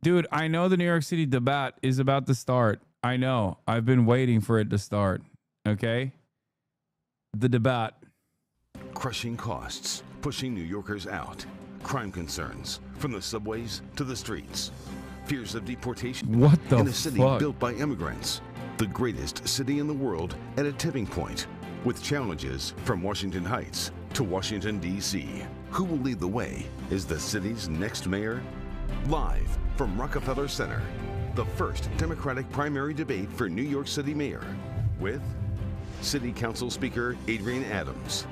Dude, I know the New York City debate is about to start. I know. I've been waiting for it to start. Okay? The debate. Crushing costs, pushing New Yorkers out. Crime concerns, from the subways to the streets. Fears of deportation. What the in a city fuck? built by immigrants. The greatest city in the world at a tipping point. With challenges from Washington Heights to Washington, D.C. Who will lead the way? Is the city's next mayor? Live from Rockefeller Center, the first Democratic primary debate for New York City mayor with City Council Speaker Adrian Adams,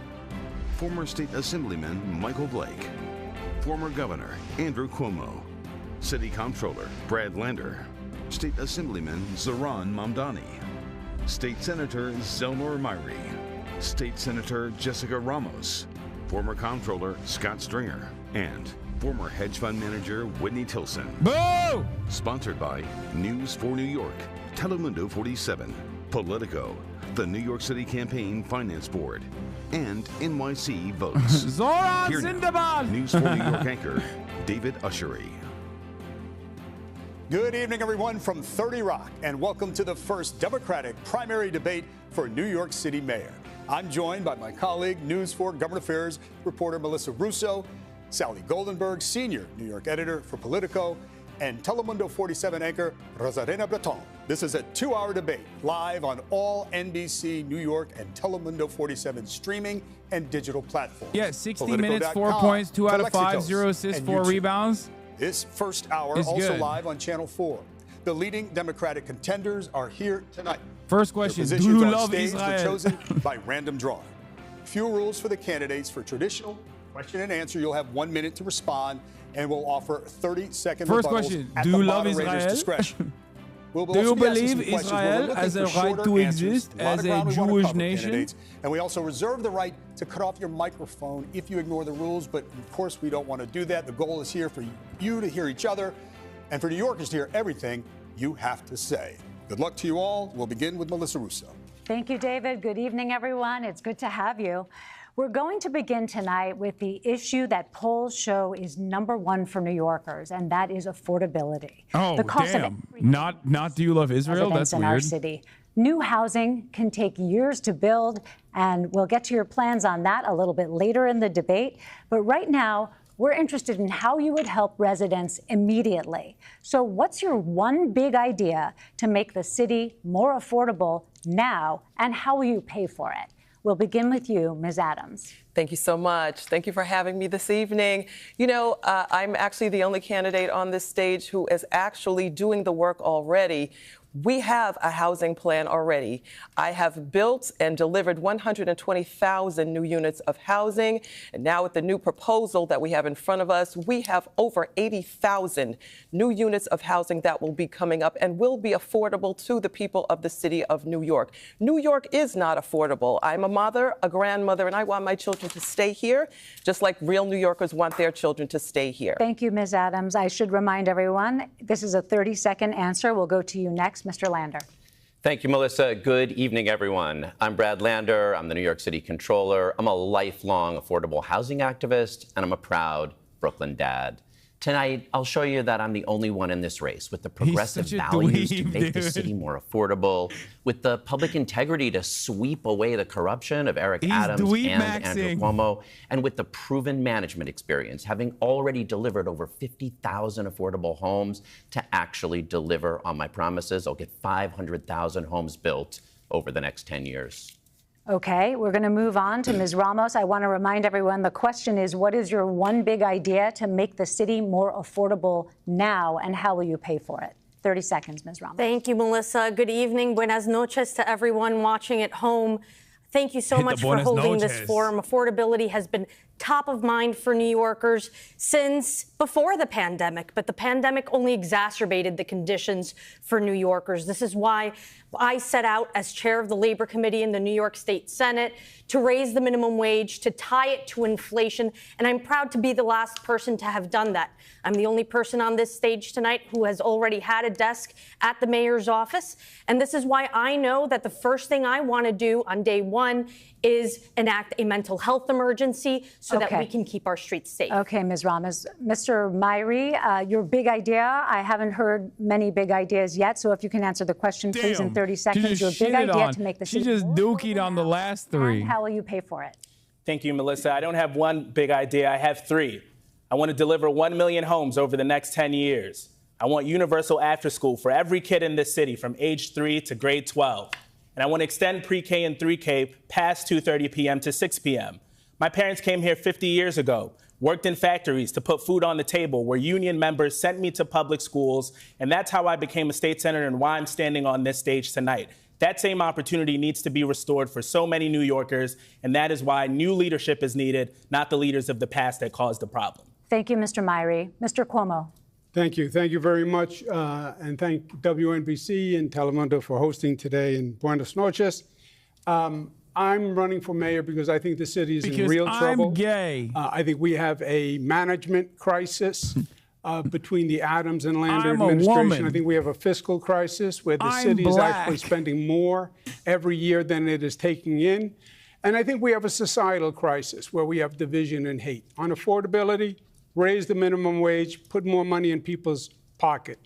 former State Assemblyman Michael Blake, former Governor Andrew Cuomo, City Comptroller Brad Lander, State Assemblyman Zohran Mamdani, State Senator Zelnor Myrie, State Senator Jessica Ramos, former Comptroller Scott Stringer, and former hedge fund manager Whitney Tilson. Boo! Sponsored by News for New York, Telemundo 47, Politico, the New York City Campaign Finance Board, and NYC Votes. Zoran Here now, Sindabad! News for New York anchor David Ushery. Good evening, everyone, from 30 Rock, and welcome to the first Democratic primary debate for New York City mayor. I'm joined by my colleague, News 4 Government Affairs reporter Melissa Russo, Sally Goldenberg, senior New York editor for Politico, and Telemundo 47 anchor Rosarena Breton. This is a 2-hour debate live on all NBC, New York, and Telemundo 47 streaming and digital platforms. Yeah, 60 Politico.com, minutes, 4 points, 2 out of 5, Telexitos, 0 assists, and 4 YouTube. rebounds. This first hour It's also good. live on Channel 4. The leading Democratic contenders are here tonight. First Their question, do positions you on love stage were Israel? chosen by random drawing. Few rules for the candidates. For traditional question and answer, you'll have 1 minute to respond, and we'll offer 30-second First rebuttals question, at do the you love moderator's Israel? discretion. We'll Do you also be asking some believe questions where we're Israel looking has a for right shorter to answers. exist A lot as of a ground we wanna Jewish cover, nation? candidates. And we also reserve the right to cut off your microphone if you ignore the rules, but of course we don't want to do that. The goal is here for you to hear each other and for New Yorkers to hear everything you have to say. Good luck to you all. We'll begin with Melissa Russo. Thank you, David. Good evening, everyone. It's good to have you. We're going to begin tonight with the issue that polls show is #1 for New Yorkers, and that is affordability. Oh, the cost damn. Of Not do you love Israel? residents That's in our weird. city. New housing can take years to build, and we'll get to your plans on that a little bit later in the debate. But right now, we're interested in how you would help residents immediately. So what's your one big idea to make the city more affordable now, and how will you pay for it? We'll begin with you, Ms. Adams. Thank you so much. Thank you for having me this evening. You know, I'm actually the only candidate on this stage who is actually doing the work already. We have a housing plan already. I have built and delivered 120,000 new units of housing. And now with the new proposal that we have in front of us, we have over 80,000 new units of housing that will be coming up and will be affordable to the people of the city of New York. New York is not affordable. I'm a mother, a grandmother, and I want my children to stay here, just like real New Yorkers want their children to stay here. Thank you, Ms. Adams. I should remind everyone, this is a 30-second answer. We'll go to you next, Mr. Lander. Thank you, Melissa. Good evening, everyone. I'm Brad Lander. I'm the New York City Controller. I'm a lifelong affordable housing activist, and I'm a proud Brooklyn dad. Tonight, I'll show you that I'm the only one in this race with the progressive such a values to dweeb, make the dude. city more affordable, with the public integrity to sweep away the corruption of Eric Adams dweeb and maxing. Andrew Cuomo, and with the proven management experience, having already delivered over 50,000 affordable homes to actually deliver on my promises. I'll get 500,000 homes built over the next 10 years. Okay, we're going to move on to Ms. Ramos. I want to remind everyone the question is, what is your one big idea to make the city more affordable now, and how will you pay for it? 30 seconds, Ms. Ramos. Thank you, Melissa. Good evening. Buenas noches to everyone watching at home. Thank you so much for buenas holding this noches. forum. Affordability has been top of mind for New Yorkers since before the pandemic, but the pandemic only exacerbated the conditions for New Yorkers. This is why I set out as chair of the Labor Committee in the New York State Senate to raise the minimum wage, to tie it to inflation, and I'm proud to be the last person to have done that. I'm the only person on this stage tonight who has already had a desk at the mayor's office, and this is why I know that the first thing I want to do on day one is enact a mental health emergency so so that we can keep our streets safe. Okay, Ms. Ramos. Mr. Myrie, your big idea. I haven't heard many big ideas yet, so if you can answer the question, please, in 30 seconds. Your big idea to make the city She just dookied on the last three. And how will you pay for it? Thank you, Melissa. I don't have one big idea. I have three. I want to deliver 1 million homes over the next 10 years. I want universal after school for every kid in this city from age 3 to grade 12. And I want to extend pre-K and 3K past 2:30 p.m. to 6 p.m. My parents came here 50 years ago, worked in factories to put food on the table, where union members sent me to public schools, and that's how I became a state senator and why I'm standing on this stage tonight. That same opportunity needs to be restored for so many New Yorkers, and that is why new leadership is needed, not the leaders of the past that caused the problem. Thank you, Mr. Myrie. Mr. Cuomo. Thank you. Thank you very much. And thank WNBC and Telemundo for hosting today in Buenos noches. I'm running for mayor because I think the city is in real trouble. I'm gay. I think we have a management crisis between the Adams and Lander administration. I think we have a fiscal crisis where the city is actually spending more every year than it is taking in. And I think we have a societal crisis where we have division and hate. On affordability, raise the minimum wage, put more money in people's pocket,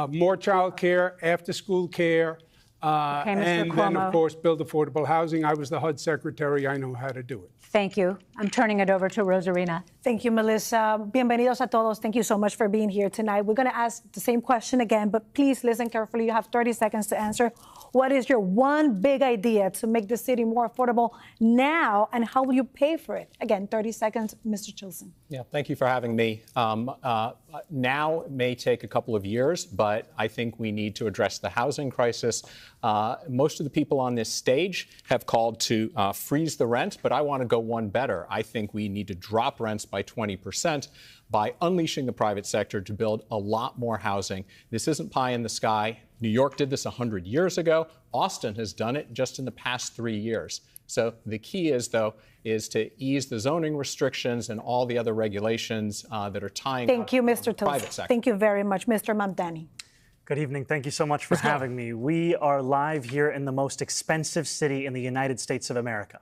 more child care, after-school care, and then, of course, build affordable housing. I was the HUD secretary. I know how to do it. Thank you. I'm turning it over to Rosarina. Thank you, Melissa. Bienvenidos a todos. Thank you so much for being here tonight. We're going to ask the same question again, but please listen carefully. You have 30 seconds to answer. What is your one big idea to make the city more affordable now, and how will you pay for it? Again, 30 seconds, Mr. Chilson. Yeah, thank you for having me. Now it may take a couple of years, but I think we need to address the housing crisis. Most of the people on this stage have called to freeze the rent, but I want to go one better. I think we need to drop rents by 20% by unleashing the private sector to build a lot more housing. This isn't pie in the sky. New York did this 100 years ago. Austin has done it just in the past 3 years. So the key is, though, is to ease the zoning restrictions and all the other regulations that are tying Thank you, Mr. private sector. Thank you very much, Mr. Mamdani. Good evening. Thank you so much for having me. We are live here in the most expensive city in the United States of America.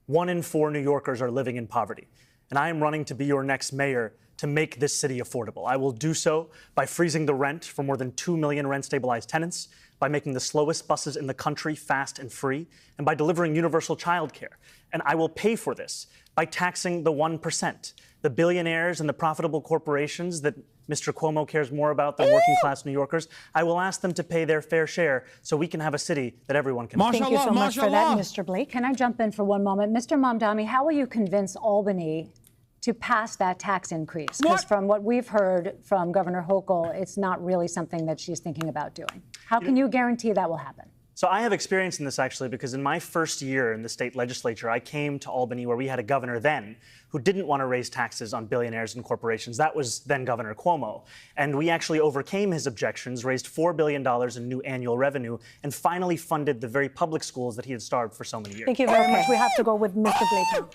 1 in 4 New Yorkers are living in poverty. And I am running to be your next mayor to make this city affordable. I will do so by freezing the rent for more than 2 million rent-stabilized tenants, by making the slowest buses in the country fast and free, and by delivering universal childcare. And I will pay for this by taxing the 1%, the billionaires and the profitable corporations that Mr. Cuomo cares more about than working-class New Yorkers. I will ask them to pay their fair share so we can have a city that everyone can. Thank you so much for that, Mr. Blake. Can I jump in for one moment? Mr. Mamdani, how will you convince Albany to pass that tax increase? Because from what we've heard from Governor Hochul, it's not really something that she's thinking about doing. How can you guarantee that will happen? So I have experience in this, actually, because in my first year in the state legislature, I came to Albany, where we had a governor then who didn't want to raise taxes on billionaires and corporations. That was then Governor Cuomo. And we actually overcame his objections, raised $4 billion in new annual revenue, and finally funded the very public schools that he had starved for so many years. Thank you very much. We have to go with Mr. Blake now.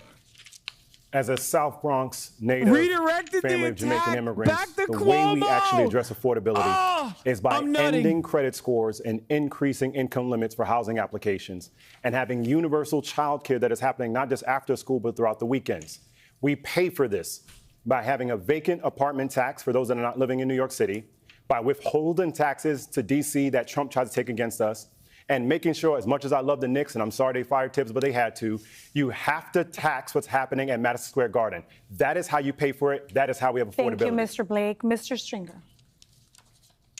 As a South Bronx native family of Jamaican immigrants, the way we actually address affordability is by ending credit scores and increasing income limits for housing applications, and having universal child care that is happening not just after school, but throughout the weekends. We pay for this by having a vacant apartment tax for those that are not living in New York City, by withholding taxes to D.C. that Trump tried to take against us, and making sure, as much as I love the Knicks, and I'm sorry they fired Tibbs, but they had to, you have to tax what's happening at Madison Square Garden. That is how you pay for it. That is how we have affordability. Thank you, Mr. Blake. Mr. Stringer.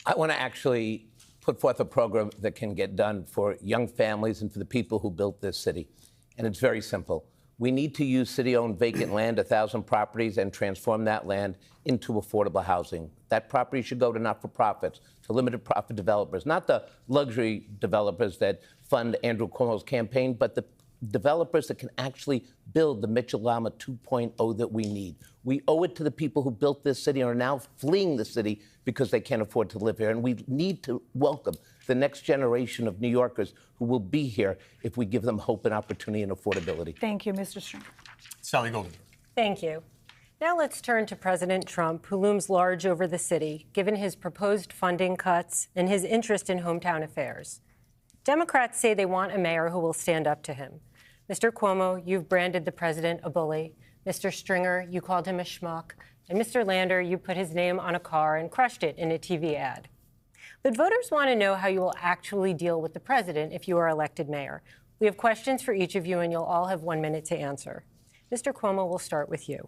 I want to actually put forth a program that can get done for young families and for the people who built this city. And it's very simple. We need to use city-owned vacant land, 1,000 properties, and transform that land into affordable housing. That property should go to not-for-profits, to limited profit developers, not the luxury developers that fund Andrew Cuomo's campaign, but the developers that can actually build the Mitchell-Lama 2.0 that we need. We owe it to the people who built this city and are now fleeing the city because they can't afford to live here. And we need to welcome the next generation of New Yorkers who will be here if we give them hope and opportunity and affordability. Thank you, Mr. Stringer. Sally Golden. Thank you. Now let's turn to President Trump, who looms large over the city, given his proposed funding cuts and his interest in hometown affairs. Democrats say they want a mayor who will stand up to him. Mr. Cuomo, you've branded the president a bully. Mr. Stringer, you called him a schmuck. And Mr. Lander, you put his name on a car and crushed it in a TV ad. But voters want to know how you will actually deal with the president if you are elected mayor. We have questions for each of you, and you'll all have 1 minute to answer. Mr. Cuomo, we'll start with you.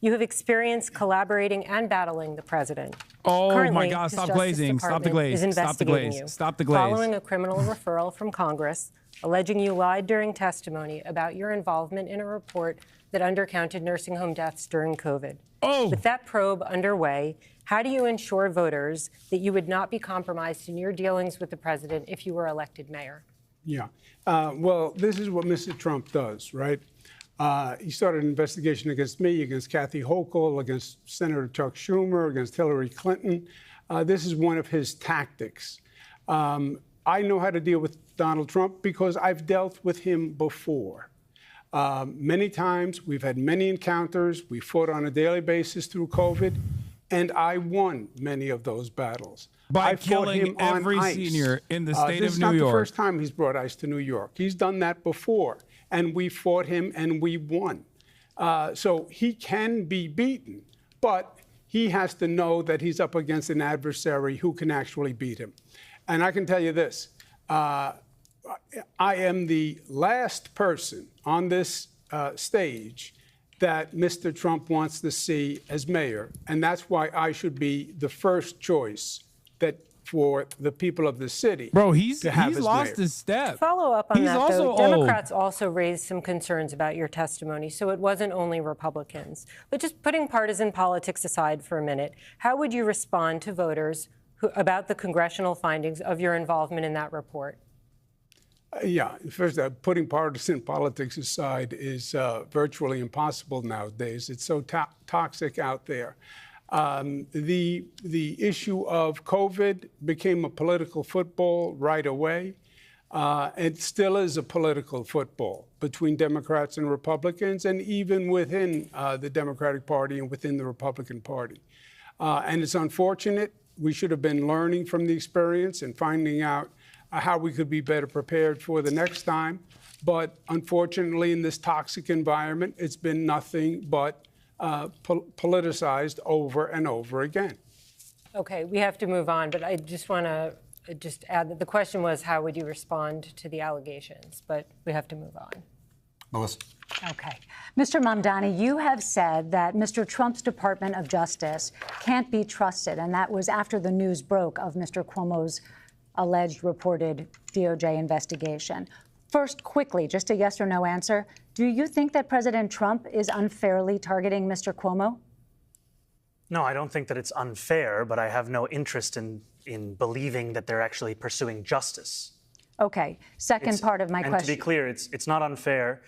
You have experience collaborating and battling the president. Oh, Currently, my God, his stop Justice glazing. Stop the Department glaze. is Stop the investigating glaze. you, Stop the glaze. following a criminal referral from Congress, alleging you lied during testimony about your involvement in a report that undercounted nursing home deaths during COVID. Oh. With that probe underway, how do you ensure voters that you would not be compromised in your dealings with the president if you were elected mayor? Yeah. Well, this is what Mr. Trump does, right? He started an investigation against me, against Kathy Hochul, against Senator Chuck Schumer, against Hillary Clinton. This is one of his tactics. I know how to deal with Donald Trump because I've dealt with him before. Many times, we've had many encounters. We fought on a daily basis through COVID, and I won many of those battles. By I fought killing him on every ice. senior in the state This of New is not York. the first time he's brought ice to New York. He's done that before, and we fought him and we won. So he can be beaten, but he has to know that he's up against an adversary who can actually beat him. And I can tell you this, I am the last person on this stage that Mr. Trump wants to see as mayor, and that's why I should be the first choice that for the people of the city. Bro, he's as lost mayor. his step. Follow up on He's that, also though. Democrats also raised some concerns about your testimony, so it wasn't only Republicans. But just putting partisan politics aside for a minute, how would you respond to voters about the congressional findings of your involvement in that report? Yeah, first, putting partisan politics aside is virtually impossible nowadays. It's so toxic out there. The issue of COVID became a political football right away. It still is a political football between Democrats and Republicans, and even within the Democratic Party and within the Republican Party. And it's unfortunate. We should have been learning from the experience and finding out how we could be better prepared for the next time. But unfortunately, in this toxic environment, it's been nothing but politicized over and over again. Okay, we have to move on, but I just want to add that the question was, how would you respond to the allegations? But we have to move on. Melissa. Okay. Mr. Mamdani, you have said that Mr. Trump's Department of Justice can't be trusted, and that was after the news broke of Mr. Cuomo's alleged reported DOJ investigation. First, quickly, just a yes or no answer. Do you think that President Trump is unfairly targeting Mr. Cuomo? No, I don't think that it's unfair, but I have no interest in believing that they're actually pursuing justice. Okay. Second part of my question. And to be clear, it's not unfair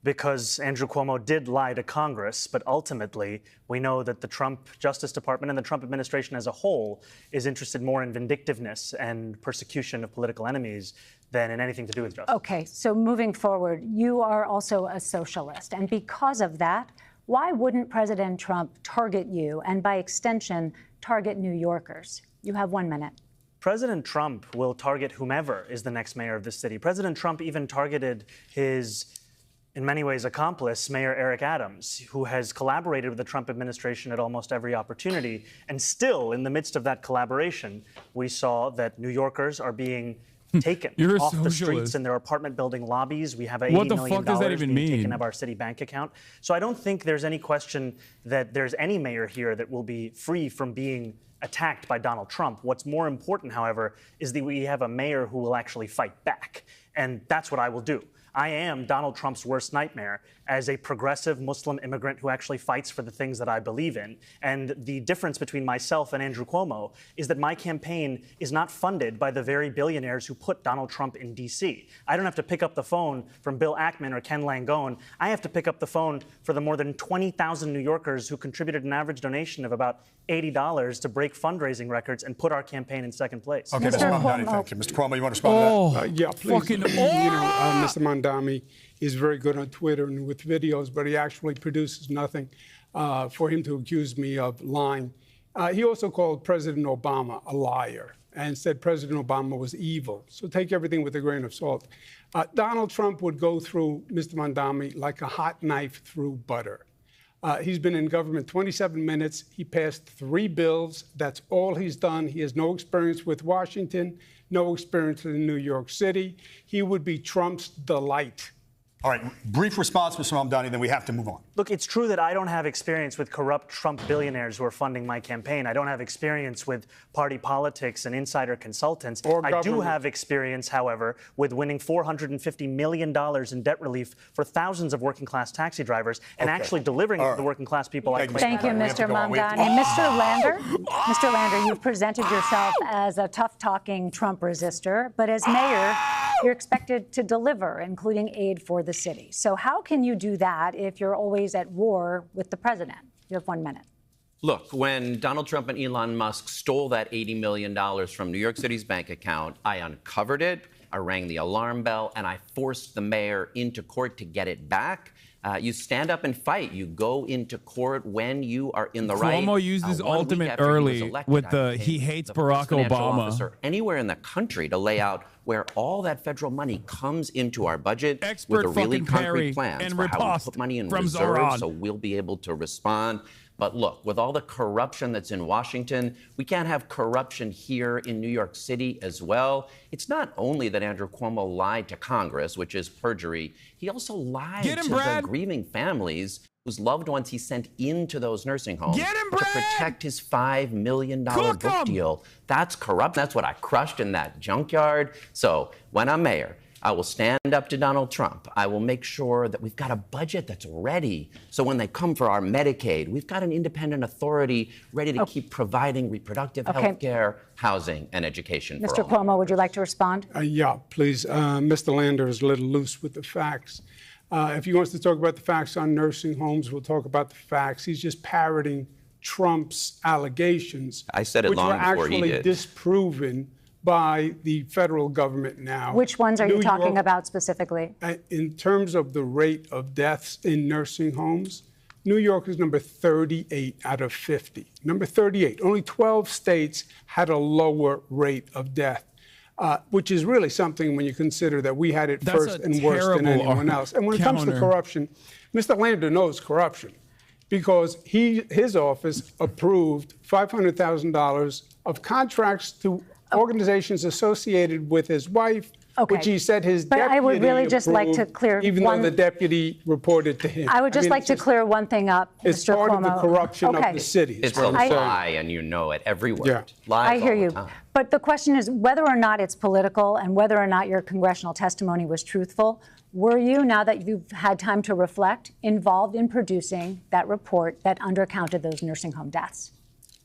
because Andrew Cuomo did lie to Congress, but ultimately we know that the Trump Justice Department and the Trump administration as a whole is interested more in vindictiveness and persecution of political enemies than in anything to do with justice. Okay, so moving forward, you are also a socialist, and because of that, why wouldn't President Trump target you and, by extension, target New Yorkers? You have 1 minute. President Trump will target whomever is the next mayor of the city. President Trump even targeted his, in many ways, accomplice, Mayor Eric Adams, who has collaborated with the Trump administration at almost every opportunity. And still, in the midst of that collaboration, we saw that New Yorkers are being taken off the streets in their apartment building lobbies. We have $80 million being taken out of our city bank account. So I don't think there's any question that there's any mayor here that will be free from being attacked by Donald Trump. What's more important, however, is that we have a mayor who will actually fight back. And that's what I will do. I am Donald Trump's worst nightmare as a progressive Muslim immigrant who actually fights for the things that I believe in. And the difference between myself and Andrew Cuomo is that my campaign is not funded by the very billionaires who put Donald Trump in D.C. I don't have to pick up the phone from Bill Ackman or Ken Langone. I have to pick up the phone for the more than 20,000 New Yorkers who contributed an average donation of about $80 to break fundraising records and put our campaign in second place. Okay, Mr. Mamdani, thank you. Mr. Cuomo, you want to respond to that? Yeah, please. Mr. Mamdani is very good on Twitter and with videos, but he actually produces nothing for him to accuse me of lying. He also called President Obama a liar and said President Obama was evil. So take everything with a grain of salt. Donald Trump would go through Mr. Mamdani like a hot knife through butter. He's been in government 27 minutes. He passed 3 bills. That's all he's done. He has no experience with Washington, no experience in New York City. He would be Trump's delight. All right, brief response, Mr. Mamdani, then we have to move on. Look, it's true that I don't have experience with corrupt Trump billionaires who are funding my campaign. I don't have experience with party politics and insider consultants. I do have experience, however, with winning $450 million in debt relief for thousands of working-class taxi drivers and actually delivering it to the working-class people. Thank you, Mr. Mamdani. Mr. Lander, you've presented yourself as a tough-talking Trump resistor, but as mayor, you're expected to deliver, including aid for the city. So how can you do that if you're always at war with the president? You have 1 minute. Look, when Donald Trump and Elon Musk stole that $80 million from New York City's bank account, I uncovered it, I rang the alarm bell, and I forced the mayor into court to get it back. You stand up and fight. You go into court when you are in the right. Cuomo used his ultimate early with the he hates Barack Obama. Anywhere in the country to lay out where all that federal money comes into our budget with a really concrete plan for how we put money in reserve so we'll be able to respond. But look, with all the corruption that's in Washington, we can't have corruption here in New York City as well. It's not only that Andrew Cuomo lied to Congress, which is perjury, he also lied to the grieving families whose loved ones he sent into those nursing homes to protect his $5 million book deal. That's corrupt. That's what I crushed in that junkyard. So when I'm mayor, I will stand up to Donald Trump. I will make sure that we've got a budget that's ready. So when they come for our Medicaid, we've got an independent authority ready to keep providing reproductive health care, housing, and education Mr. Cuomo, would you like to respond? Yeah, please. Mr. Lander is a little loose with the facts. If he wants to talk about the facts on nursing homes, we'll talk about the facts. He's just parroting Trump's allegations. I said it long before he did. Which were actually disproven by the federal government now. Which ones are you talking about specifically? In terms of the rate of deaths in nursing homes, New York is number 38 out of 50. Number 38. Only 12 states had a lower rate of death, which is really something when you consider that we had it first and worse than anyone else. And when it comes to corruption, Mr. Lander knows corruption because his office approved $500,000 of contracts to organizations associated with his wife, which he said his deputy I would really just like to clear even though the deputy reported to him. I would just like to clear one thing up, Mr. Cuomo. It's part of the corruption of the city. It's a lie, and you know it, every word. Yeah. Lies I hear you. But the question is whether or not it's political and whether or not your congressional testimony was truthful. Were you, now that you've had time to reflect, involved in producing that report that undercounted those nursing home deaths?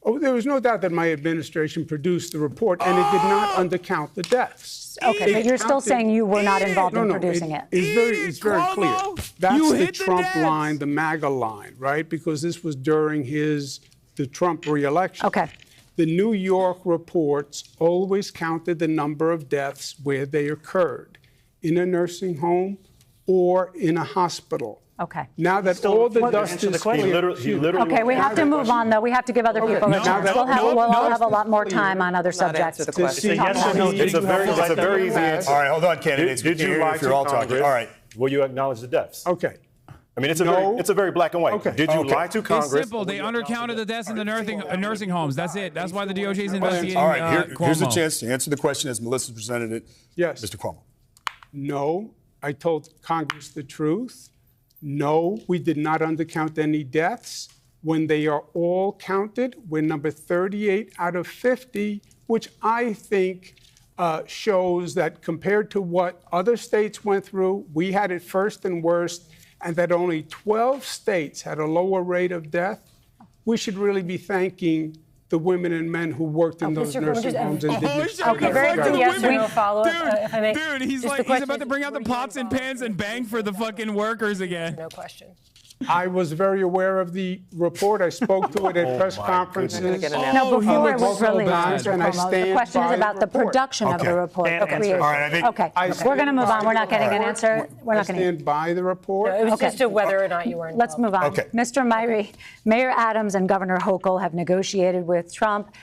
Oh, there was no doubt that my administration produced the report, and it did not undercount the deaths. Okay, but you're still saying you were not involved in producing it. It's very clear. That's the Trump line, the MAGA line, right? Because this was during the Trump reelection. Okay. The New York reports always counted the number of deaths where they occurred, in a nursing home or in a hospital. Okay. Now that all the dust is clear. Okay, we have to move on, though. We have to give other people a chance. We'll all have a lot more time on other subjects. It's a very easy answer. All right, hold on, candidates. Did you lie to Congress? All right. Will you acknowledge the deaths? Okay. I mean, it's a very black and white. Okay. Did you lie to Congress? It's simple. They undercounted the deaths in the nursing homes. That's it. That's why the DOJ is investigating All right, here's a Cuomo. chance to answer the question as Melissa presented it. Yes. Mr. Cuomo. No, I told Congress the truth. No, we did not undercount any deaths. When they are all counted, we're number 38 out of 50, which I think shows that compared to what other states went through, we had it first and worst, and that only 12 states had a lower rate of death. We should really be thanking the women and men who worked in those nursing homes and didn't. Okay, very good. Yes, no follow-up, if I may. Dude, he's about to bring out the pots and pans and bang for the fucking workers again. No question. I was very aware of the report. I spoke to it at press conferences. No, before it was released, Mr. And I Cuomo. The stand question is by about the report. production of the report, the creation. All right, Okay, we're going to move on. We're not getting an answer. We're not going to. Stand by the report. No, it was just whether or not you were involved. Let's move on. Okay. Mr. Myrie, Mayor Adams and Governor Hochul have negotiated with Trump.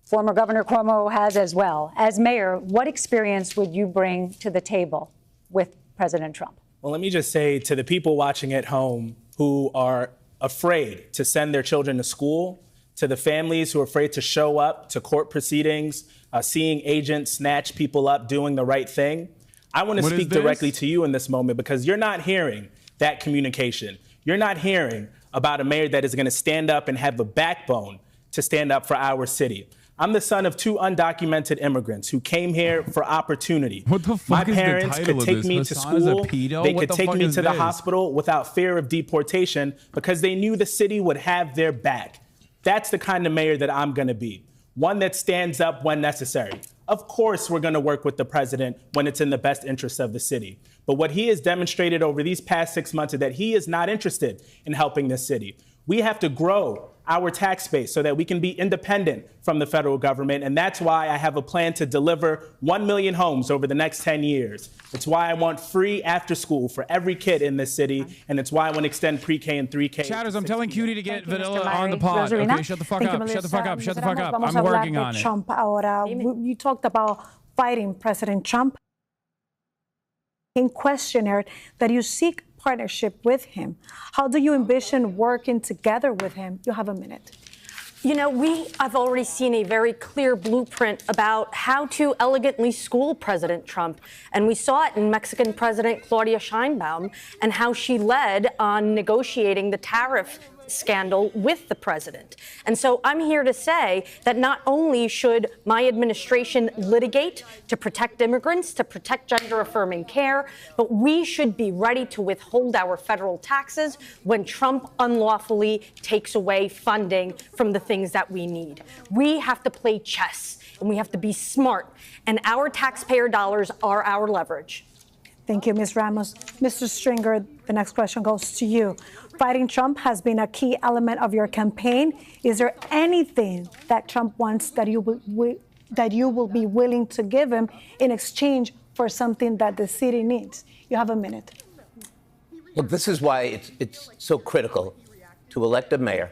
Former Governor Cuomo has as well. As mayor, what experience would you bring to the table with President Trump? Well, let me just say to the people watching at home who are afraid to send their children to school, to the families who are afraid to show up to court proceedings, seeing agents snatch people up doing the right thing. I want to speak directly to you in this moment because you're not hearing that communication. You're not hearing about a mayor that is going to stand up and have the backbone to stand up for our city. I'm the son of 2 undocumented immigrants who came here for opportunity. What the fuck My is the parents title could of take this? me to Hasan is a school. pedo? They What could the take fuck me is to the this? hospital without fear of deportation because they knew the city would have their back. That's the kind of mayor that I'm going to be. One that stands up when necessary. Of course, we're going to work with the president when it's in the best interest of the city. But what he has demonstrated over these past 6 months is that he is not interested in helping this city. We have to grow our tax base so that we can be independent from the federal government. And that's why I have a plan to deliver 1 million homes over the next 10 years. It's why I want free after school for every kid in this city. And it's why I want to extend pre-K and 3K. Chatters, I'm telling Cutie to get Vanilla Mr. on the pod. Rosalina. Okay, shut the fuck Thank you, up. Shut the fuck up. Shut the fuck up. Vamos I'm a hablar working de on it. Trump ahora. You talked about fighting President Trump. In questionnaire that you seek partnership with him. How do you envision working together with him? You have a minute. You know, I've already seen a very clear blueprint about how to elegantly school President Trump. And we saw it in Mexican President Claudia Sheinbaum and how she led on negotiating the tariff scandal with the president. And so I'm here to say that not only should my administration litigate to protect immigrants, to protect gender-affirming care, but we should be ready to withhold our federal taxes when Trump unlawfully takes away funding from the things that we need. We have to play chess, and we have to be smart, and our taxpayer dollars are our leverage. Thank you, Ms. Ramos. Mr. Stringer, the next question goes to you. Fighting Trump has been a key element of your campaign. Is there anything that Trump wants that you will be willing to give him in exchange for something that the city needs? You have a minute. Look, this is why it's so critical to elect a mayor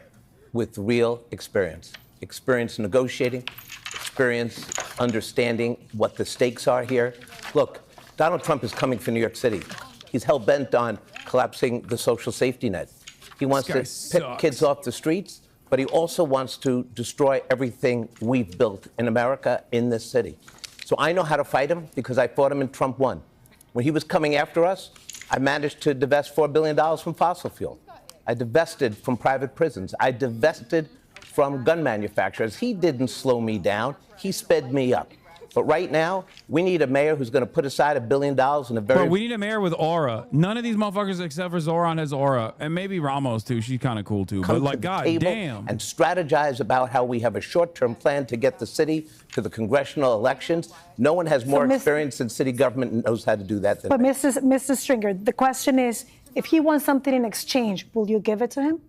with real experience. Experience negotiating, experience understanding what the stakes are here. Look, Donald Trump is coming for New York City. He's hell-bent on collapsing the social safety net. He wants to pick kids off the streets, but he also wants to destroy everything we've built in America, in this city. So I know how to fight him because I fought him in Trump 1. When he was coming after us, I managed to divest $4 billion from fossil fuel. I divested from private prisons. I divested from gun manufacturers. He didn't slow me down. He sped me up. But right now, we need a mayor who's going to put aside $1 billion in a very... Bro, we need a mayor with aura. None of these motherfuckers except for Zoran has aura. And maybe Ramos, too. She's kind of cool, too. But, like, god damn. And strategize about how we have a short-term plan to get the city to the congressional elections. No one has more experience in city government and knows how to do that than But me. Mr. Stringer, the question is, if he wants something in exchange, will you give it to him?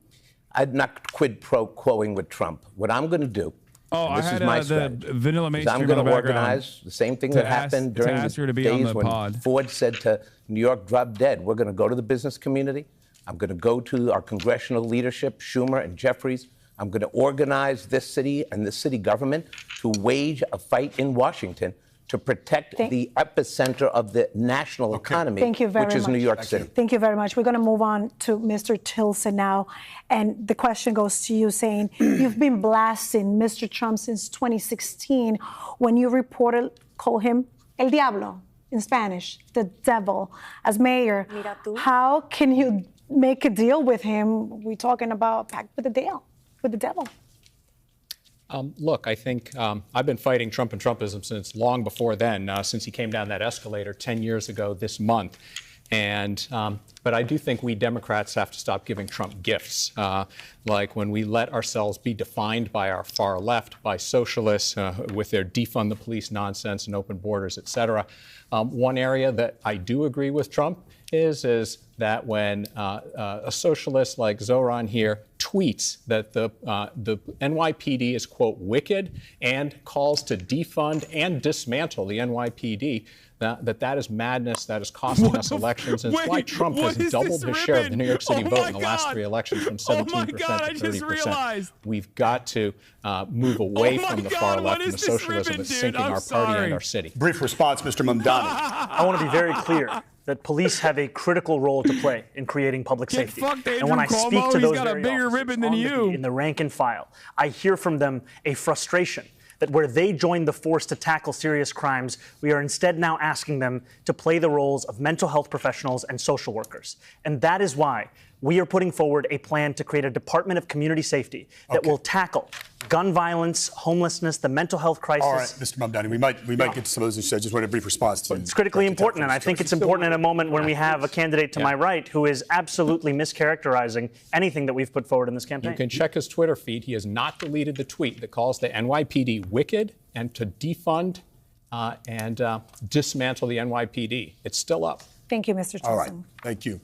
I'm not quid pro quoing with Trump. What I'm going to do... Oh, I had the Vanilla Mainstream I'm going to organize the same thing that happened during the days when Ford said to New York, drop dead. We're going to go to the business community. I'm going to go to our congressional leadership, Schumer and Jeffries. I'm going to organize this city and this city government to wage a fight in Washington to protect the epicenter of the national economy, which is New York City. Thank you very much. We're going to move on to Mr. Tilson now. And the question goes to you, saying you've been blasting Mr. Trump since 2016 when you reported, call him El Diablo in Spanish, the devil, as mayor. How can you make a deal with him? We're talking about pact with the devil. Look, I think I've been fighting Trump and Trumpism since long before then, since he came down that escalator 10 years ago this month. And but I do think we Democrats have to stop giving Trump gifts, like when we let ourselves be defined by our far left, by socialists with their defund the police nonsense and open borders, et cetera. One area that I do agree with Trump is that when a socialist like Zoran here tweets that the NYPD is, quote, wicked and calls to defund and dismantle the NYPD, that is madness, that is costing us elections. And it's why Trump has doubled his share of the New York City vote in the last 3 elections from 17% to 30%. We've got to move away from the far left and the socialism that's sinking our party and our city. Brief response, Mr. Mamdani. I want to be very clear. that police have a critical role to play in creating public safety. And when I Cuomo, speak to he's those got a very bigger officers ribbon than on the you. beat, in the rank and file, I hear from them a frustration that where they join the force to tackle serious crimes, we are instead now asking them to play the roles of mental health professionals and social workers. And that is why we are putting forward a plan to create a Department of Community Safety that will tackle gun violence, homelessness, the mental health crisis. All right, Mr. Mamdani, we might get to some of those issues. I just want a brief response to It's critically important, and I think it's important in a moment when we have a candidate to my right who is absolutely mischaracterizing anything that we've put forward in this campaign. You can check his Twitter feed. He has not deleted the tweet that calls the NYPD wicked and to defund and dismantle the NYPD. It's still up. Thank you, Mr. Tilson. All right, thank you.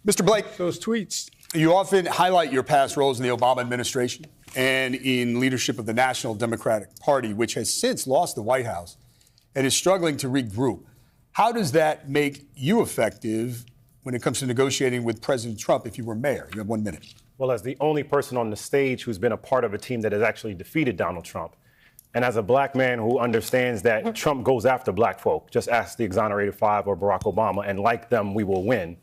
Mr. Blake, those tweets. You often highlight your past roles in the Obama administration and in leadership of the National Democratic Party, which has since lost the White House and is struggling to regroup. How does that make you effective when it comes to negotiating with President Trump if you were mayor? You have 1 minute. Well, as the only person on the stage who's been a part of a team that has actually defeated Donald Trump, and as a black man who understands that Trump goes after black folk, just ask the Exonerated Five or Barack Obama, and like them, we will win.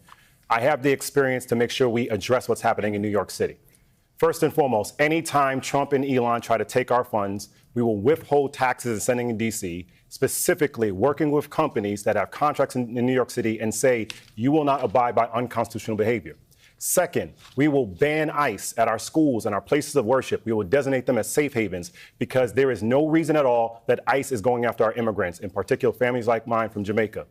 I have the experience to make sure we address what's happening in New York City. First and foremost, anytime Trump and Elon try to take our funds, we will withhold taxes and sending in D.C., specifically working with companies that have contracts in New York City and say, you will not abide by unconstitutional behavior. Second, we will ban ICE at our schools and our places of worship. We will designate them as safe havens because there is no reason at all that ICE is going after our immigrants, in particular families like mine from Jamaica.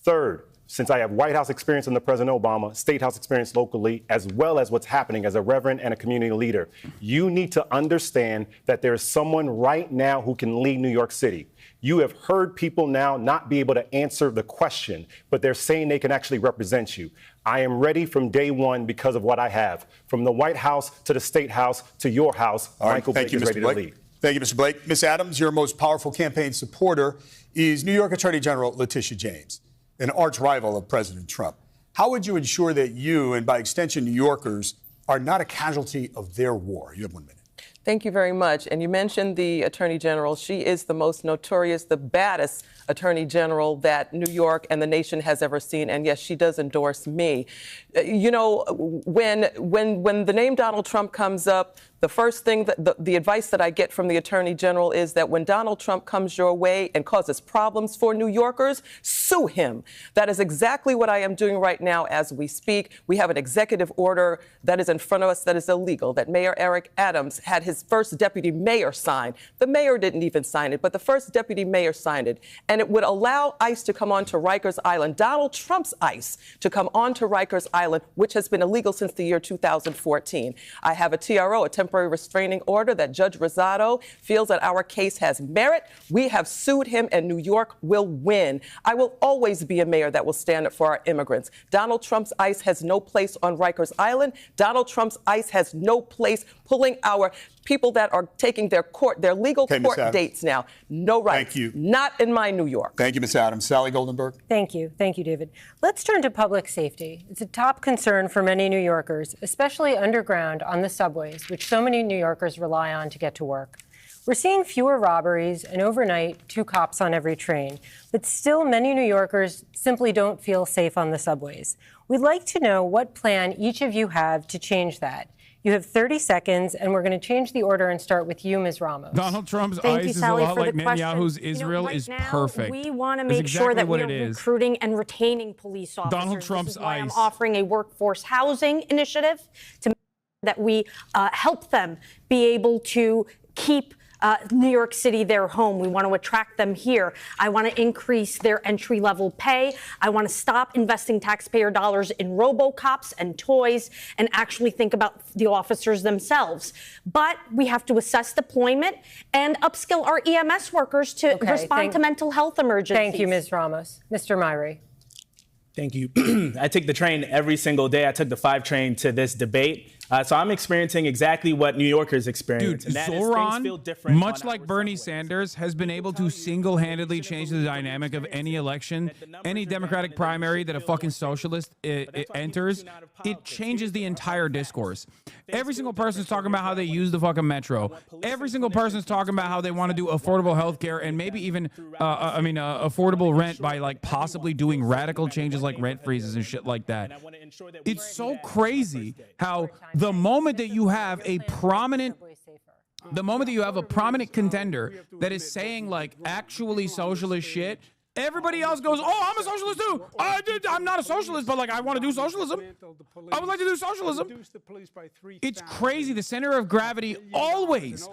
Third, since I have White House experience under President Obama, State House experience locally, as well as what's happening as a reverend and a community leader, you need to understand that there is someone right now who can lead New York City. You have heard people now not be able to answer the question, but they're saying they can actually represent you. I am ready from day one because of what I have. From the White House to the State House to your house, Michael Blake is ready to lead. Thank you, Mr. Blake. Ms. Adams, your most powerful campaign supporter is New York Attorney General Letitia James, an arch rival of President Trump. How would you ensure that you, and by extension New Yorkers, are not a casualty of their war? You have 1 minute. Thank you very much. And you mentioned the Attorney General. She is the most notorious, the baddest Attorney General that New York and the nation has ever seen. And yes, she does endorse me. You know, when the name Donald Trump comes up, the first thing that the advice that I get from the Attorney General is that when Donald Trump comes your way and causes problems for New Yorkers, sue him. That is exactly what I am doing right now as we speak. We have an executive order that is in front of us that is illegal, that Mayor Eric Adams had his first deputy mayor sign. The mayor didn't even sign it, but the first deputy mayor signed it. And it would allow ICE to come onto Rikers Island, Donald Trump's ICE, to come onto Rikers Island, which has been illegal since the year 2014. I have a TRO, a temporary restraining order, that Judge Rosado feels that our case has merit. We have sued him, and New York will win. I will always be a mayor that will stand up for our immigrants. Donald Trump's ICE has no place on Rikers Island. Donald Trump's ICE has no place pulling our people that are taking their legal court dates now. No rights. Thank you. Not in my New York. Thank you, Ms. Adams. Sally Goldenberg. Thank you. Thank you, David. Let's turn to public safety. It's a top concern for many New Yorkers, especially underground on the subways, which so many New Yorkers rely on to get to work. We're seeing fewer robberies and overnight 2 cops on every train, but still many New Yorkers simply don't feel safe on the subways. We'd like to know what plan each of you have to change that. You have 30 seconds, and we're going to change the order and start with you, Ms. Ramos. Donald Trump's ICE is a lot like Netanyahu's Israel is perfect. We want to make sure that we're recruiting and retaining police officers. Donald Trump's ICE. I'm ICE. offering a workforce housing initiative to make sure that we help them be able to keep New York City their home. We want to attract them here. I want to increase their entry-level pay. I want to stop investing taxpayer dollars in RoboCops and toys and actually think about the officers themselves. But we have to assess deployment and upskill our EMS workers to respond to mental health emergencies. Thank you, Ms. Ramos. Mr. Myrie. Thank you. I take the train every single day. I took the 5 train to this debate. So I'm experiencing exactly what New Yorkers experience. Dude, and that is things feel Zoran, different much on like our Bernie subways. Sanders, has been able to single-handedly change the dynamic of any election, any Democratic primary that a fucking socialist enters. It changes the entire discourse. Every single person's talking about how they use the fucking metro. Every single person's talking about how they want to do affordable health care and maybe even, affordable rent by like possibly doing radical changes like rent freezes and shit like that. It's so crazy how the moment that you have a prominent contender that is saying like actually socialist shit, everybody else goes, oh, I'm a socialist too. I'm not a socialist, but like I want to do socialism. I would like to do socialism. It's crazy. The center of gravity always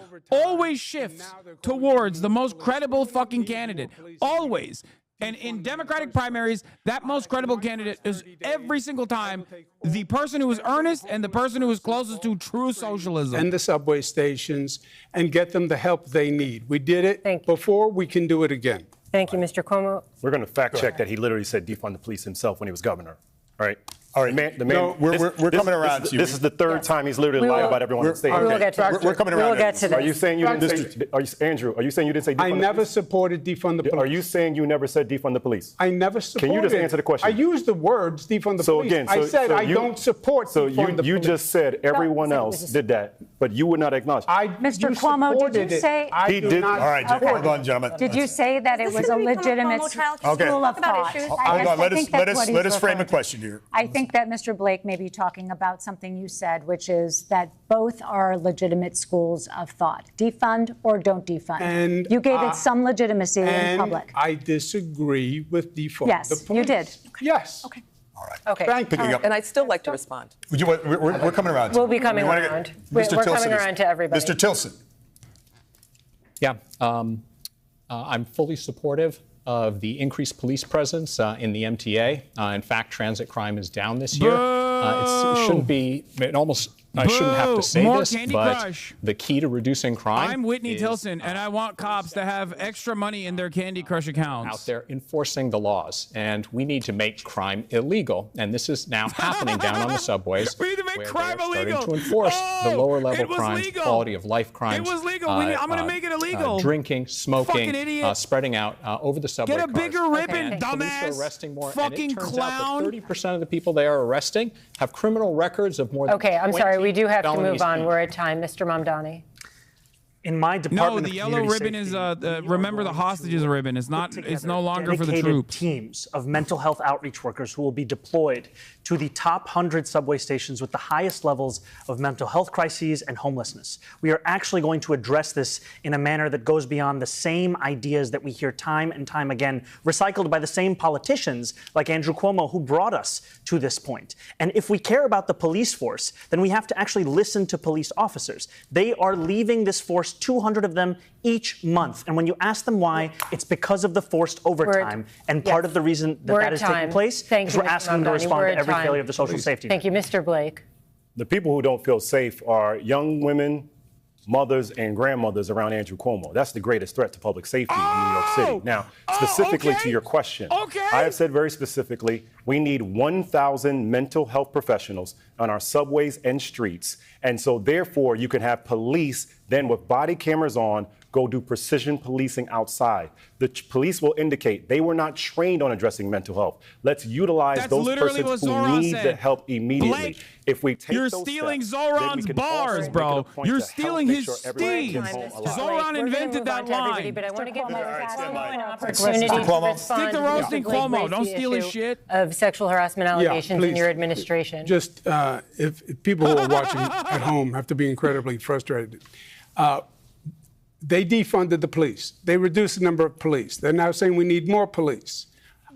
shifts towards the most credible fucking candidate. Always. And in Democratic primaries, that most credible candidate is every single time the person who is earnest and the person who is closest to true socialism. And the subway stations and get them the help they need. We did it before, we can do it again. Thank you, Mr. Cuomo. We're going to fact check that he literally said defund the police himself when he was governor. Right? All right. The man, No, we're coming around to you. This is the third time he's literally lied about everyone on stage. We will get to this. We're coming around. We will get to this. Are you saying you didn't say, Andrew, are you saying you didn't say defund the police? I never supported defund the police. Are you saying you never said defund the police? I never supported. Can you just answer the question? I used the words defund the police. Again, I said I don't support defund the police. You just said everyone else did that, but you would not acknowledge. Mr. Cuomo, did you say? He did. All right, hold on, gentlemen. Did you say that it was a legitimate school of thought? Hold on, let us frame a question here. I think that Mr. Blake may be talking about something you said, which is that both are legitimate schools of thought. Defund or don't defund. And you gave it some legitimacy in public. I disagree with defund. Yes, you did. Yes. Okay. All right. Okay. Thank you. And I'd still like to respond. We're coming around. We'll be coming around. We're coming around to everybody. Mr. Tilson. Yeah, I'm fully supportive of the increased police presence in the MTA. In fact, transit crime is down this year. It shouldn't be. I shouldn't have to say this, but the key to reducing crime. I'm Whitney Tilson, and I want cops to have extra money in their Candy Crush accounts. Out there enforcing the laws, and we need to make crime illegal. And this is now happening down on the subways. We need to make crime illegal. Starting to enforce the lower level crimes, quality of life crimes. It was legal. I'm going to make it illegal. Drinking, smoking, fucking idiot. Spreading out over the subway. Get a bigger ribbon, dumbass. Police are arresting more, fucking and it turns clown. out that 30% of the people they are arresting have criminal records of more than Okay, I'm sorry. We do have to move on. each. We're at time. Mr. Mamdani. In my No, department the of yellow ribbon is remember the hostages ribbon. It's not. It's no longer for the dedicated troops. Teams of mental health outreach workers who will be deployed to the top 100 subway stations with the highest levels of mental health crises and homelessness. We are actually going to address this in a manner that goes beyond the same ideas that we hear time and time again, recycled by the same politicians like Andrew Cuomo, who brought us to this point. And if we care about the police force, then we have to actually listen to police officers. They are leaving this force, 200 of them each month. And when you ask them why, it's because of the forced overtime. And part of the reason that is taking place is we're asking them to respond to every failure of the social safety net. Thank you, Mr. Blake. The people who don't feel safe are young women, mothers, and grandmothers around Andrew Cuomo. That's the greatest threat to public safety in New York City. Now, specifically to your question, I have said very specifically, we need 1,000 mental health professionals on our subways and streets. And so therefore, you can have police then with body cameras on go do precision policing outside. The police will indicate they were not trained on addressing mental health. Let's utilize those persons who need the help immediately. Blake, if we take you're those stealing steps, then we Zoran's can bars, also bro. make it a point You're to help stealing make his sure everybody steam. gets home alive. Zoran invented that line. But I want to give Cuomo an Stick opportunity to respond to roasting Cuomo. Don't steal his shit. Of sexual harassment allegations in please. your administration. Just if people who are watching at home have to be incredibly frustrated. They defunded the police. They reduced the number of police. They're now saying we need more police.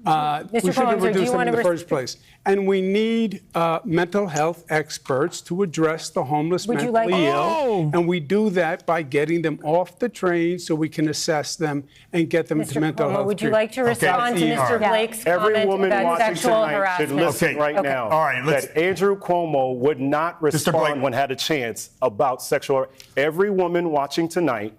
We should have reduced them in the first place. And we need mental health experts to address the homeless, mentally ill. And we do that by getting them off the train so we can assess them and get them to mental health would you care. like to respond to Mr. Blake's comment about sexual harassment? Should listen right now that Andrew Cuomo would not respond when had a chance about sexual. Every woman watching tonight,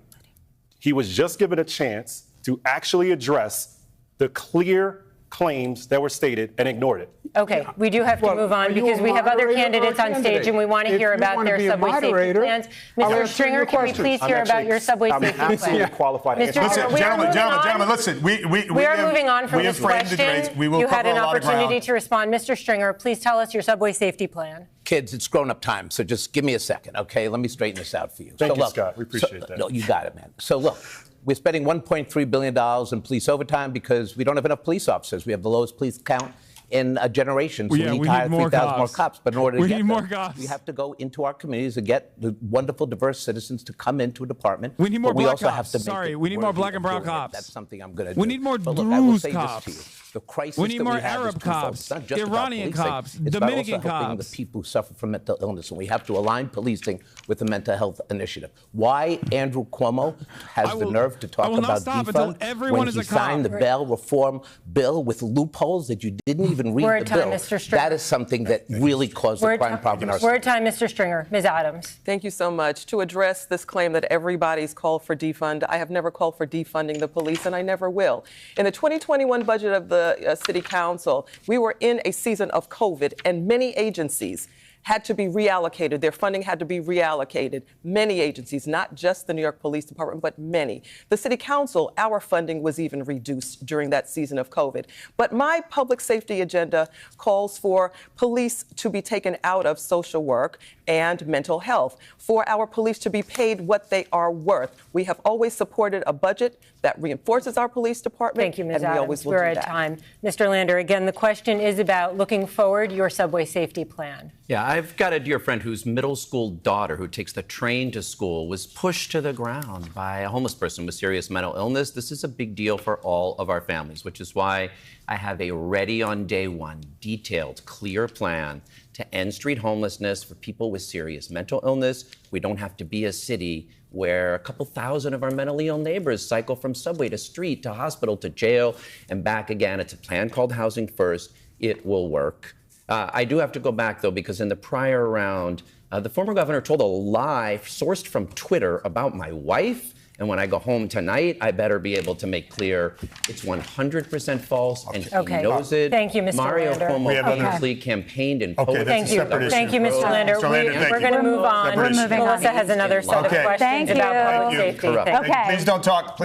he was just given a chance to actually address the clear claims that were stated and ignored it. Okay, we do have to move on because we have other candidates on stage and we want to hear about their subway safety plans. Mr. Stringer, can we please hear about your subway safety plan? I'm absolutely qualified to answer. Listen, gentlemen, listen. We are moving on from this question. You had an opportunity to respond. Mr. Stringer, please tell us your subway safety plan. Kids, it's grown-up time, so just give me a second, okay? Let me straighten this out for you. Thank you, Scott. We appreciate that. No, you got it, man. So look, we're spending $1.3 billion in police overtime because we don't have enough police officers. We have the lowest police count in a generation, so we need to hire 3,000 more cops. But in order to get them, we have to go into our communities and get the wonderful, diverse citizens to come into a department. We need more black cops. We need more black and brown cops. That's something I'm going to do. We need more Druze cops. The crisis we need more Arab cops, Iranian cops, Dominican cops. The people who suffer from mental illness, and we have to align policing with the mental health initiative. Why Andrew Cuomo has the nerve to talk about defund when he signed the bail reform bill with loopholes that you didn't even read the bill? That is something that really caused the crime problem in our state. We're at time, Mr. Stringer. Ms. Adams. Thank you so much. To address this claim that everybody's called for defund, I have never called for defunding the police, and I never will. In the 2021 budget of the City Council, we were in a season of COVID, and many agencies had to be reallocated. Their funding had to be reallocated. Many agencies, not just the New York Police Department, but many. The City Council, our funding was even reduced during that season of COVID. But my public safety agenda calls for police to be taken out of social work and mental health, for our police to be paid what they are worth. We have always supported a budget that reinforces our police department. Thank you, Ms. Adams. We're at time. Mr. Lander, again, the question is about looking forward, your subway safety plan. Yeah, I've got a dear friend whose middle school daughter, who takes the train to school, was pushed to the ground by a homeless person with serious mental illness. This is a big deal for all of our families, which is why I have a ready on day one, detailed, clear plan to end street homelessness for people with serious mental illness. We don't have to be a city where a couple thousand of our mentally ill neighbors cycle from subway to street to hospital to jail and back again. It's a plan called Housing First. It will work. I do have to go back, though, because in the prior round, the former governor told a lie sourced from Twitter about my wife. And when I go home tonight, I better be able to make clear it's 100% false, and he knows it. Thank you, Mr. Mario Lander. Cuomo honestly campaigned and Thank you. Thank you, Mr. Lander. We're going to move on. Melissa has another set of questions about public safety. Please don't talk.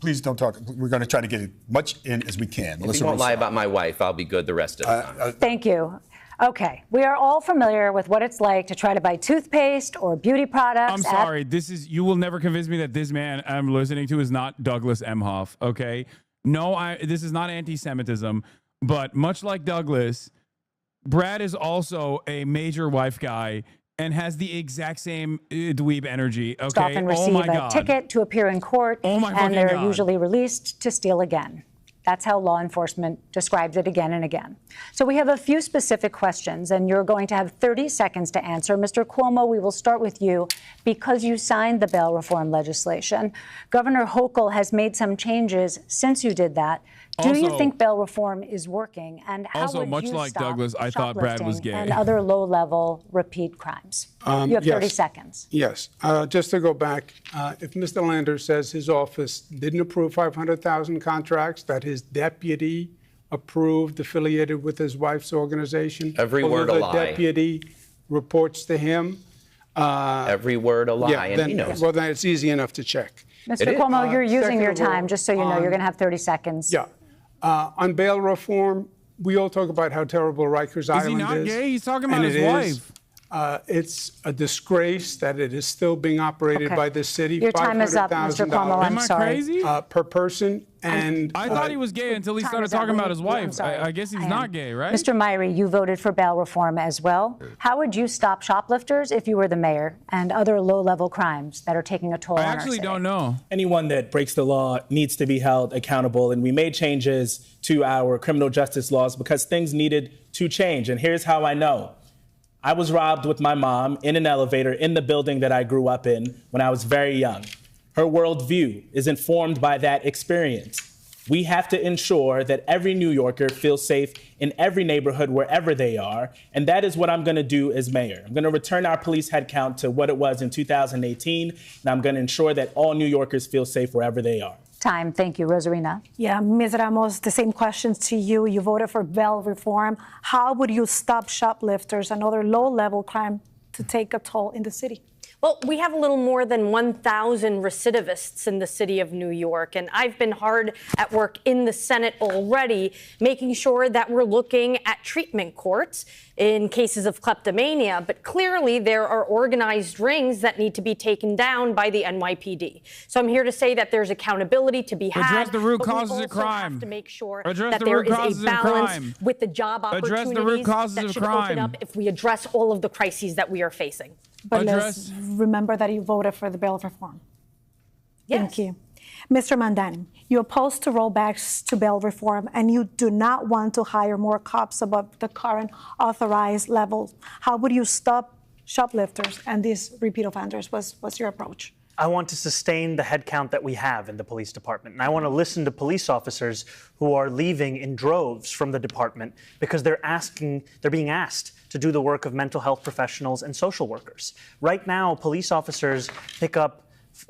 Please don't talk. We're going to try to get as much in as we can. If you won't lie about my wife, I'll be good the rest of the time. Thank you. Okay, we are all familiar with what it's like to try to buy toothpaste or beauty products. I'm sorry, you will never convince me that this man I'm listening to is not Douglas Emhoff, okay? No, this is not anti-Semitism, but much like Douglas, Brad is also a major wife guy and has the exact same dweeb energy, okay? Often receive a ticket to appear in court, and they're usually released to steal again. That's how law enforcement describes it again and again. So we have a few specific questions, and you're going to have 30 seconds to answer. Mr. Cuomo, we will start with you because you signed the bail reform legislation. Governor Hochul has made some changes since you did that. Do you think bail reform is working? And how would much you like stop Douglas, I thought Brad was gay. and other low-level repeat crimes? You have 30 seconds. Yes. Just to go back, if Mr. Lander says his office didn't approve 500,000 contracts, that his deputy approved, affiliated with his wife's organization. Every word a lie. The deputy reports to him. Every word a lie, and he knows. Well, then it's easy enough to check. Mr. Cuomo, you're using your time, just so you know. You're going to have 30 seconds. Yeah. On bail reform, we all talk about how terrible Rikers Island is. Is he not gay? He's talking about his wife. It's a disgrace that it is still being operated by the city. Your time is up, Mr. Cuomo. I'm sorry. Crazy? Per person. And I thought he was gay until he started talking about his wife. I guess he's not gay, right? Mr. Myrie, you voted for bail reform as well. How would you stop shoplifters if you were the mayor and other low-level crimes that are taking a toll on our city? I actually don't know. Anyone that breaks the law needs to be held accountable, and we made changes to our criminal justice laws because things needed to change. And here's how I know. I was robbed with my mom in an elevator in the building that I grew up in when I was very young. Her worldview is informed by that experience. We have to ensure that every New Yorker feels safe in every neighborhood, wherever they are. And that is what I'm going to do as mayor. I'm going to return our police headcount to what it was in 2018. And I'm going to ensure that all New Yorkers feel safe wherever they are. time. Thank you, Rosarina. Yeah, Ms. Ramos, the same questions to you. You voted for bail reform. How would you stop shoplifters and other low-level crime to take a toll in the city? Well, we have a little more than 1,000 recidivists in the city of New York, and I've been hard at work in the Senate already, making sure that we're looking at treatment courts in cases of kleptomania. But clearly, there are organized rings that need to be taken down by the NYPD. So I'm here to say that there's accountability to be had. Address the root but causes we of also crime. have to make sure Address that the there root is causes a of balance crime. with the job Address opportunities the root causes that of should crime. open up if we address all of the crises that we are facing. But let's remember that you voted for the bail reform. Yes. Thank you. Mr. Mandani, you oppose to rollbacks to bail reform, and you do not want to hire more cops above the current authorized level. How would you stop shoplifters and these repeat offenders? What's your approach? I want to sustain the headcount that we have in the police department. And I want to listen to police officers who are leaving in droves from the department because they're being asked to do the work of mental health professionals and social workers. Right now, police officers pick up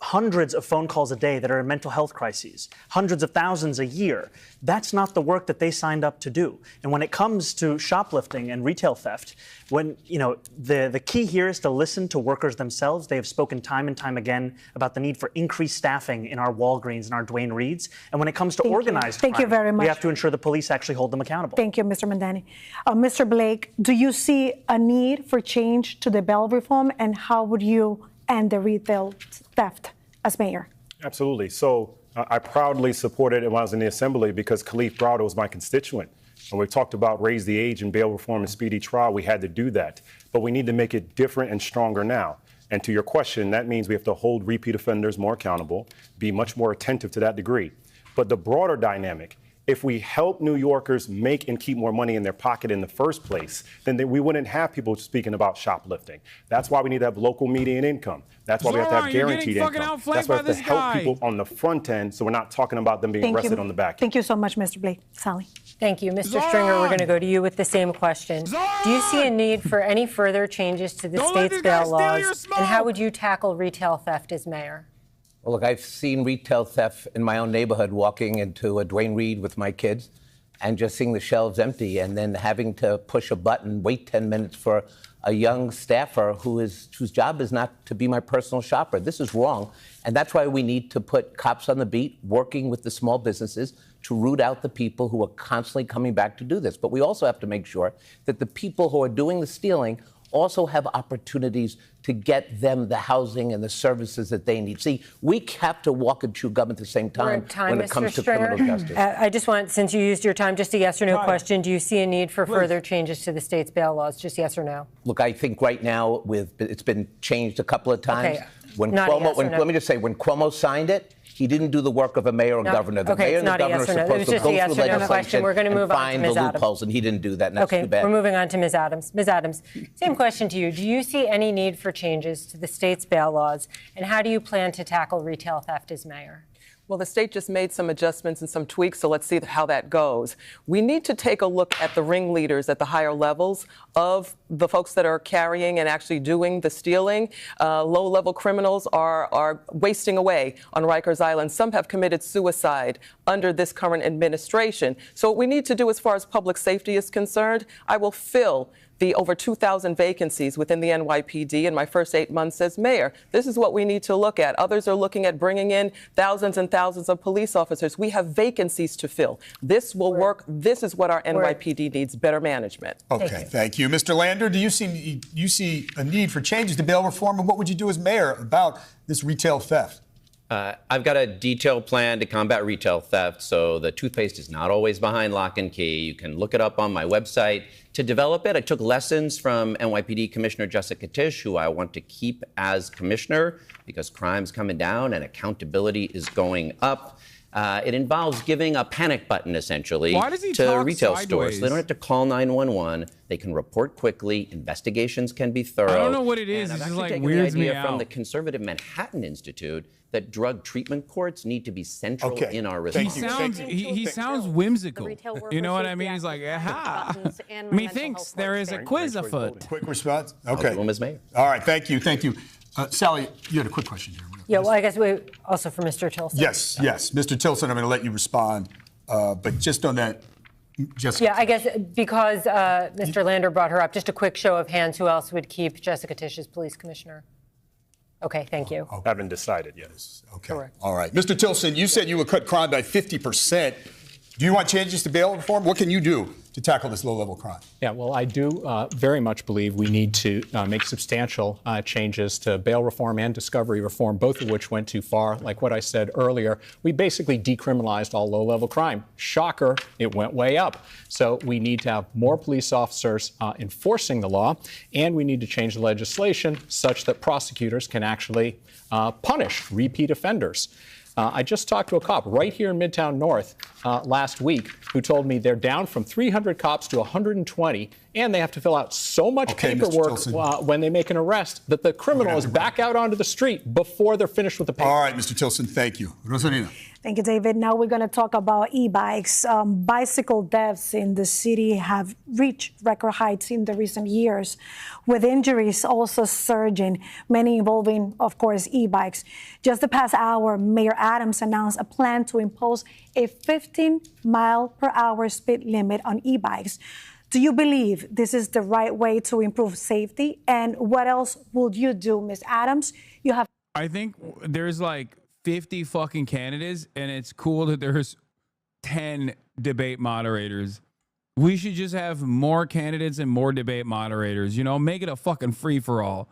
hundreds of phone calls a day that are in mental health crises, hundreds of thousands a year. That's not the work that they signed up to do. And when it comes to shoplifting and retail theft, the key here is to listen to workers themselves. They have spoken time and time again about the need for increased staffing in our Walgreens and our Duane Reades. And when it comes to organized crime, Thank you very much. we have to ensure the police actually hold them accountable. Thank you, Mr. Mandani. Mr. Blake, do you see a need for change to the bail reform, and how would you end the retail theft as mayor? Absolutely. So I proudly supported it when I was in the assembly because Khalif Browder was my constituent. When we talked about raise the age and bail reform and speedy trial, we had to do that. But we need to make it different and stronger now. And to your question, that means we have to hold repeat offenders more accountable, be much more attentive to that degree. But the broader dynamic, if we help New Yorkers make and keep more money in their pocket in the first place, then we wouldn't have people speaking about shoplifting. That's why we need to have local median income. That's why we have to have guaranteed income. That's why we have to help people on the front end so we're not talking about them being arrested on the back end. Thank you so much, Mr. Blake. Sally. Thank you. Mr. Stringer, we're going to go to you with the same question. Do you see a need for any further changes to the state's bail laws? And how would you tackle retail theft as mayor? Well, look, I've seen retail theft in my own neighborhood, walking into a Duane Reade with my kids and just seeing the shelves empty and then having to push a button, wait 10 minutes for a young staffer whose job is not to be my personal shopper. This is wrong. And that's why we need to put cops on the beat, working with the small businesses to root out the people who are constantly coming back to do this. But we also have to make sure that the people who are doing the stealing also have opportunities to get them the housing and the services that they need. See, we have to walk and chew gum at the same time when it comes to criminal justice. I just want, since you used your time, just a yes or no question. Do you see a need for further changes to the state's bail laws? Just yes or no? Look, I think right now it's been changed a couple of times. Okay. When Not Cuomo, a yes or no. let me just say, when Cuomo signed it, he didn't do the work of a mayor or governor. The mayor and the governor are supposed to go through legislation and find the loopholes, and he didn't do that, and that's too bad. We're moving on to Ms. Adams. Ms. Adams, same question to you. Do you see any need for changes to the state's bail laws, and how do you plan to tackle retail theft as mayor? Well, the state just made some adjustments and some tweaks, so let's see how that goes. We need to take a look at the ringleaders at the higher levels of the folks that are carrying and actually doing the stealing. Low-level criminals are wasting away on Rikers Island. Some have committed suicide under this current administration. So what we need to do as far as public safety is concerned, I will fill the over 2,000 vacancies within the NYPD in my first 8 months as mayor. This is what we need to look at. Others are looking at bringing in thousands and thousands of police officers. We have vacancies to fill. This will work. This is what our NYPD needs, better management. Okay, thank you. Mr. Lander, do you see a need for changes to bail reform, and what would you do as mayor about this retail theft? I've got a detailed plan to combat retail theft, so the toothpaste is not always behind lock and key. You can look it up on my website. To develop it, I took lessons from NYPD Commissioner Jessica Tisch, who I want to keep as commissioner because crime's coming down and accountability is going up. It involves giving a panic button, essentially, to retail stores. So they don't have to call 911. They can report quickly. Investigations can be thorough. I don't know what it is. And It's I've just actually like taken weirds the me idea from out. the conservative Manhattan Institute that drug treatment courts need to be central in our response. He sounds whimsical. You know what I mean? He's like, aha. Methinks there is a quiz afoot. Quick response? Okay. Ms. Mayor. All right, thank you. Sally, you had a quick question here. Yeah, well, I guess also for Mr. Tilson. Yes. Mr. Tilson, I'm going to let you respond, but just on that, Jessica. Yeah, I guess because Mr. Lander brought her up, just a quick show of hands, who else would keep Jessica Tisch as police commissioner? Okay, thank you. Haven't decided yet. Okay. Correct. All right. Mr. Tilson, you said you would cut crime by 50%. Do you want changes to bail reform? What can you do to tackle this low-level crime? Yeah, well, I do very much believe we need to make substantial changes to bail reform and discovery reform, both of which went too far. Like what I said earlier, we basically decriminalized all low-level crime. Shocker, it went way up. So we need to have more police officers enforcing the law, and we need to change the legislation such that prosecutors can actually punish repeat offenders. I just talked to a cop right here in Midtown North last week who told me they're down from 300 cops to 120, and they have to fill out so much paperwork when they make an arrest that the criminal is back out onto the street before they're finished with the paperwork. All right, Mr. Tilson, thank you. Rosalina. Thank you, David. Now we're going to talk about e-bikes. Bicycle deaths in the city have reached record heights in the recent years, with injuries also surging, many involving, of course, e-bikes. Just the past hour, Mayor Adams announced a plan to impose a 15-mile-per-hour speed limit on e-bikes. Do you believe this is the right way to improve safety? And what else would you do, Ms. Adams? You have. I think there's like 50 fucking candidates, and it's cool that there's 10 debate moderators. We should just have more candidates and more debate moderators. You know, make it a fucking free for all.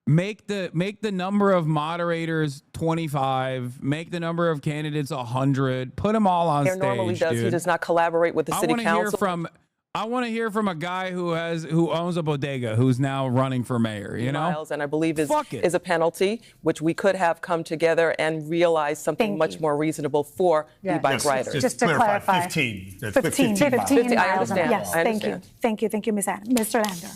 Make the number of moderators 25. Make the number of candidates 100. Put them all on stage. Normally does. He does not collaborate with the city council. I want to hear from a guy who owns a bodega, who's now running for mayor, you know? Miles, and I believe is a penalty, which we could have come together and realize something much more reasonable for e-bike riders. Just to clarify. 15 miles. I understand. Yes, thank you. Thank you, Ms. Adams. Mr. Lander.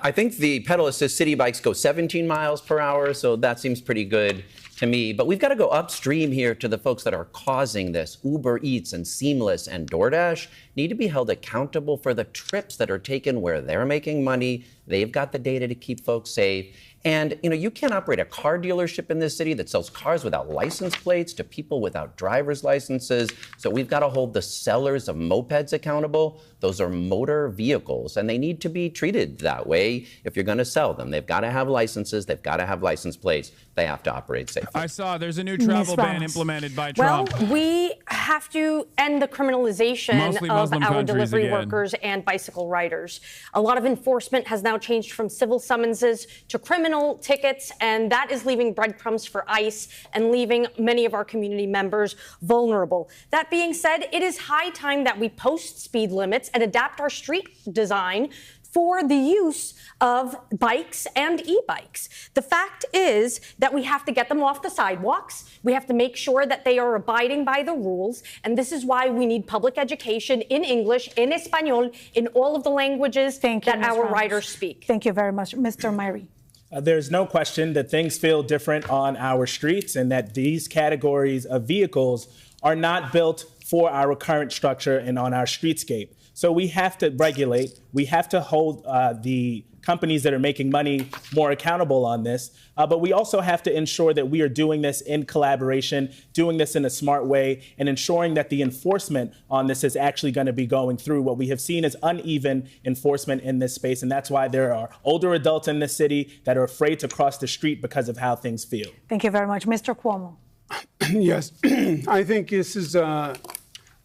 I think the pedal assist city bikes go 17 miles per hour, so that seems pretty good to me. But we've got to go upstream here to the folks that are causing this. Uber Eats and Seamless and DoorDash need to be held accountable for the trips that are taken where they're making money. They've got the data to keep folks safe. And, you know, you can't operate a car dealership in this city that sells cars without license plates to people without driver's licenses. So we've got to hold the sellers of mopeds accountable. Those are motor vehicles, and they need to be treated that way if you're going to sell them. They've got to have licenses. They've got to have license plates. They have to operate safely. I saw there's a new travel ban implemented by Trump. Well, we have to end the criminalization of our delivery workers and bicycle riders. A lot of enforcement has now changed from civil summonses to criminal tickets, and that is leaving breadcrumbs for ICE and leaving many of our community members vulnerable. That being said, it is high time that we post speed limits and adapt our street design for the use of bikes and e-bikes. The fact is that we have to get them off the sidewalks. We have to make sure that they are abiding by the rules. And this is why we need public education in English, in Espanol, in all of the languages that our riders speak. Thank you very much. Mr. Myrie. There's no question that things feel different on our streets and that these categories of vehicles are not built for our current structure and on our streetscape. So we have to regulate. We have to hold the companies that are making money more accountable on this. But we also have to ensure that we are doing this in collaboration, doing this in a smart way, and ensuring that the enforcement on this is actually going to be going through. What we have seen is uneven enforcement in this space, and that's why there are older adults in this city that are afraid to cross the street because of how things feel. Thank you very much. Mr. Cuomo. Yes, I think this is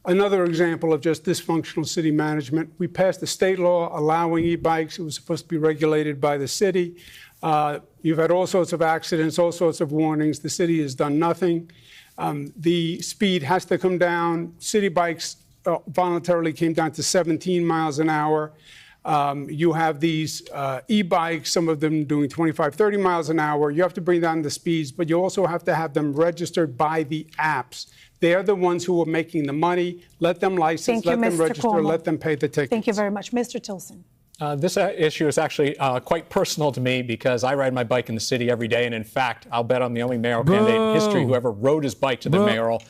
another example of just dysfunctional city management. We passed a state law allowing e-bikes. It was supposed to be regulated by the city. You've had all sorts of accidents, all sorts of warnings. The city has done nothing. The speed has to come down. City bikes voluntarily came down to 17 miles an hour. You have these e-bikes, some of them doing 25, 30 miles an hour. You have to bring down the speeds, but you also have to have them registered by the apps. They're the ones who are making the money. Let them license, let them register, let them pay the ticket. Thank you very much. Mr. Tilson. This issue is actually quite personal to me because I ride my bike in the city every day. And in fact, I'll bet I'm the only mayoral candidate in history who ever rode his bike to the mayoral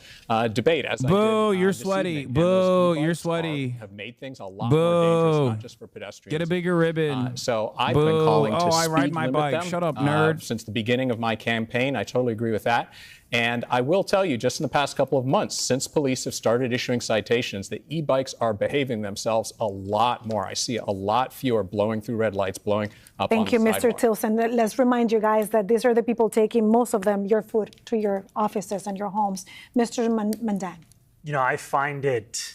debate. As Boo, I did, you're sweaty. Boo, you're sweaty. Have made things a lot more dangerous, not just for pedestrians. Get a bigger ribbon. So I've been calling to I ride speed my limit bike. them, Shut up, nerd. Since the beginning of my campaign. I totally agree with that. And I will tell you, just in the past couple of months, since police have started issuing citations, the e-bikes are behaving themselves a lot more. I see a lot fewer blowing through red lights, blowing up on the sidewalk. Thank you, Mr. Tilson. Let's remind you guys that these are the people taking, most of them, your food to your offices and your homes. Mr. Mandan. You know, I find it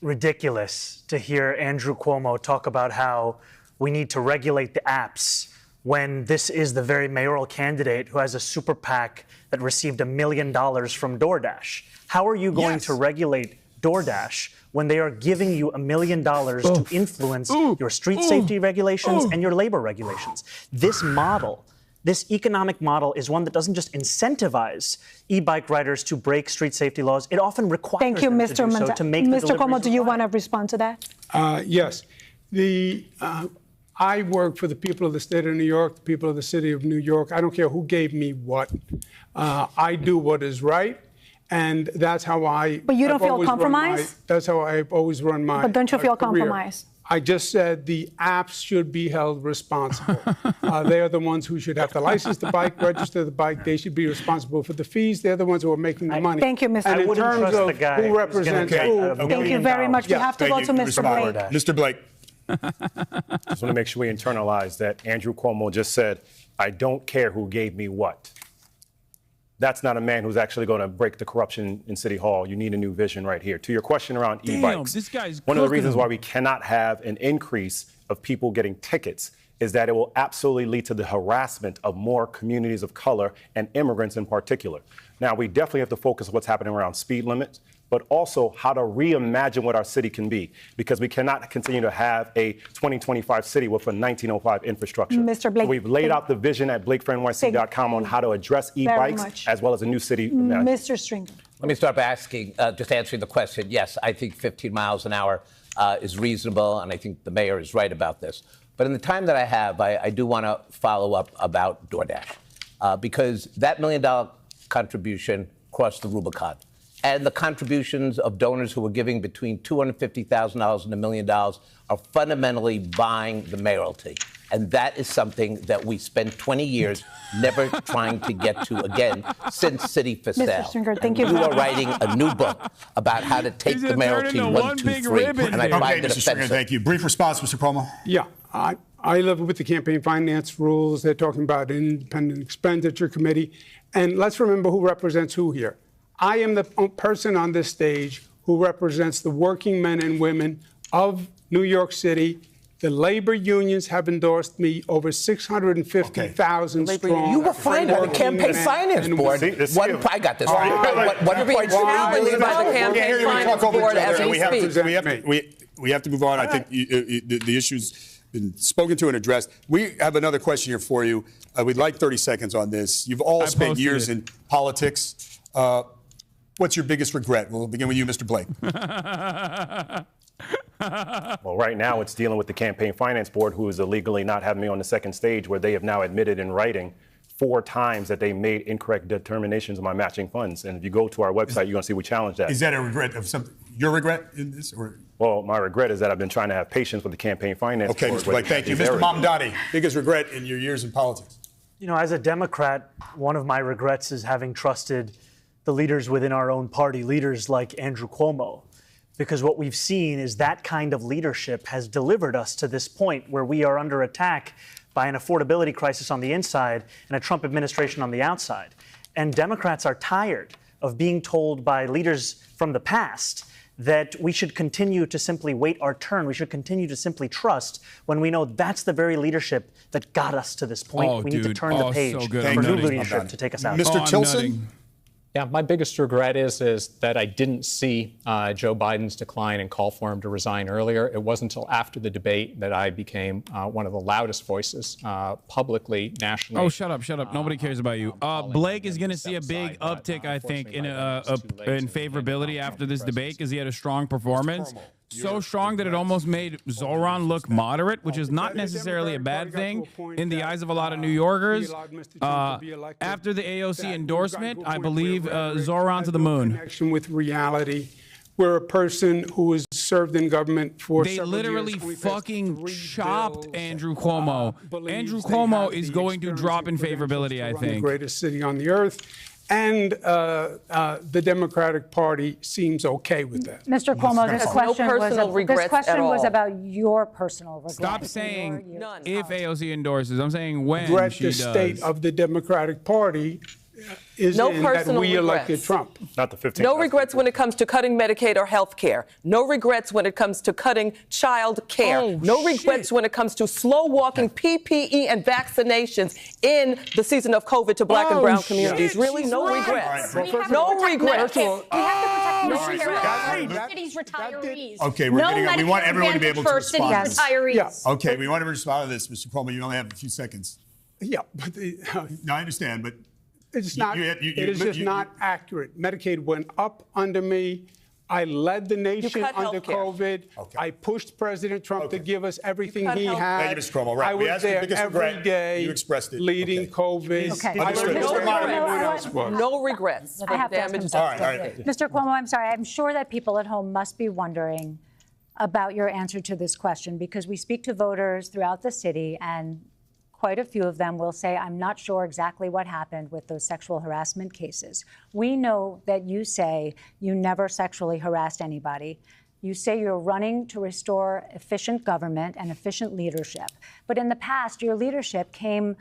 ridiculous to hear Andrew Cuomo talk about how we need to regulate the apps when this is the very mayoral candidate who has a super PAC that received $1 million from DoorDash. How are you going to regulate DoorDash when they are giving you $1 million to influence your street safety regulations and your labor regulations? This model, this economic model, is one that doesn't just incentivize e-bike riders to break street safety laws. It often requires them to do so to make the Mr. Cuomo, do you want to respond to that? Yes. I work for the people of the state of New York, the people of the city of New York. I don't care who gave me what. I do what is right, and that's how I. But you don't feel compromised? That's how I've always run my. But don't you feel career. compromised? I just said the apps should be held responsible. They are the ones who should have to license the bike, register the bike. They should be responsible for the fees. They're the ones who are making the money. Thank you, Mr. And I in terms of who represents who. Thank you very much. We have to go to Mr. Blake. Mr. Blake. Just want to make sure we internalize that Andrew Cuomo just said, I don't care who gave me what. That's not a man who's actually going to break the corruption in City Hall. You need a new vision right here. To your question around e-bikes, this guy's one of the reasons why we cannot have an increase of people getting tickets is that it will absolutely lead to the harassment of more communities of color and immigrants in particular. Now, we definitely have to focus on what's happening around speed limits, but also how to reimagine what our city can be, because we cannot continue to have a 2025 city with a 1905 infrastructure. Mr. Blake, we've laid out the vision at BlakeForNYC.com on how to address e-bikes as well as a new city. Mr. Stringer. Let me start by asking, just answering the question. Yes, I think 15 miles an hour is reasonable, and I think the mayor is right about this. But in the time that I have, I do want to follow up about DoorDash, because that $1 million contribution crossed the Rubicon. And the contributions of donors who are giving between $250,000 and $1 million are fundamentally buying the mayoralty. And that is something that we spent 20 years never trying to get to again since City for Sale. Mr. Stringer, thank you. You are writing a new book about how to take the mayoralty 1, 2, 3. And I find it offensive. Thank you. Brief response, Mr. Cuomo. Yeah, I live with the campaign finance rules. They're talking about an independent expenditure committee. And let's remember who represents who here. I am the person on this stage who represents the working men and women of New York City. The labor unions have endorsed me, over 650,000 strong. You were fined by the campaign finance board. I got this. 1.3 challenged by the campaign finance board as we speak. We have to move on. I think the issue's been spoken to and addressed. We have another question here for you. We'd like 30 seconds on this. You've all spent years in politics. What's your biggest regret? We'll begin with you, Mr. Blake. Well, right now it's dealing with the campaign finance board, who is illegally not having me on the second stage, where they have now admitted in writing 4 times that they made incorrect determinations of my matching funds. And if you go to our website, you're going to see we challenge that. Is that a regret of something? Your regret in this? Or? Well, my regret is that I've been trying to have patience with the campaign finance board. Okay, Mr. Blake, thank you. Mr. Mamdani, biggest regret in your years in politics? You know, as a Democrat, one of my regrets is having trusted the leaders within our own party, leaders like Andrew Cuomo, because what we've seen is that kind of leadership has delivered us to this point where we are under attack by an affordability crisis on the inside and a Trump administration on the outside. And Democrats are tired of being told by leaders from the past that we should continue to simply wait our turn. We should continue to simply trust when we know that's the very leadership that got us to this point. We need to turn the page for new leadership to take us out. Mr. Tilson? Yeah, my biggest regret is that I didn't see Joe Biden's decline and call for him to resign earlier. It wasn't until after the debate that I became one of the loudest voices publicly, nationally. Oh, shut up. Nobody cares about you. Blake is going to see a big uptick, I think, in favorability after this debate because he had a strong performance. so strong that it almost made Zoran look moderate, which is not necessarily a bad thing in the eyes of a lot of New Yorkers. After the AOC endorsement, I believe Zoran to the moon. Connection with reality, where a person who has served in government for they several literally years, fucking chopped Andrew Cuomo. Andrew Cuomo is going to drop in favorability, I think. The greatest city on the earth. And the Democratic Party seems okay with that. Mr. Cuomo, this question was about your personal regrets. Stop saying if AOC endorses. I'm saying when Regret she the does. state of the Democratic Party is No in that personal we regrets. elected Trump. Not the 15th. No regrets when it comes to cutting Medicaid or health care. No regrets when it comes to cutting child care. Oh, no regrets when it comes to slow walking PPE and vaccinations in the season of COVID to black and brown communities. Really, no regrets. No regrets. We have to protect Right. the city's retirees. Okay, we want everyone to be able to respond to this. Retirees. Okay, we want to respond to this, Mr. Cuomo. You only have a few seconds. Yeah, but No, I understand, but it's not. It is just not accurate. Medicaid went up under me. I led the nation cut under healthcare. COVID. Okay. I pushed President Trump to give us everything cut he healthcare. had. Thank you, Mr. Cuomo. Right. I We was asked the there biggest every regret. day You expressed it. leading Okay. COVID. Okay. Understood. No Mr. Moderate. regrets. No regrets. I have to ask him All right, all right. Mr. Cuomo, I'm sorry. I'm sure that people at home must be wondering about your answer to this question because we speak to voters throughout the city and quite a few of them will say, I'm not sure exactly what happened with those sexual harassment cases. We know that you say you never sexually harassed anybody. You say you're running to restore efficient government and efficient leadership. But in the past, your leadership came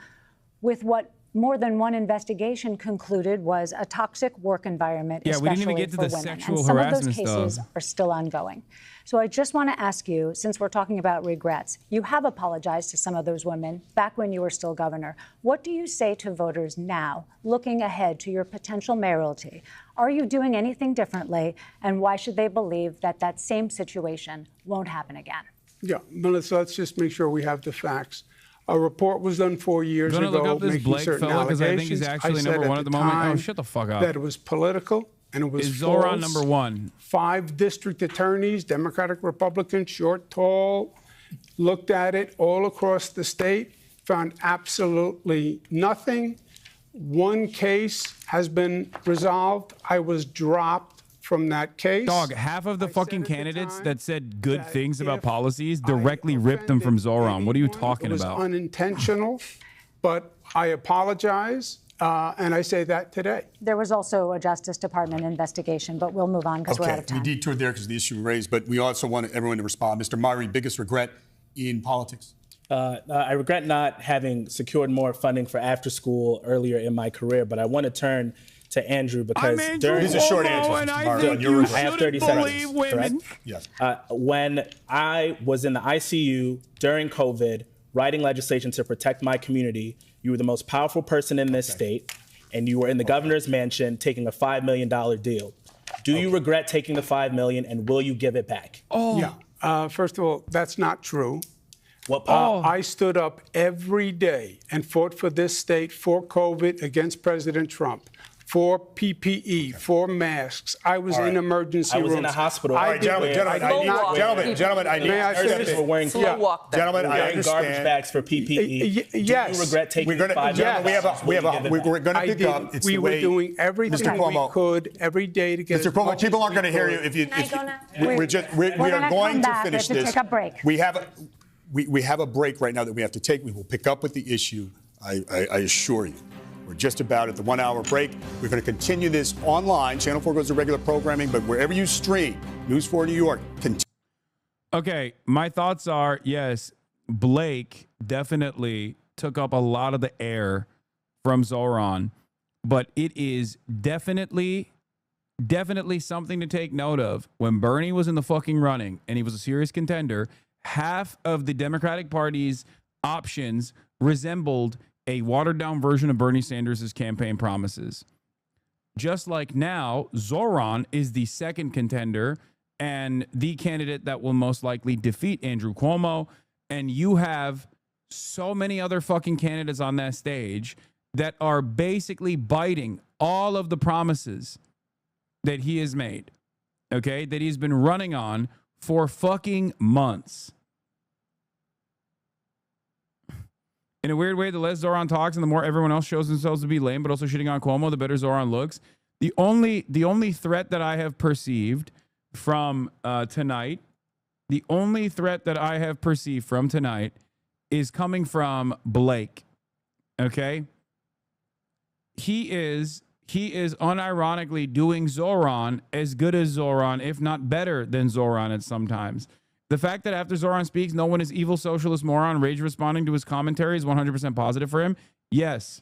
with what more than one investigation concluded was a toxic work environment, Yeah, we didn't even especially get to for the women. sexual And some of those harassment cases stuff. are still ongoing. So I just want to ask you, since we're talking about regrets, you have apologized to some of those women back when you were still governor. What do you say to voters now, looking ahead to your potential mayoralty? Are you doing anything differently? And why should they believe that that same situation won't happen again? Yeah, Melissa, let's just make sure we have the facts. A report was done 4 years You ago wanna look up this making Blake certain fella? 'Cause I think he's allegations. actually said number one at the moment. Oh, time shut the fuck up. That it was political and it was Is Zoran false. number one? 5 district attorneys, Democratic, Republican, short, tall, looked at it all across the state, found absolutely nothing. One case has been resolved. I was dropped from that case. Dog, half of the fucking candidates that said good things about policies directly ripped them from Zoran. What are you talking It was about? unintentional, but I apologize, and I say that today. There was also a Justice Department investigation, but we'll move on because we're out of we time. detoured there because the issue raised, but we also want everyone to respond. Mr. Murray, biggest regret in politics? I regret not having secured more funding for after school earlier in my career, but I want to turn to Andrew because during these are short answers. and I Murray, think on your you regret. I have 30 shouldn't seconds. believe women. Correct? Yes. When I was in the ICU during COVID, writing legislation to protect my community, you were the most powerful person in this state, and you were in the governor's mansion taking a $5 million deal. Do you regret taking the $5 million, and will you give it back? Yeah. First of all, that's not true. What I stood up every day and fought for this state, for COVID, against President Trump, for PPE, for masks. I was in emergency rooms. I was in a hospital. All right, gentlemen, I need May I to finish? We're wearing Gentlemen, I wearing garbage understand. bags for PPE. Yes. Do you regret taking We're going to, $5 million? we're going to pick up. It's We the were way, doing everything Mr. Cuomo, we could every day to get Mr. as Cuomo, much people as aren't going to we hear you could. if you. We're are going to finish We have to this. take a break. We have a break right now that we have to take. We will pick up with the issue. I assure you. We're just about at the 1 hour break. We're going to continue this online. Channel 4 goes to regular programming, but wherever you stream, News 4 New York. Okay, my thoughts are, yes, Blake definitely took up a lot of the air from Zoran, but it is definitely something to take note of. When Bernie was in the fucking running and he was a serious contender, half of the Democratic Party's options resembled a watered-down version of Bernie Sanders' campaign promises. Just like now, Zoran is the second contender and the candidate that will most likely defeat Andrew Cuomo. And you have so many other fucking candidates on that stage that are basically biting all of the promises that he has made, okay, that he's been running on for fucking months. In a weird way, the less Zoran talks and the more everyone else shows themselves to be lame, but also shitting on Cuomo, the better Zoran looks. The only threat that I have perceived from tonight, is coming from Blake. Okay? He is unironically doing Zoran as good as Zoran, if not better than Zoran at sometimes. The fact that after Zoran speaks, no one is evil socialist moron rage responding to his commentary is 100% positive for him. Yes.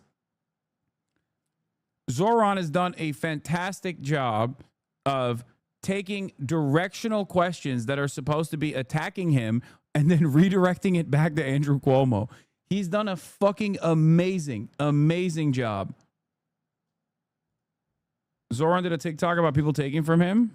Zoran has done a fantastic job of taking directional questions that are supposed to be attacking him and then redirecting it back to Andrew Cuomo. He's done a fucking amazing, amazing job. Zoran did a TikTok about people taking from him.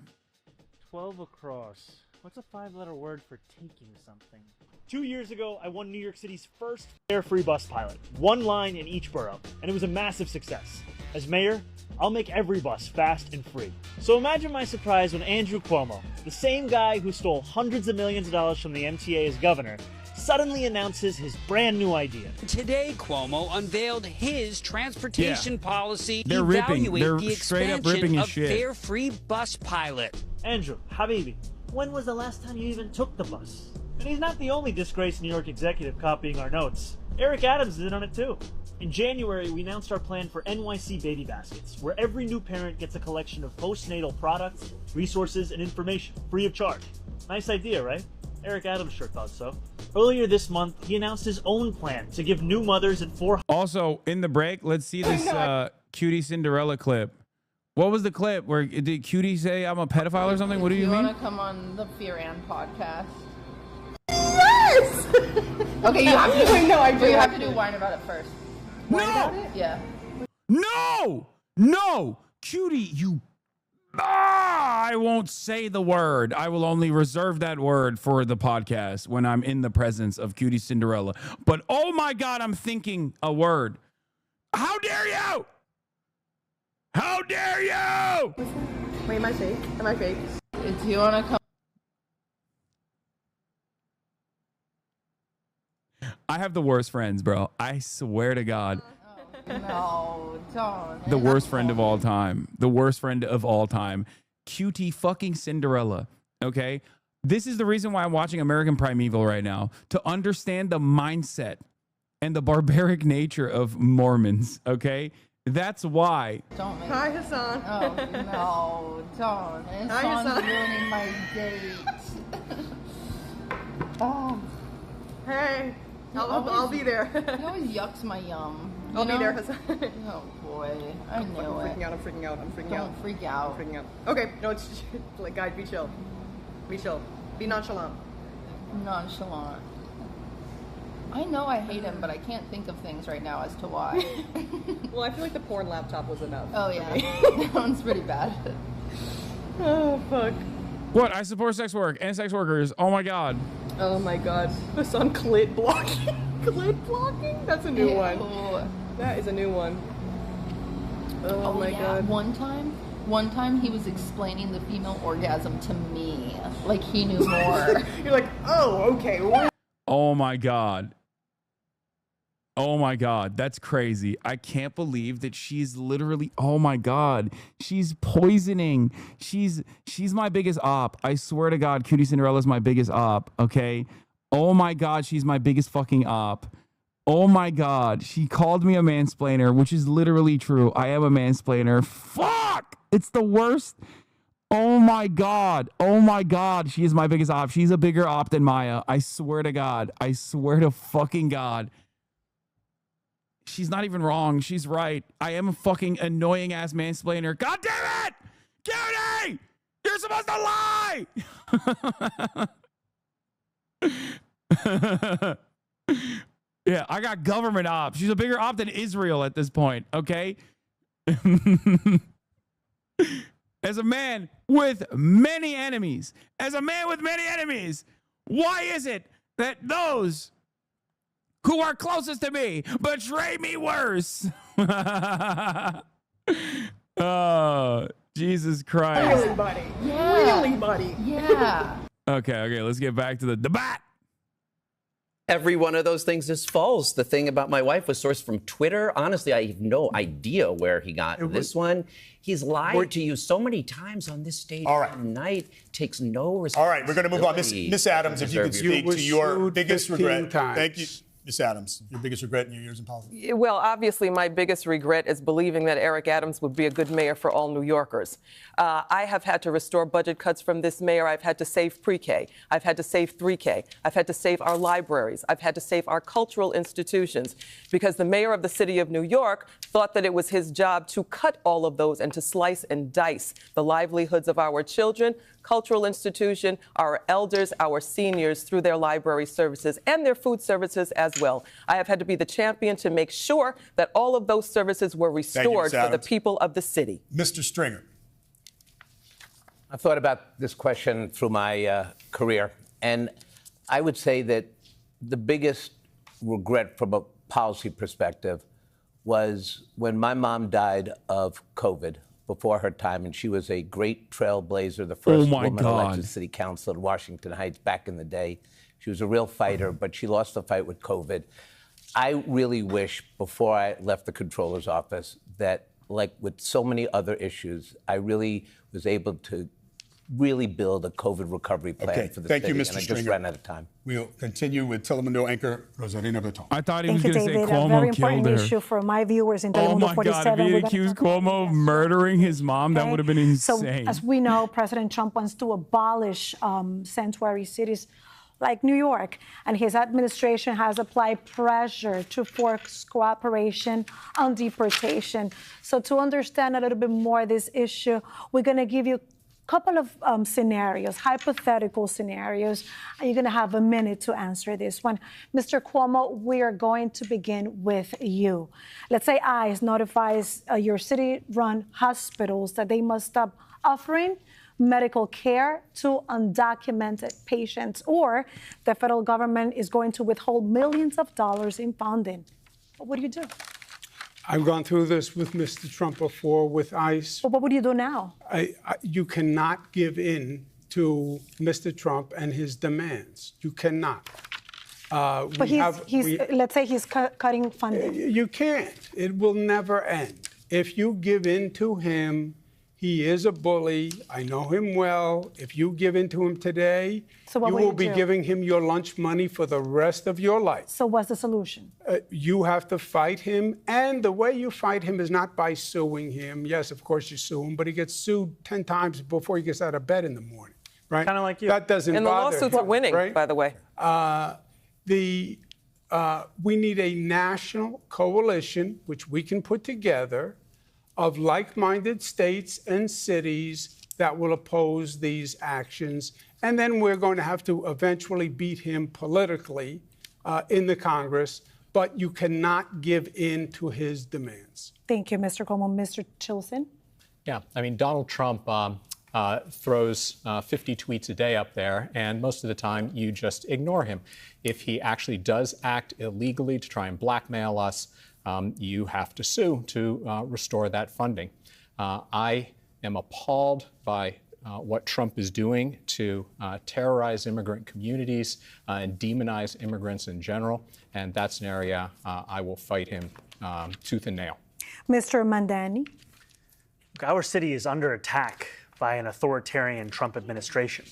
12 across. What's a 5-letter word for taking something? 2 years ago, I won New York City's first fare-free bus pilot. One line in each borough, and it was a massive success. As mayor, I'll make every bus fast and free. So imagine my surprise when Andrew Cuomo, the same guy who stole hundreds of millions of dollars from the MTA as governor, suddenly announces his brand new idea. Today, Cuomo unveiled his transportation policy They're evaluating straight up the ripping expansion his of shit. fare-free bus pilot. Andrew, Habibi, when was the last time you even took the bus? And he's not the only disgraced New York executive copying our notes. Eric Adams is in on it too. In January, we announced our plan for NYC baby baskets, where every new parent gets a collection of postnatal products, resources, and information, free of charge. Nice idea, right? Eric Adams sure thought so. Earlier this month, he announced his own plan to give new mothers at 400. Also, in the break, let's see this cutie Cinderella clip. What was the clip? Where did Cutie say I'm a pedophile or something? What do you mean? You want to come on the Fear and podcast? Yes! Okay, you have to. Wait, no, I do. You have to do Whine About It first. Whine About It? Yeah. No! Cutie, you... I won't say the word. I will only reserve that word for the podcast when I'm in the presence of Cutie Cinderella. But oh my God, I'm thinking a word. How dare you? How dare you? Wait, am I fake? Am I fake? Do you want to come? I have the worst friends, bro. I swear to God. No, don't. The worst friend of all time. The worst friend of all time. Cutie fucking Cinderella. Okay? This is the reason why I'm watching American Primeval right now. To understand the mindset and the barbaric nature of Mormons. Okay? That's why. Don't make Hi, Hassan. Oh, no, don't. Hassan's ruining my date. Oh. Hey, I'll be there. He always yucks my yum. I'll be there, Hassan. Oh, boy. I knew it. I'm freaking out. Don't freak out. I'm freaking out. Okay, no, it's like, guys, be chill. Be chill. Be nonchalant. Nonchalant. I know I hate him, but I can't think of things right now as to why. Well, I feel like the porn laptop was enough. Oh, yeah. That one's pretty bad. Oh, fuck. What? I support sex work and sex workers. Oh, my God. Oh, my God. Hassan clit blocking. Clit blocking? That's a new one. That is a new one. Oh, my God. One time he was explaining the female orgasm to me. Like he knew more. You're like, oh, okay. Oh, my God. Oh my God, that's crazy. I can't believe that she's literally, oh my God, she's poisoning. She's my biggest op. I swear to God, Cutie Cinderella's my biggest op, okay? Oh my God, she's my biggest fucking op. Oh my God, she called me a mansplainer, which is literally true. I am a mansplainer. Fuck! It's the worst. Oh my God, she is my biggest op. She's a bigger op than Maya. I swear to God. I swear to fucking God. She's not even wrong. She's right. I am a fucking annoying ass mansplainer. God damn it! Cutie! You're supposed to lie! Yeah, I got government op. She's a bigger op than Israel at this point, okay? As a man with many enemies, why is it that those who are closest to me betray me worse? Oh, Jesus Christ. Really, buddy. Yeah. Really, buddy. Yeah. Okay, let's get back to the debate. Every one of those things is false. The thing about my wife was sourced from Twitter. Honestly, I have no idea where he got this one. He's lied to you so many times on this stage tonight. Takes no responsibility. All right, we're going to move on. Miss Adams, if you could speak to your biggest regret. Thank you. Miss Adams, your biggest regret in your years in politics? Well, obviously, my biggest regret is believing that Eric Adams would be a good mayor for all New Yorkers. I have had to restore budget cuts from this mayor. I've had to save pre-K. I've had to save 3K. I've had to save our libraries. I've had to save our cultural institutions because the mayor of the city of New York thought that it was his job to cut all of those and to slice and dice the livelihoods of our children, cultural institution, our elders, our seniors through their library services and their food services as well. I have had to be the champion to make sure that all of those services were restored for the people of the city. Mr. Stringer. I thought about this question through my career, and I would say that the biggest regret from a policy perspective was when my mom died of COVID before her time, and she was a great trailblazer, the first woman elected city council in Washington Heights back in the day. She was a real fighter, but she lost the fight with COVID. I really wish, before I left the comptroller's office, that, like with so many other issues, I really was able to really build a COVID recovery plan for the city. Thank you, Mr. And I Stringer. just ran out of time. We'll continue with Telemundo anchor Rosarina Breton. I thought he Thank was you, going to say David. A very Cuomo important killed her. issue for my viewers in Oh Telemundo my 47. God, if he accused Cuomo of murdering his mom, that would have been insane. So, as we know, President Trump wants to abolish sanctuary cities like New York, and his administration has applied pressure to force cooperation on deportation. So to understand a little bit more this issue, we're going to give you a couple of scenarios, hypothetical scenarios. You're going to have a minute to answer this one. Mr. Cuomo, we are going to begin with you. Let's say ICE notifies your city-run hospitals that they must stop offering medical care to undocumented patients, or the federal government is going to withhold millions of dollars in funding. What do you do? I've gone through this with Mr. Trump before with ICE. But what would you do now? You cannot give in to Mr. Trump and his demands. You cannot. But let's say he's cutting funding. You can't. It will never end. If you give in to him, he is a bully. I know him well. If you give in to him today, you will be giving him your lunch money for the rest of your life. So what's the solution? You have to fight him. And the way you fight him is not by suing him. Yes, of course you sue him, but he gets sued 10 times before he gets out of bed in the morning, right? Kind of like you. That doesn't and bother the lawsuits are winning, right? by the way. We need a national coalition, which we can put together, of like-minded states and cities that will oppose these actions. And then we're going to have to eventually beat him politically in the Congress, but you cannot give in to his demands. Thank you, Mr. Cuomo. Mr. Chilson? Yeah, I mean, Donald Trump throws 50 tweets a day up there, and most of the time you just ignore him. If he actually does act illegally to try and blackmail us, you have to sue to restore that funding. I am appalled by what Trump is doing to terrorize immigrant communities and demonize immigrants in general, and that's an area I will fight him tooth and nail. Mr. Mandani? Our city is under attack by an authoritarian Trump administration,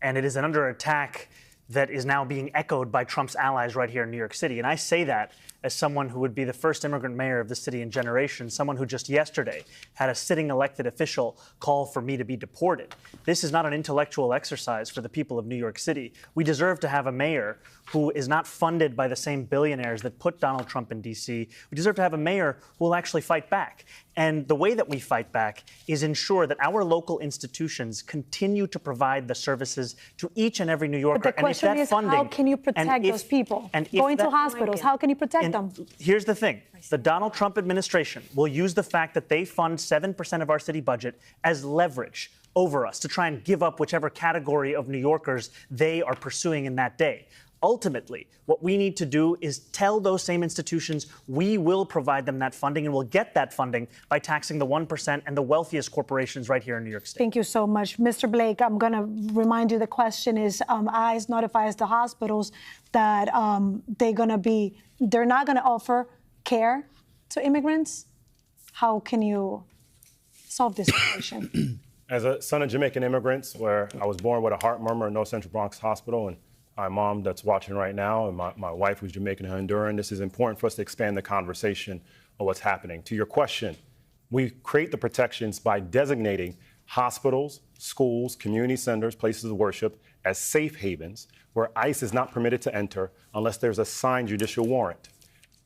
and it is under attack that is now being echoed by Trump's allies right here in New York City. And I say that as someone who would be the first immigrant mayor of the city in generations, someone who just yesterday had a sitting elected official call for me to be deported. This is not an intellectual exercise for the people of New York City. We deserve to have a mayor who is not funded by the same billionaires that put Donald Trump in D.C. We deserve to have a mayor who will actually fight back. And the way that we fight back is ensure that our local institutions continue to provide the services to each and every New Yorker. But the question is, how can you protect those people? Going to hospitals, how can you protect them? Here's the thing. The Donald Trump administration will use the fact that they fund 7% of our city budget as leverage over us to try and give up whichever category of New Yorkers they are pursuing in that day. Ultimately, what we need to do is tell those same institutions we will provide them that funding, and we'll get that funding by taxing the 1% and the wealthiest corporations right here in New York State. Thank you so much. Mr. Blake, I'm going to remind you the question is, ICE notifies the hospitals that they're not going to offer care to immigrants. How can you solve this situation? As a son of Jamaican immigrants, where I was born with a heart murmur in North Central Bronx Hospital, and my mom that's watching right now, and my wife who's Jamaican and Honduran, this is important for us to expand the conversation of what's happening. To your question, we create the protections by designating hospitals, schools, community centers, places of worship as safe havens where ICE is not permitted to enter unless there's a signed judicial warrant.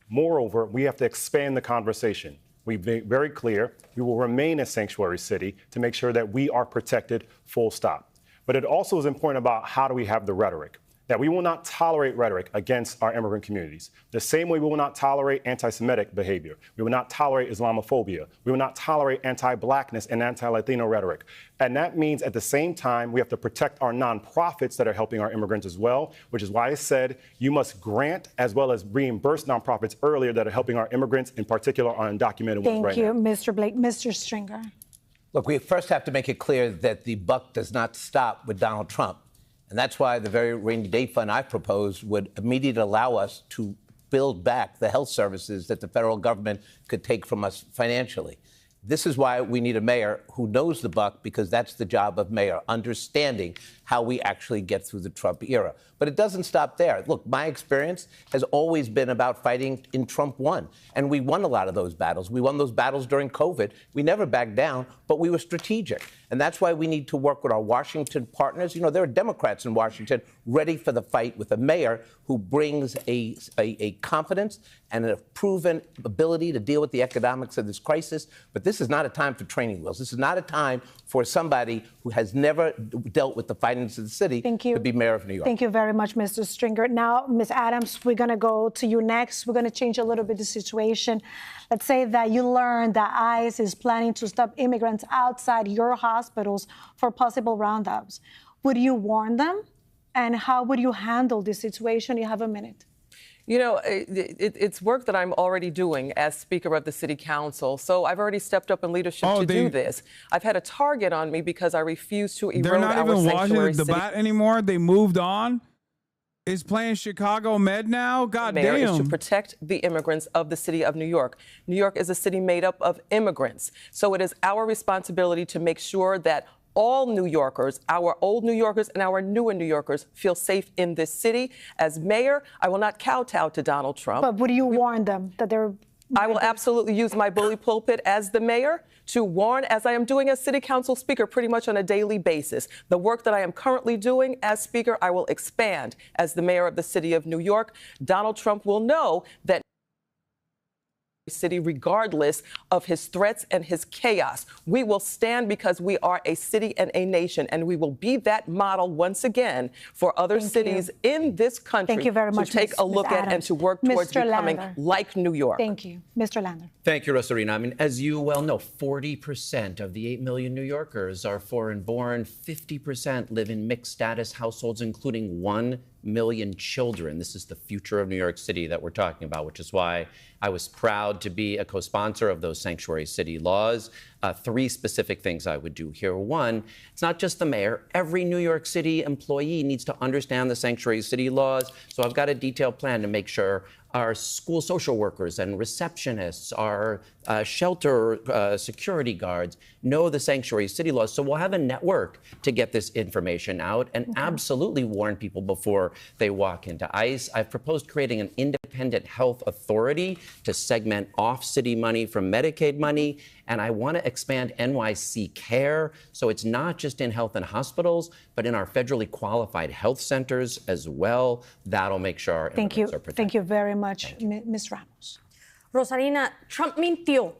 Moreover, we have to expand the conversation. We've been very clear we will remain a sanctuary city to make sure that we are protected, full stop. But it also is important about how do we have the rhetoric. That we will not tolerate rhetoric against our immigrant communities. The same way we will not tolerate anti-Semitic behavior. We will not tolerate Islamophobia. We will not tolerate anti-Blackness and anti-Latino rhetoric. And that means at the same time, we have to protect our nonprofits that are helping our immigrants as well, which is why I said you must grant as well as reimburse nonprofits earlier that are helping our immigrants, in particular our undocumented ones right now. Thank you, Mr. Blake. Mr. Stringer. Look, we first have to make it clear that the buck does not stop with Donald Trump. And that's why the very rainy day fund I proposed would immediately allow us to build back the health services that the federal government could take from us financially. This is why we need a mayor who knows the buck, because that's the job of mayor, understanding how we actually get through the Trump era. But it doesn't stop there. Look, my experience has always been about fighting in Trump 1. And we won a lot of those battles. We won those battles during COVID. We never backed down, but we were strategic. And that's why we need to work with our Washington partners. You know, there are Democrats in Washington ready for the fight with a mayor who brings a confidence and a proven ability to deal with the economics of this crisis. But this is not a time for training wheels. This is not a time for somebody who has never dealt with the finances of the city to be mayor of New York. Thank you very much, Mr. Stringer. Now, Ms. Adams, we're going to go to you next. We're going to change a little bit the situation. Let's say that you learned that ICE is planning to stop immigrants outside your hospitals for possible roundups. Would you warn them? And how would you handle this situation? You have a minute. You know, it's work that I'm already doing as Speaker of the City Council. So I've already stepped up in leadership to do this. I've had a target on me because I refuse to erode our sanctuary city. They're not even watching the debate anymore. They moved on. Is playing Chicago Med now? God Mayor damn. is to protect the immigrants of the city of New York. New York is a city made up of immigrants. So it is our responsibility to make sure that all New Yorkers, our old New Yorkers and our newer New Yorkers, feel safe in this city. As mayor, I will not kowtow to Donald Trump. But would you warn them that they're... I will absolutely use my bully pulpit as the mayor to warn, as I am doing as City Council Speaker pretty much on a daily basis. The work that I am currently doing as Speaker, I will expand as the mayor of the city of New York. Donald Trump will know that city, regardless of his threats and his chaos. We will stand because we are a city and a nation, and we will be that model once again for other cities in this country to take a look at and to work towards becoming like New York. Thank you. Mr. Lander. Thank you, Rosarina. I mean, as you well know, 40% of the 8 million New Yorkers are foreign-born. 50% live in mixed-status households, including 1 million children. This is the future of New York City that we're talking about, which is why I was proud to be a co-sponsor of those sanctuary city laws. 3 specific things I would do here. 1, it's not just the mayor. Every New York City employee needs to understand the sanctuary city laws. So I've got a detailed plan to make sure our school social workers and receptionists, our shelter security guards know the sanctuary city laws. So we'll have a network to get this information out and absolutely warn people before they walk into ICE. I've proposed creating an independent health authority to segment off city money from Medicaid money. And I want to expand NYC Care, so it's not just in health and hospitals, but in our federally qualified health centers as well. That'll make sure our immigrants are protected. Thank you very much, Ms. Ramos. Rosarina, Trump mintió.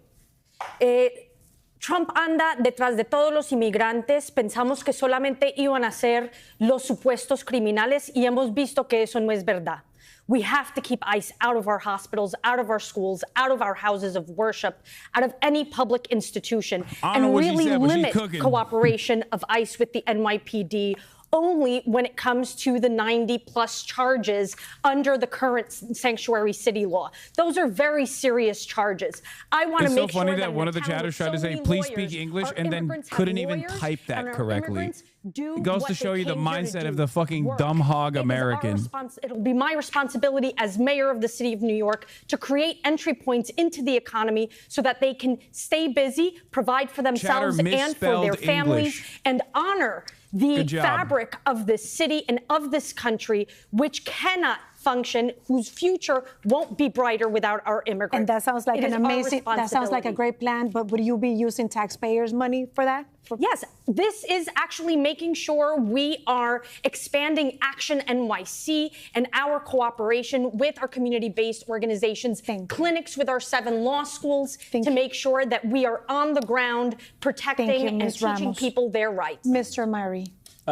Trump anda detrás de todos los inmigrantes. Pensamos que solamente iban a ser los supuestos criminales y hemos visto que eso no es verdad. We have to keep ICE out of our hospitals, out of our schools, out of our houses of worship, out of any public institution, and really limit cooperation of ICE with the NYPD only when it comes to the 90-plus charges under the current sanctuary city law. Those are very serious charges. I want to make sure that it's so funny that one of the chatters tried to say, please speak English, and then couldn't even type that correctly. It goes to show you the mindset of the fucking dumb hog American. It'll be my responsibility as mayor of the city of New York to create entry points into the economy so that they can stay busy, provide for themselves and for their families, and honor the fabric of this city and of this country, which cannot function, whose future won't be brighter without our immigrants. And that sounds like that sounds like a great plan, but would you be using taxpayers' money for that? Yes, this is actually making sure we are expanding Action NYC and our cooperation with our community-based organizations, clinics with our 7 law schools to make sure that we are on the ground protecting and teaching people their rights. Mr. Murray.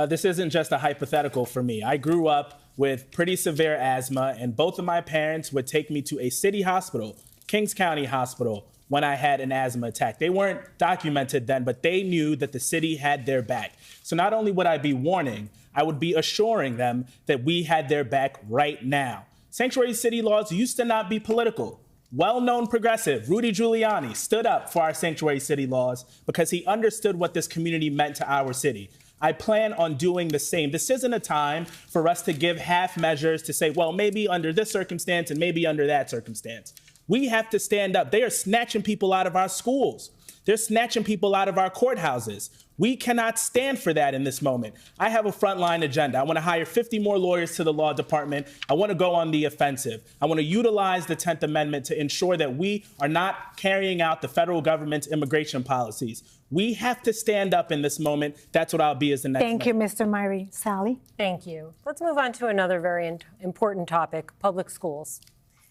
This isn't just a hypothetical for me. I grew up with pretty severe asthma, and both of my parents would take me to a city hospital, Kings County Hospital, when I had an asthma attack. They weren't documented then, but they knew that the city had their back. So not only would I be warning, I would be assuring them that we had their back right now. Sanctuary city laws used to not be political. Well-known progressive Rudy Giuliani stood up for our sanctuary city laws because he understood what this community meant to our city. I plan on doing the same. This isn't a time for us to give half measures to say, well, maybe under this circumstance and maybe under that circumstance. We have to stand up. They are snatching people out of our schools. They're snatching people out of our courthouses. We cannot stand for that in this moment. I have a frontline agenda. I want to hire 50 more lawyers to the law department. I want to go on the offensive. I want to utilize the 10th Amendment to ensure that we are not carrying out the federal government's immigration policies. We have to stand up in this moment. That's what I'll be as the next Thank you, Mr. Murray. Sally? Thank you. Let's move on to another very important topic, public schools.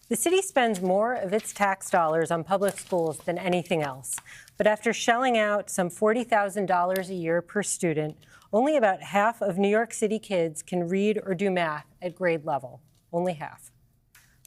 The city spends more of its tax dollars on public schools than anything else. But after shelling out some $40,000 a year per student, only about half of New York City kids can read or do math at grade level. Only half.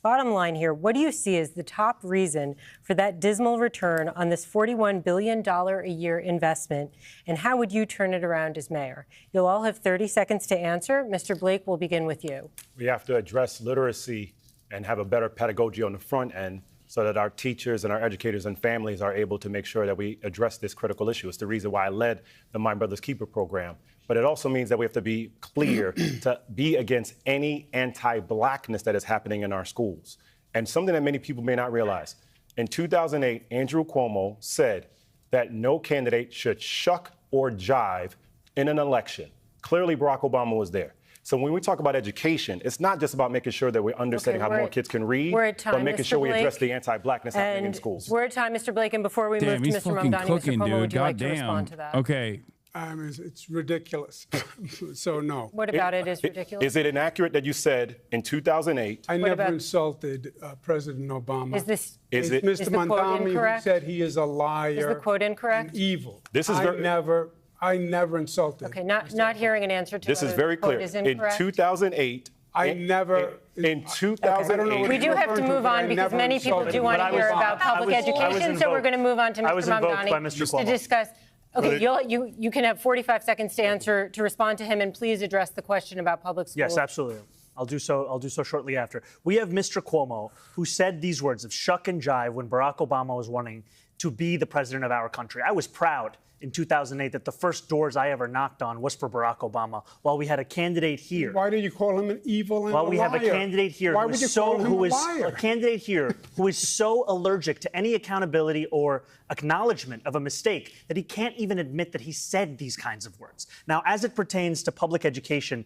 Bottom line here, what do you see as the top reason for that dismal return on this $41 billion a year investment, and how would you turn it around as mayor? You'll all have 30 seconds to answer. Mr. Blake, we'll begin with you. We have to address literacy and have a better pedagogy on the front end so that our teachers and our educators and families are able to make sure that we address this critical issue. It's the reason why I led the My Brother's Keeper program. But it also means that we have to be clear to be against any anti-blackness that is happening in our schools. And something that many people may not realize, in 2008, Andrew Cuomo said that no candidate should shuck or jive in an election. Clearly, Barack Obama was there. So when we talk about education, it's not just about making sure that we're understanding how more kids can read, but making sure we address the anti-blackness happening in schools. We're at time, Mr. Blake, and before we move to Mr. Mamdani, Mr. Cuomo, would you like to respond to that? Okay. It's ridiculous. So no. What about it is ridiculous? Is it inaccurate that you said in 2008? I never insulted President Obama. Is Mr. Mamdani who said he is a liar. Is the quote incorrect? And evil. This is I never insulted. Okay, not hearing an answer to this is very clear. In 2008, I never. In 2008, we do have to move on because many people do want to hear about public education. So we're going to move on to Mr. Mamdani to discuss. Okay, you can have 45 seconds to answer, to respond to him, and please address the question about public schools. Yes, absolutely. I'll do so shortly after. We have Mr. Cuomo, who said these words of shuck and jive when Barack Obama was running to be the president of our country. I was proud in 2008 that the first doors I ever knocked on was for Barack Obama, while we had a candidate here. Why do you call him an evil and while we a liar? Have a candidate here Why would you call him a liar? A candidate here who is so allergic to any accountability or acknowledgement of a mistake that he can't even admit that he said these kinds of words. Now, as it pertains to public education,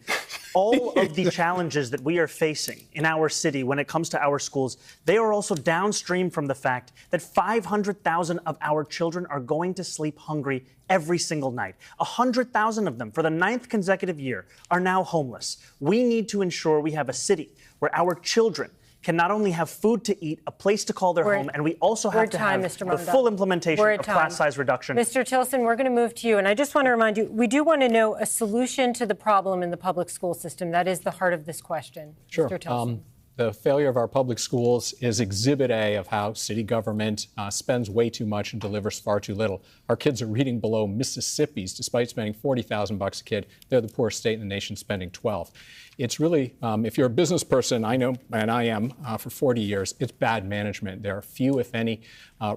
all of the challenges that we are facing in our city when it comes to our schools, they are also downstream from the fact that 500,000 of our children are going to sleep hungry every single night. 100,000 of them, for the 9th consecutive year, are now homeless. We need to ensure we have a city where our children can not only have food to eat, a place to call their home, and we also have to have the full implementation of class size reduction. Mr. Tilson, we're going to move to you. And I just want to remind you, we do want to know a solution to the problem in the public school system. That is the heart of this question. Sure. Mr. Tilson. the failure of our public schools is exhibit A of how city government spends way too much and delivers far too little. Our kids are reading below Mississippi's despite spending $40,000 a kid. They're the poorest state in the nation, spending 12. It's really, if you're a business person, I know, and I am for 40 years, it's bad management. There are few, if any,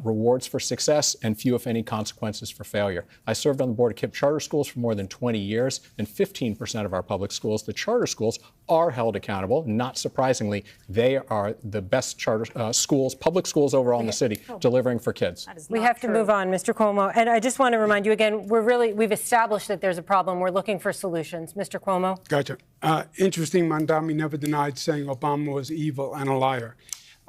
rewards for success and few, if any, consequences for failure. I served on the board of KIPP charter schools for more than 20 years, and 15% of our public schools, the charter schools, are held accountable. Not surprisingly, they are the best charter schools, public schools overall in the city, delivering for kids. We have to move on, Mr. Cuomo. And I just want to remind you again, we've established that there's a problem. We're looking for solutions. Mr. Cuomo? Gotcha. Interesting, Mandami never denied saying Obama was evil and a liar.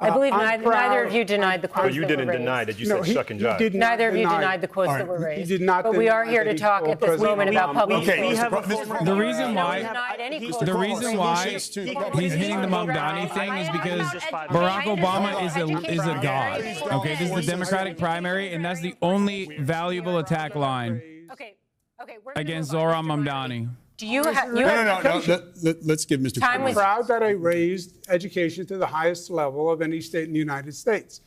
I believe neither of you denied the quotes that were raised. You didn't deny that. You said shuck and jive. Neither of you denied the quotes that were raised. He did not. But we are here to talk at this moment about public schools. The reason why he's hitting the Mamdani thing is because Barack Obama is a god. Okay, this is the Democratic primary, and that's the only valuable attack line against Zohran Mamdani. Do you have? No. Let's give Mr. I'm proud that I raised education to the highest level of any state in the United States.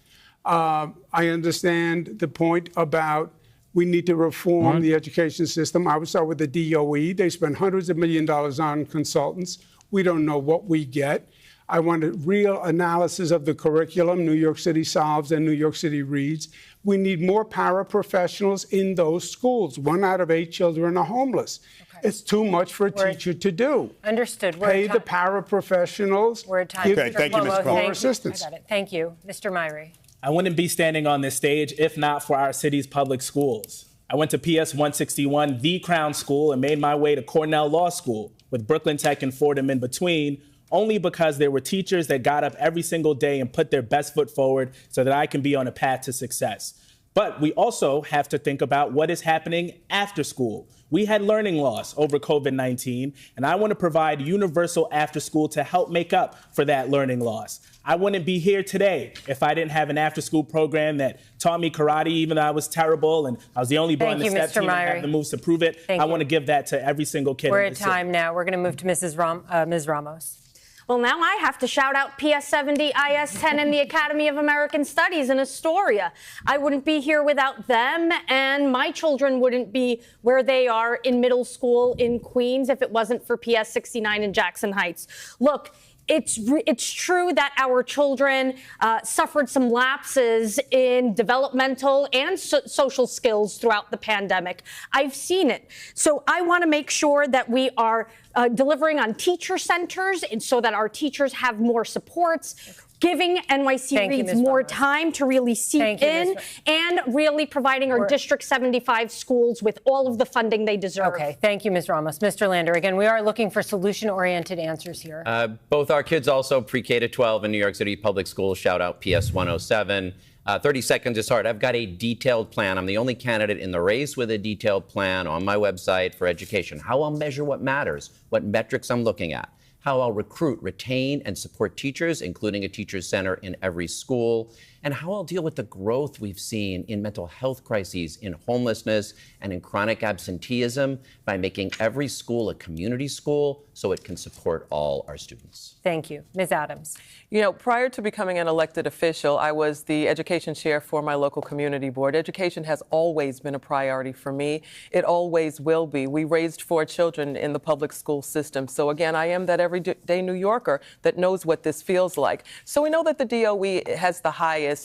I understand the point about we need to reform the education system. I would start with the DOE. They spend hundreds of millions of dollars on consultants. We don't know what we get. I want a real analysis of the curriculum. New York City solves and New York City reads. We need more paraprofessionals in those schools. 1 out of 8 children are homeless. It's too much for a teacher to do. Understood. Pay the paraprofessionals. We're at time. Give Thank you, Mr. more assistance. I got it. Thank you. Mr. Myrie. I wouldn't be standing on this stage if not for our city's public schools. I went to PS 161, the Crown School, and made my way to Cornell Law School, with Brooklyn Tech and Fordham in between, only because there were teachers that got up every single day and put their best foot forward so that I can be on a path to success. But we also have to think about what is happening after school. We had learning loss over COVID-19, and I want to provide universal after school to help make up for that learning loss. I wouldn't be here today if I didn't have an after school program that taught me karate, even though I was terrible and I was the only boy on the step team and had the moves to prove it. I want to give that to every single kid. We're at time now. We're going to move to Ms. Ramos. Well, now I have to shout out PS 70, IS 10, and the Academy of American Studies in Astoria. I wouldn't be here without them, and my children wouldn't be where they are in middle school in Queens if it wasn't for PS 69 in Jackson Heights. Look, it's true that our children suffered some lapses in developmental and social skills throughout the pandemic. I've seen it. So I want to make sure that we are delivering on teacher centers and so that our teachers have more supports, giving NYC Reads more time to really seek in, and really providing our District 75 schools with all of the funding they deserve. Okay, thank you, Ms. Ramos. Mr. Lander, again, we are looking for solution-oriented answers here. Both our kids also pre-K to 12 in New York City public schools. Shout out PS 107. 30 seconds is hard. I've got a detailed plan. I'm the only candidate in the race with a detailed plan on my website for education. How I'll measure what matters, what metrics I'm looking at, how I'll recruit, retain, and support teachers, including a teacher's center in every school, and how I'll deal with the growth we've seen in mental health crises, in homelessness, and in chronic absenteeism by making every school a community school so it can support all our students. Thank you. Ms. Adams. You know, prior to becoming an elected official, I was the education chair for my local community board. Education has always been a priority for me. It always will be. We raised 4 children in the public school system. So again, I am that everyday New Yorker that knows what this feels like. So we know that the DOE has the highest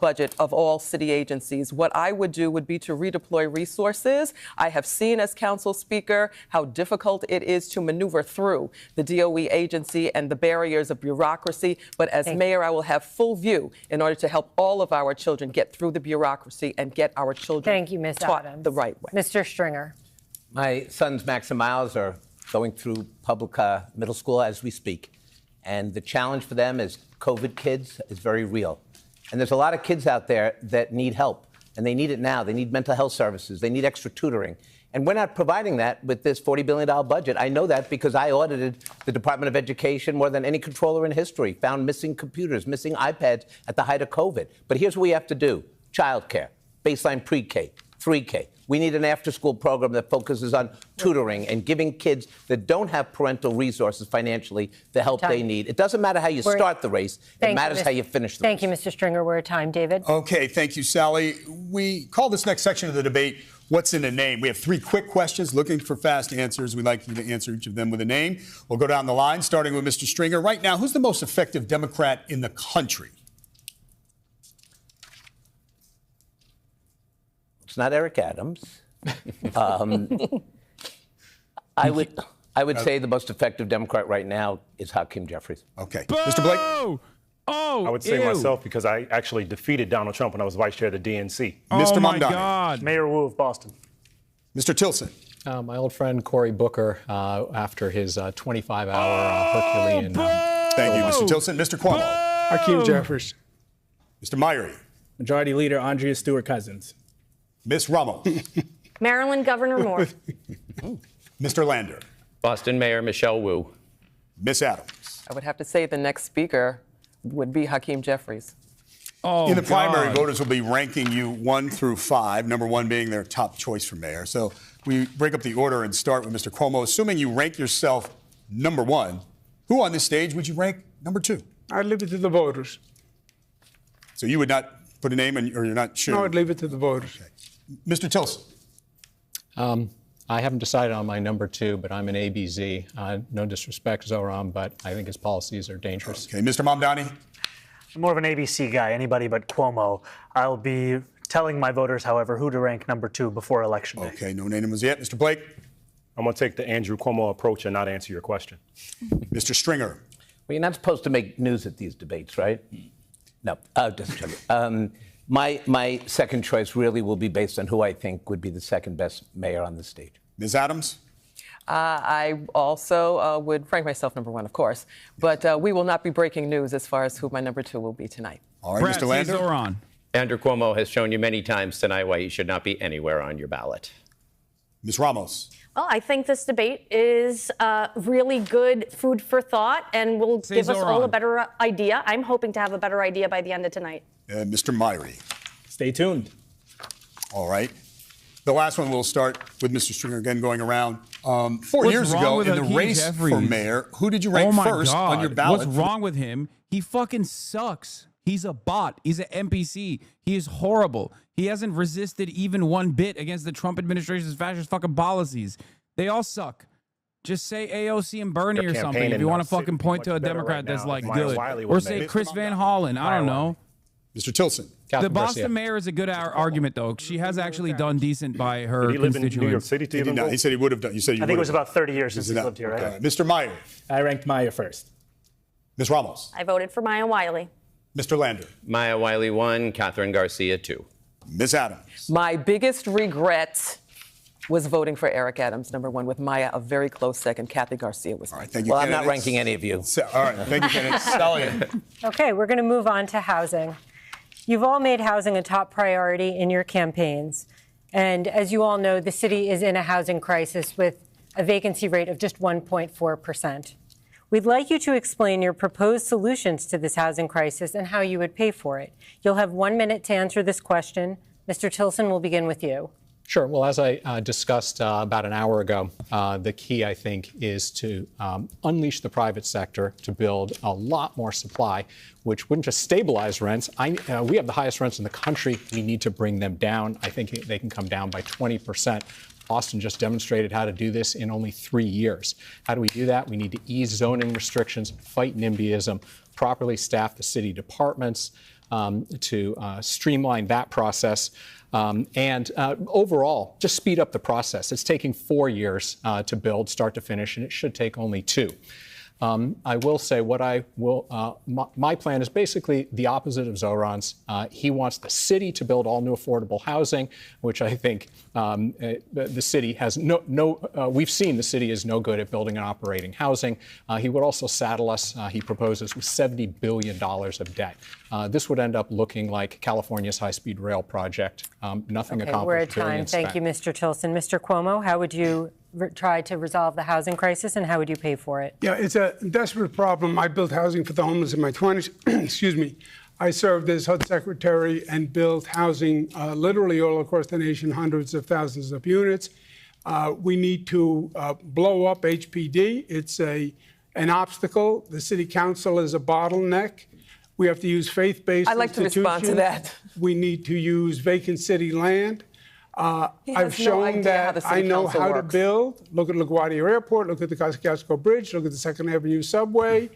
budget of all city agencies. What I would do would be to redeploy resources. I have seen as council speaker how difficult it is to maneuver through the DOE agency and the barriers of bureaucracy. But as mayor, I will have full view in order to help all of our children get through the bureaucracy and get our children taught the right way. Mr. Stringer. My sons, Max and Miles, are going through public middle school as we speak. And the challenge for them as COVID kids is very real. And there's a lot of kids out there that need help, and they need it now. They need mental health services. They need extra tutoring. And we're not providing that with this $40 billion budget. I know that because I audited the Department of Education more than any controller in history, found missing computers, missing iPads at the height of COVID. But here's what we have to do. Childcare, baseline pre-K, 3K. We need an after-school program that focuses on tutoring and giving kids that don't have parental resources financially the help they need. It doesn't matter how you start the race. It matters how you finish the race. Thank you, Mr. Stringer. We're at time. David? Okay, thank you, Sally. We call this next section of the debate, What's in a Name? We have 3 quick questions looking for fast answers. We'd like you to answer each of them with a name. We'll go down the line, starting with Mr. Stringer. Right now, who's the most effective Democrat in the country? It's not Eric Adams. I would say the most effective Democrat right now is Hakeem Jeffries. Okay. Boo! Mr. Blake? Oh, I would say myself because I actually defeated Donald Trump when I was vice chair of the DNC. Mr. my Mamdani? God. Mayor Wu of Boston. Mr. Tilson? My old friend Cory Booker, after his 25-hour Herculean. Thank you, Mr. Tilson. Mr. Cuomo? Hakeem Jeffries. Mr. Myrie? Majority Leader Andrea Stewart Cousins. Ms. Ramos? Maryland Governor Moore. Mr. Lander? Boston Mayor Michelle Wu. Ms. Adams? I would have to say the next speaker would be Hakeem Jeffries. Oh, in the primary, God. voters will be ranking you 1 through 5, number 1 being their top choice for mayor. So we break up the order and start with Mr. Cuomo. Assuming you rank yourself number 1, who on this stage would you rank number 2? I'd leave it to the voters. So you would not put a name in, or you're not sure? No, I'd leave it to the voters. Okay. Mr. Tilson? I haven't decided on my number 2, but I'm an ABZ. No disrespect, Zoran, but I think his policies are dangerous. Okay, Mr. Mamdani? I'm more of an ABC guy, anybody but Cuomo. I'll be telling my voters, however, who to rank number 2 before Election Day. Okay, no name was yet. Mr. Blake? I'm going to take the Andrew Cuomo approach and not answer your question. Mr. Stringer? Well, you're not supposed to make news at these debates, right? No, just joking. My second choice really will be based on who I think would be the second best mayor on the stage. Ms. Adams? I also would rank myself number 1, of course, but we will not be breaking news as far as who my number 2 will be tonight. All right, Brad, Mr. Lander? Zoran. Andrew Cuomo has shown you many times tonight why he should not be anywhere on your ballot. Ms. Ramos? Well, I think this debate is really good food for thought and will give us all a better idea. I'm hoping to have a better idea by the end of tonight. Mr. Myrie? Stay tuned. All right. The last one, we'll start with Mr. Stringer again going around. 4 years ago in the race for mayor, who did you rank first on your ballot? What's wrong with him? He fucking sucks. He's a bot. He's an NPC. He is horrible. He hasn't resisted even one bit against the Trump administration's fascist fucking policies. They all suck. Just say AOC and Bernie or something if you want to fucking point to a Democrat that's like good. Or say Chris Van Hollen. I don't know. Mr. Tilson. The Boston mayor is a good argument, though. She has actually done decent by her Did he live constituents. in New York City to even vote? He said he would have done. You said you I think it was about 30 years since he's lived here, right? Okay. Mr. Meyer. I ranked Maya first. Ms. Ramos. I voted for Maya Wiley. Mr. Lander. Maya Wiley 1, Catherine Garcia 2. Ms. Adams. My biggest regret was voting for Eric Adams, number 1, with Maya a very close second. Kathy Garcia was. All right, thank you. Well, I'm not ranking any of you. All right, thank you, Kenneth. Sally. Okay, we're going to move on to housing. You've all made housing a top priority in your campaigns. And as you all know, the city is in a housing crisis with a vacancy rate of just 1.4%. We'd like you to explain your proposed solutions to this housing crisis and how you would pay for it. You'll have 1 minute to answer this question. Mr. Tilson, we'll begin with you. Sure. Well, as I discussed about an hour ago, the key, I think, is to unleash the private sector to build a lot more supply, which wouldn't just stabilize rents. We have the highest rents in the country. We need to bring them down. I think they can come down by 20%. Austin just demonstrated how to do this in only 3 years. How do we do that? We need to ease zoning restrictions, fight NIMBYism, properly staff the city departments, to streamline that process. And overall, just speed up the process. It's taking 4 years to build, start to finish, and it should take only 2. I will say my plan is basically the opposite of Zoran's. He wants the city to build all new affordable housing, which I think the city has we've seen the city is no good at building and operating housing. He would also saddle us, he proposes, with $70 billion of debt. This would end up looking like California's high-speed rail project. Nothing accomplished. We're at time. Thank you, Mr. Tilson. Mr. Cuomo, how would you try to resolve the housing crisis, and how would you pay for it? Yeah, it's a desperate problem. I built housing for the homeless in my 20s. Excuse me. I served as HUD secretary and built housing literally all across the nation, hundreds of thousands of units. We need to blow up HPD. It's an obstacle. The city council is a bottleneck. We have to use faith-based I'd like to respond to that. We need to use vacant city land. I've shown that I know how to build. Look at LaGuardia Airport, look at the Kosciuszko Bridge, look at the 2nd Avenue subway.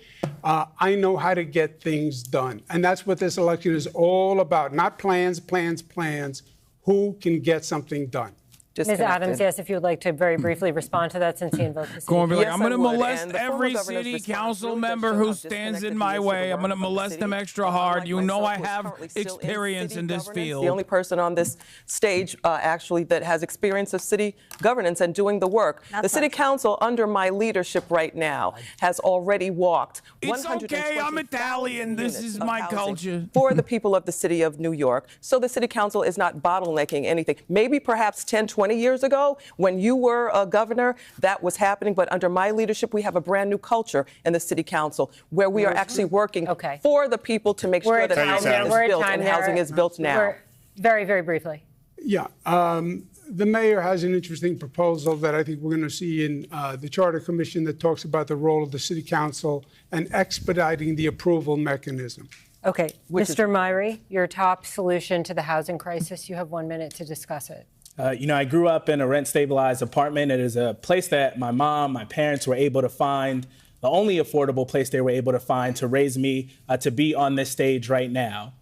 I know how to get things done. And that's what this election is all about. Not plans, plans, plans. Who can get something done? Ms. Adams, yes, if you would like to very briefly respond to that since he invoked the Go and be like, I'm going to molest every city council member who stands in my way. I'm going to molest them extra hard. You know I have experience in this field. The only person on this stage actually that has experience of city governance and doing the work. The city council under my leadership right now has already walked. It's okay, I'm Italian. This is my culture. For the people of the city of New York. So the city council is not bottlenecking anything. Maybe perhaps 10, 20 years ago, when you were a governor, that was happening. But under my leadership, we have a brand new culture in the city council where we are actually working for the people to make sure that housing is built and housing is built now. Very, very briefly. Yeah. The mayor has an interesting proposal that I think we're going to see in the Charter Commission that talks about the role of the city council and expediting the approval mechanism. Okay. Mr. Myrie, your top solution to the housing crisis. You have 1 minute to discuss it. I grew up in a rent-stabilized apartment. It is a place that my mom, my parents were able to find, the only affordable place they were able to find to raise me to be on this stage right now.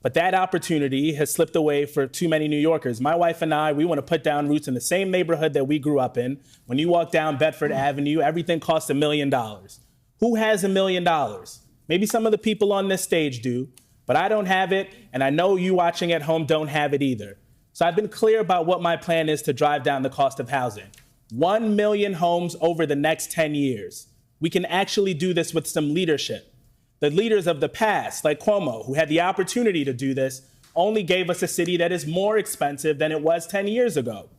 But that opportunity has slipped away for too many New Yorkers. My wife and I, we want to put down roots in the same neighborhood that we grew up in. When you walk down Bedford Avenue, everything costs $1 million. Who has $1 million? Maybe some of the people on this stage do, but I don't have it, and I know you watching at home don't have it either. So I've been clear about what my plan is to drive down the cost of housing. 1 million homes over the next 10 years. We can actually do this with some leadership. The leaders of the past, like Cuomo, who had the opportunity to do this, only gave us a city that is more expensive than it was 10 years ago.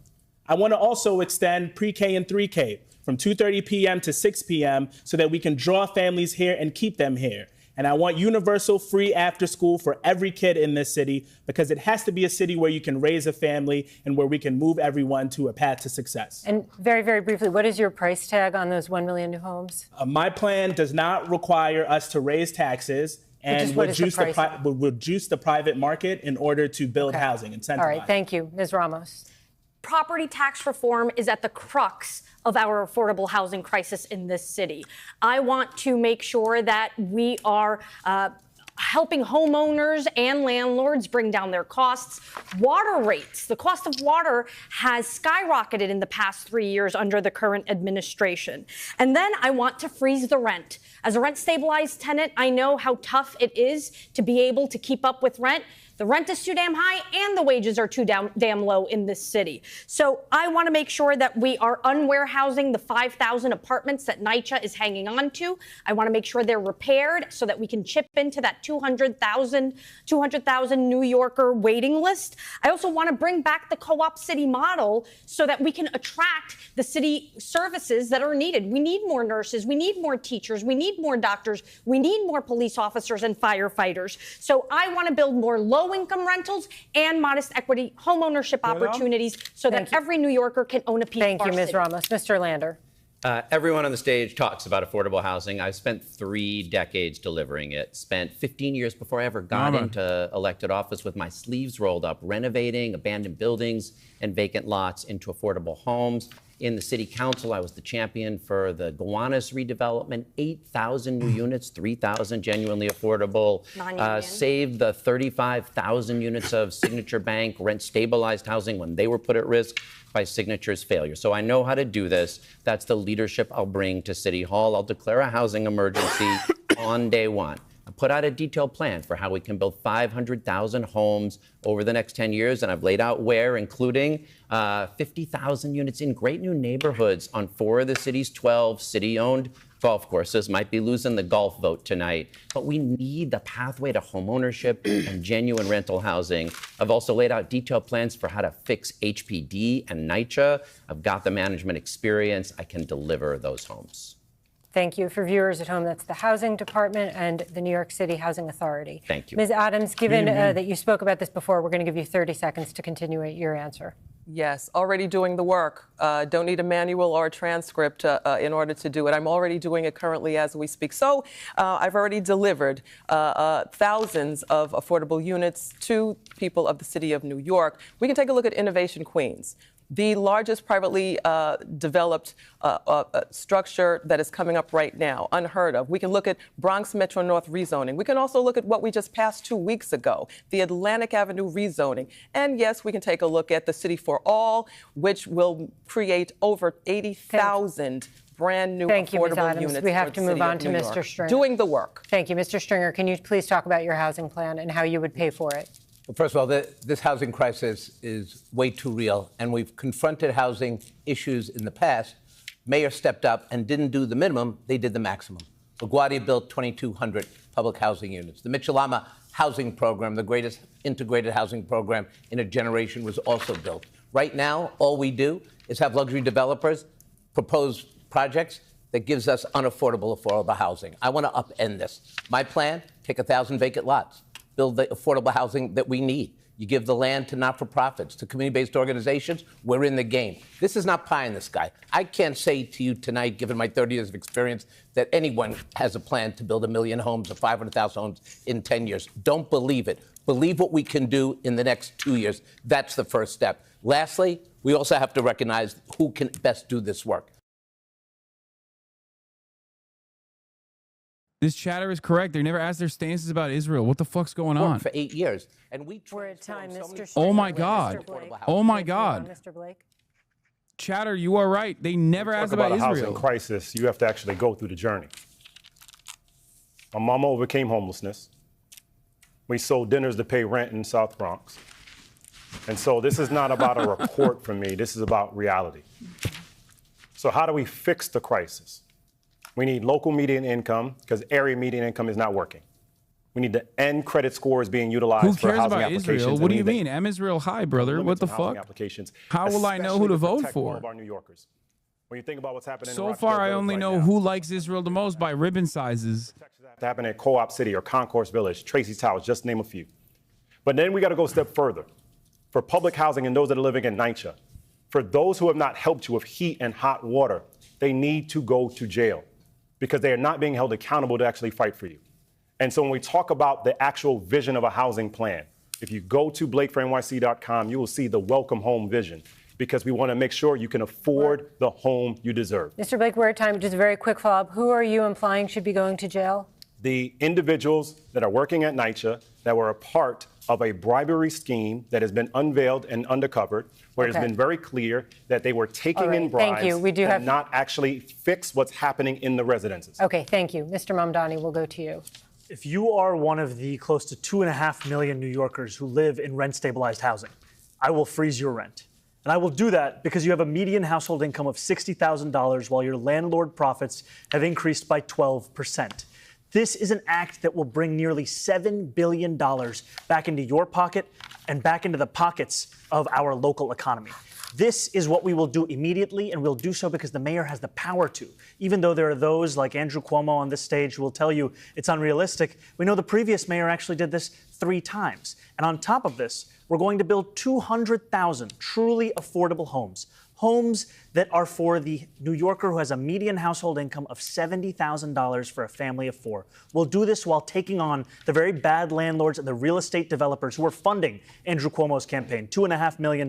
I want to also extend pre-K and 3K from 2:30 p.m. to 6 p.m. so that we can draw families here and keep them here. And I want universal free after school for every kid in this city because it has to be a city where you can raise a family and where we can move everyone to a path to success. And very, very briefly, what is your price tag on those 1 million new homes? My plan does not require us to raise taxes and reduce the private market in order to build housing, incentivize. All right, thank you. Ms. Ramos. Property tax reform is at the crux of our affordable housing crisis in this city. I want to make sure that we are helping homeowners and landlords bring down their costs. Water rates, the cost of water has skyrocketed in the past 3 years under the current administration. And then I want to freeze the rent. As a rent-stabilized tenant, I know how tough it is to be able to keep up with rent. The rent is too damn high and the wages are too damn low in this city. So I want to make sure that we are unwarehousing the 5,000 apartments that NYCHA is hanging on to. I want to make sure they're repaired so that we can chip into that 200,000 New Yorker waiting list. I also want to bring back the co-op city model so that we can attract the city services that are needed. We need more nurses. We need more teachers. We need more doctors. We need more police officers and firefighters. So I want to build more low-income rentals and modest equity homeownership opportunities so that every New Yorker can own a piece of our city. Thank you, Ms. Ramos. Mr. Lander. Everyone on the stage talks about affordable housing. I've spent 3 decades delivering it. Spent 15 years before I ever got into elected office with my sleeves rolled up, renovating abandoned buildings and vacant lots into affordable homes. In the city council, I was the champion for the Gowanus redevelopment, 8,000 new units, 3,000 genuinely affordable. Saved the 35,000 units of Signature Bank rent-stabilized housing when they were put at risk by Signature's failure. So I know how to do this. That's the leadership I'll bring to City Hall. I'll declare a housing emergency on day one. I put out a detailed plan for how we can build 500,000 homes over the next 10 years, and I've laid out where, including 50,000 units in great new neighborhoods on 4 of the city's 12 city-owned golf courses. Might be losing the golf vote tonight, but we need the pathway to homeownership and genuine rental housing. I've also laid out detailed plans for how to fix HPD and NYCHA. I've got the management experience. I can deliver those homes. Thank you. For viewers at home, that's the Housing Department and the New York City Housing Authority. Thank you. Ms. Adams, given that you spoke about this before, we're going to give you 30 seconds to continue your answer. Yes, already doing the work. Don't need a manual or a transcript in order to do it. I'm already doing it currently as we speak. So I've already delivered thousands of affordable units to people of the city of New York. We can take a look at Innovation Queens, the largest privately developed structure that is coming up right now, unheard of. We can look at Bronx Metro North rezoning. We can also look at what we just passed 2 weeks ago, the Atlantic Avenue rezoning. And yes, we can take a look at the City for All, which will create over 80,000 brand new affordable units. We have to move on to New Mr. York. Stringer. Doing the work. Thank you. Mr. Stringer, can you please talk about your housing plan and how you would pay for it? Well, first of all, this housing crisis is way too real, and we've confronted housing issues in the past. Mayor stepped up and didn't do the minimum, they did the maximum. LaGuardia built 2,200 public housing units. The Mitchell-Lama housing program, the greatest integrated housing program in a generation, was also built. Right now, all we do is have luxury developers propose projects that gives us affordable housing. I want to upend this. My plan, take 1,000 vacant lots, build the affordable housing that we need. You give the land to not-for-profits, to community-based organizations, we're in the game. This is not pie in the sky. I can't say to you tonight, given my 30 years of experience, that anyone has a plan to build 1 million homes or 500,000 homes in 10 years. Don't believe it. Believe what we can do in the next 2 years. That's the first step. Lastly, we also have to recognize who can best do this work. This chatter is correct. They never asked their stances about Israel. What the fuck's going on? For 8 years. And we're at time, Mr. Oh, my God. Oh, my God. Mr. Blake. Chatter, you are right. They never asked about a Israel. housing crisis, you have to actually go through the journey. My mama overcame homelessness. We sold dinners to pay rent in South Bronx. And so this is not about a report from me. This is about reality. So how do we fix the crisis? We need local median income because area median income is not working. We need to end credit scores being utilized Who for cares housing about applications. Israel? What do you mean? M Israel high, brother. What the fuck? How will I know who to vote for? Our New Yorkers. When you think about what's happening so far, I only know who likes Israel the most by ribbon sizes. To happen at Co-op City or Concourse Village, Tracy's Towers, just name a few. But then we got to go a step further. For public housing and those that are living in NYC, for those who have not helped you with heat and hot water, they need to go to jail because they are not being held accountable to actually fight for you. And so when we talk about the actual vision of a housing plan, if you go to blakefornyc.com, you will see the welcome home vision because we want to make sure you can afford the home you deserve. Mr. Blake, we're at time. Just a very quick follow-up. Who are you implying should be going to jail? The individuals that are working at NYC that were a part of a bribery scheme that has been unveiled and undercovered, where it's been very clear that they were taking in bribes and not actually fix what's happening in the residences. Okay, thank you. Mr. Mamdani, we'll go to you. If you are one of the close to 2.5 million New Yorkers who live in rent-stabilized housing, I will freeze your rent. And I will do that because you have a median household income of $60,000 while your landlord profits have increased by 12%. This is an act that will bring nearly $7 billion back into your pocket and back into the pockets of our local economy. This is what we will do immediately, and we'll do so because the mayor has the power to. Even though there are those like Andrew Cuomo on this stage who will tell you it's unrealistic, we know the previous mayor actually did this 3 times. And on top of this, we're going to build 200,000 truly affordable homes. Homes that are for the New Yorker who has a median household income of $70,000 for a family of 4. We'll do this while taking on the very bad landlords and the real estate developers who are funding Andrew Cuomo's campaign, $2.5 million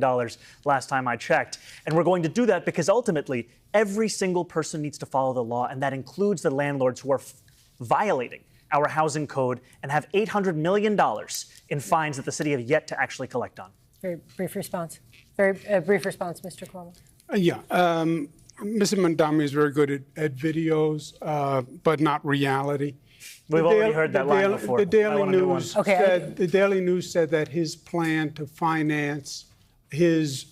last time I checked. And we're going to do that because ultimately every single person needs to follow the law, and that includes the landlords who are violating our housing code and have $800 million in fines that the city have yet to actually collect on. Very brief response. Very brief response, Mr. Cuomo. Mr. Mamdani is very good at videos, but not reality. We've already heard that line before. The Daily News said that his plan to finance his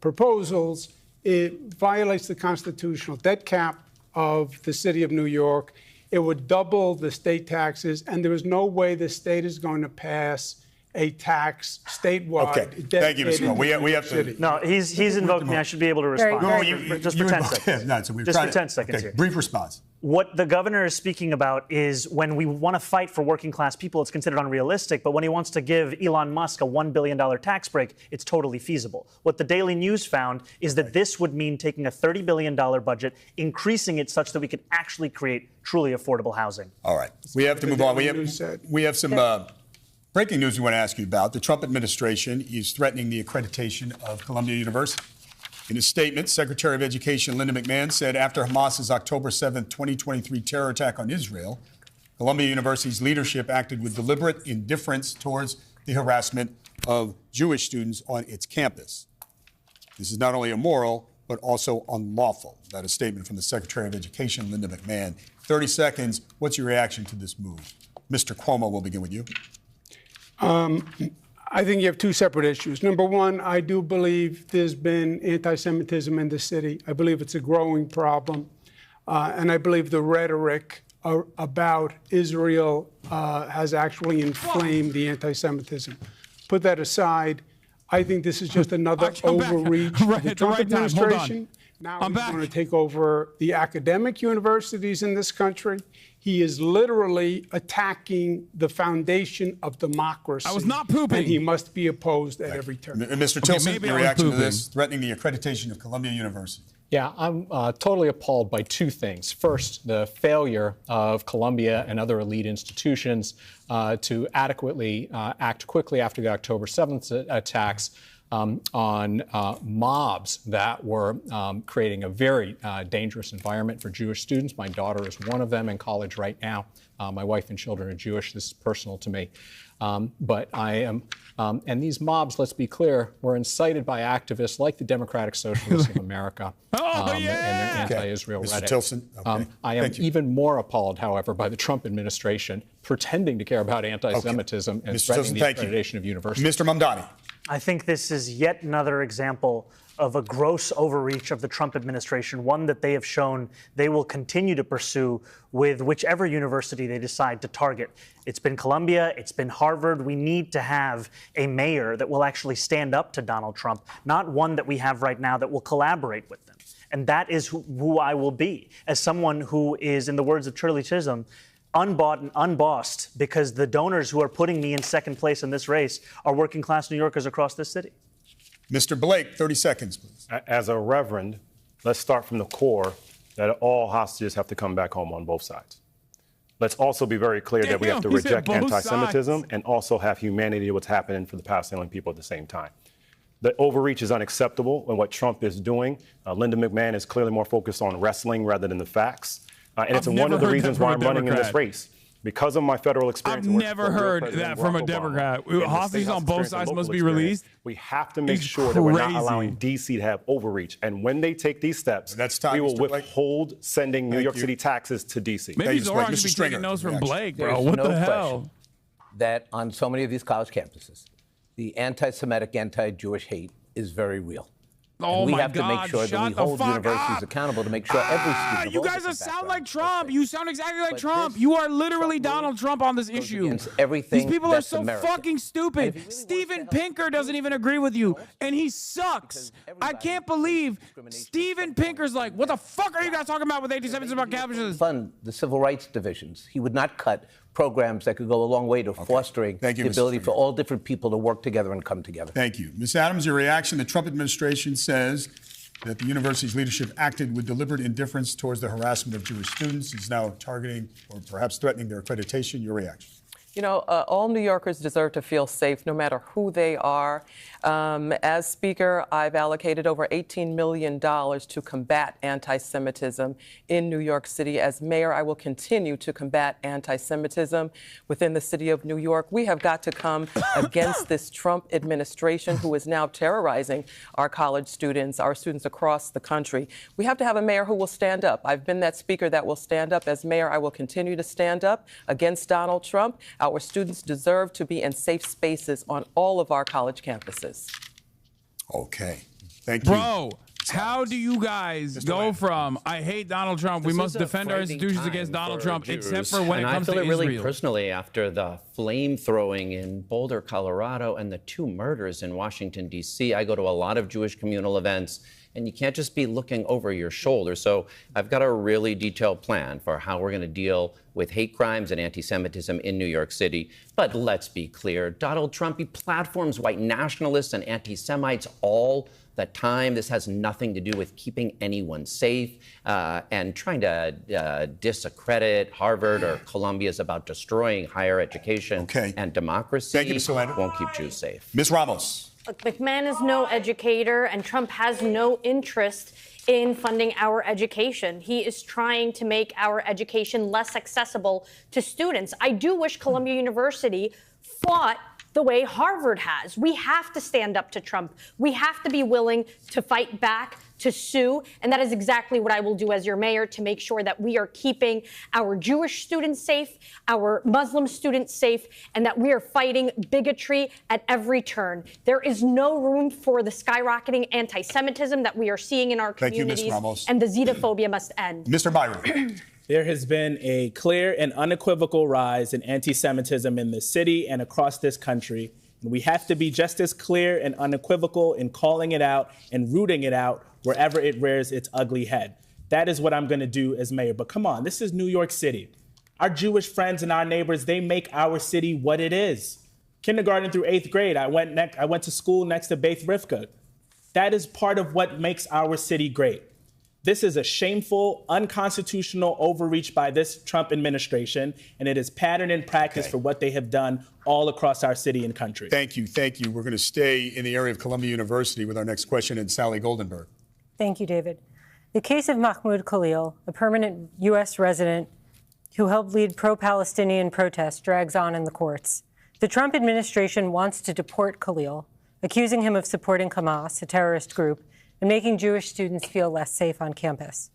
proposals, it violates the constitutional debt cap of the city of New York. It would double the state taxes, and there is no way the state is going to pass a tax statewide. Okay. Thank you, Mr. Moore. We have to. No, he's invoked me. I should be able to respond. Just for 10 seconds. No, so just for 10 seconds here. Brief response. What the governor is speaking about is when we want to fight for working class people, it's considered unrealistic. But when he wants to give Elon Musk a $1 billion tax break, it's totally feasible. What the Daily News found is that this would mean taking a $30 billion budget, increasing it such that we could actually create truly affordable housing. All right. We have to move on. We have some breaking news we want to ask you about. The Trump administration is threatening the accreditation of Columbia University. In a statement, Secretary of Education Linda McMahon said after Hamas's October 7, 2023 terror attack on Israel, Columbia University's leadership acted with deliberate indifference towards the harassment of Jewish students on its campus. This is not only immoral, but also unlawful. That is a statement from the Secretary of Education, Linda McMahon. 30 seconds. What's your reaction to this move? Mr. Cuomo, we'll begin with you. I think you have two separate issues. Number one, I do believe there's been anti-Semitism in the city. I believe it's a growing problem. And I believe the rhetoric about Israel has actually inflamed the anti-Semitism. Put that aside. I think this is just another overreach of the Trump administration. Now he's going to take over the academic universities in this country. He is literally attacking the foundation of democracy. I was not pooping. And he must be opposed at every turn. Mr. Tilson, your reaction to this, threatening the accreditation of Columbia University. Yeah, I'm totally appalled by two things. First, the failure of Columbia and other elite institutions to adequately act quickly after the October 7th attacks on mobs that were creating a very dangerous environment for Jewish students. My daughter is one of them in college right now. My wife and children are Jewish. This is personal to me. But I am, and these mobs, let's be clear, were incited by activists like the Democratic Socialists of America and their anti-Israel Mr. rhetoric. Tilson, I am even more appalled, however, by the Trump administration pretending to care about anti-Semitism and threatening the accreditation of universities. Mr. Mamdani. I think this is yet another example of a gross overreach of the Trump administration, one that they have shown they will continue to pursue with whichever university they decide to target. It's been Columbia, it's been Harvard. We need to have a mayor that will actually stand up to Donald Trump, not one that we have right now that will collaborate with them. And that is who I will be, as someone who is, in the words of Shirley Chisholm, unbought and unbossed, because the donors who are putting me in second place in this race are working class New Yorkers across this city. Mr. Blake, 30 seconds, please. As a reverend, let's start from the core that all hostages have to come back home on both sides. Let's also be very clear that we have to reject anti-Semitism and also have humanity to what's happening for the Palestinian people at the same time. The overreach is unacceptable in what Trump is doing. Linda McMahon is clearly more focused on wrestling rather than the facts. And it's one of the reasons why I'm running in this race. Because of my federal experience. I've never heard that from a Democrat. Hostages on both sides must be released. We have to make sure that we're not allowing D.C. to have overreach. And when they take these steps, we will withhold sending New York City taxes to D.C. Maybe Zoran should be taking notes from Blake, bro. What the hell? That on so many of these college campuses, the anti-Semitic, anti-Jewish hate is very real. Oh, we my have to God, make sure that we hold universities accountable to make sure every student. You guys sound like Trump. You sound exactly like Trump. You are literally Donald Trump on this issue. Everything. These people are so fucking stupid. Steven Pinker doesn't even agree with you, and he sucks. I can't believe Steven Pinker's like, what the fuck are you guys talking about with anti-Semitism about campuses? Fund the civil rights divisions. He would not cut programs that could go a long way to fostering the ability for all different people to work together and come together. Thank you. Ms. Adams, your reaction. The Trump administration says that the university's leadership acted with deliberate indifference towards the harassment of Jewish students. Is now targeting or perhaps threatening their accreditation. Your reaction. You know, all New Yorkers deserve to feel safe no matter who they are. As Speaker, I've allocated over $18 million to combat anti-Semitism in New York City. As mayor, I will continue to combat anti-Semitism within the city of New York. We have got to come against this Trump administration who is now terrorizing our college students, our students across the country. We have to have a mayor who will stand up. I've been that speaker that will stand up. As mayor, I will continue to stand up against Donald Trump. Our students deserve to be in safe spaces on all of our college campuses. Okay. Thank you. Bro, How do you guys go from I hate Donald Trump, we must defend our institutions against Donald Trump, except for when it comes to Israel? I feel it really Israel? personally after the flame throwing in Boulder, Colorado, and the 2 murders in Washington, D.C. I go to a lot of Jewish communal events, and you can't just be looking over your shoulder. So I've got a really detailed plan for how we're going to deal with hate crimes and anti-Semitism in New York City. But let's be clear, Donald Trump, he platforms white nationalists and anti-Semites all the time. This has nothing to do with keeping anyone safe, and trying to discredit Harvard or Columbia is about destroying higher education and democracy. Thank you, Mr. Lander. Won't keep Jews safe. Ms. Ramos. Look, McMahon is no educator, and Trump has no interest in funding our education. He is trying to make our education less accessible to students. I do wish Columbia University fought the way Harvard has. We have to stand up to Trump. We have to be willing to fight back, to sue, and that is exactly what I will do as your mayor to make sure that we are keeping our Jewish students safe, our Muslim students safe, and that we are fighting bigotry at every turn. There is no room for the skyrocketing anti-Semitism that we are seeing in our communities. Thank you, Ms. Ramos. And the xenophobia must end. Mr. Byron. There has been a clear and unequivocal rise in anti-Semitism in this city and across this country. And we have to be just as clear and unequivocal in calling it out and rooting it out wherever it rears its ugly head. That is what I'm going to do as mayor. But come on, this is New York City. Our Jewish friends and our neighbors, they make our city what it is. Kindergarten through 8th grade, I went to school next to Beit Rivka. That is part of what makes our city great. This is a shameful, unconstitutional overreach by this Trump administration, and it is pattern and practice for what they have done all across our city and country. Thank you. Thank you. We're going to stay in the area of Columbia University with our next question, and Sally Goldenberg. Thank you, David. The case of Mahmoud Khalil, a permanent U.S. resident who helped lead pro-Palestinian protests, drags on in the courts. The Trump administration wants to deport Khalil, accusing him of supporting Hamas, a terrorist group, and making Jewish students feel less safe on campus.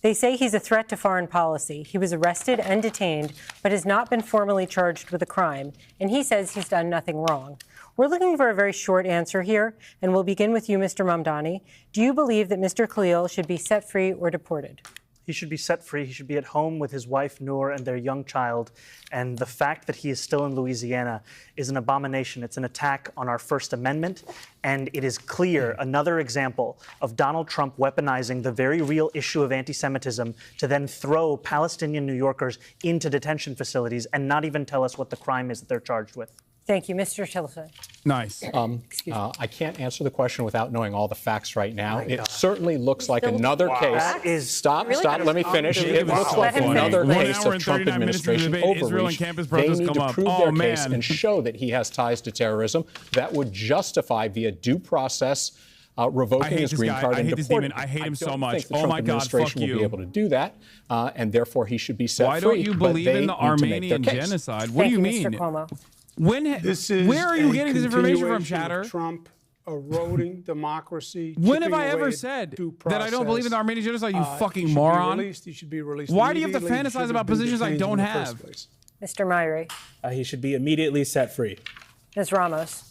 They say he's a threat to foreign policy. He was arrested and detained, but has not been formally charged with a crime, and he says he's done nothing wrong. We're looking for a very short answer here, and we'll begin with you, Mr. Mamdani. Do you believe that Mr. Khalil should be set free or deported? He should be set free. He should be at home with his wife, Noor, and their young child. And the fact that he is still in Louisiana is an abomination. It's an attack on our First Amendment. And it is clear, another example of Donald Trump weaponizing the very real issue of anti-Semitism to then throw Palestinian New Yorkers into detention facilities and not even tell us what the crime is that they're charged with. Thank you, Mr. Tillerson. Nice. I can't answer the question without knowing all the facts right now. It certainly looks like another case. Stop. Let me finish. It looks like another case of Trump administration overreach. They need to prove their case and show that he has ties to terrorism. That would justify via due process revoking his green card and deporting him. I hate him so much. Oh my God, fuck you. Will be able to do that, and therefore he should be set free. Why don't you believe in the Armenian genocide? What do you mean? Mr. Cuomo. Where are you getting this information from, Chatter? Trump eroding democracy. When have I ever said that I don't believe in the Armenian genocide, you fucking moron? He should be released. Why do you have to fantasize about positions I don't have? Mr. Myrie. He should be immediately set free. Ms. Ramos.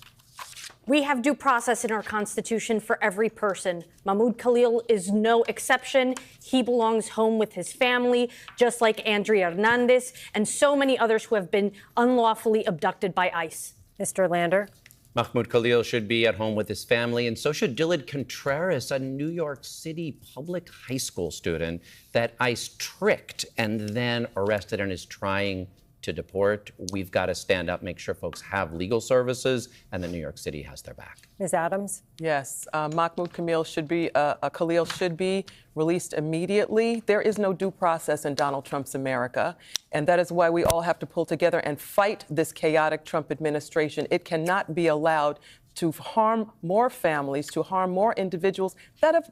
We have due process in our Constitution for every person. Mahmoud Khalil is no exception. He belongs home with his family, just like Andrea Hernandez and so many others who have been unlawfully abducted by ICE. Mr. Lander. Mahmoud Khalil should be at home with his family, and so should Dillard Contreras, a New York City public high school student that ICE tricked and then arrested and is trying to deport. We've got to stand up, make sure folks have legal services, and that New York City has their back. Ms. Adams? Yes, Mahmoud Khalil should be released immediately. There is no due process in Donald Trump's America, and that is why we all have to pull together and fight this chaotic Trump administration. It cannot be allowed to harm more families, to harm more individuals that have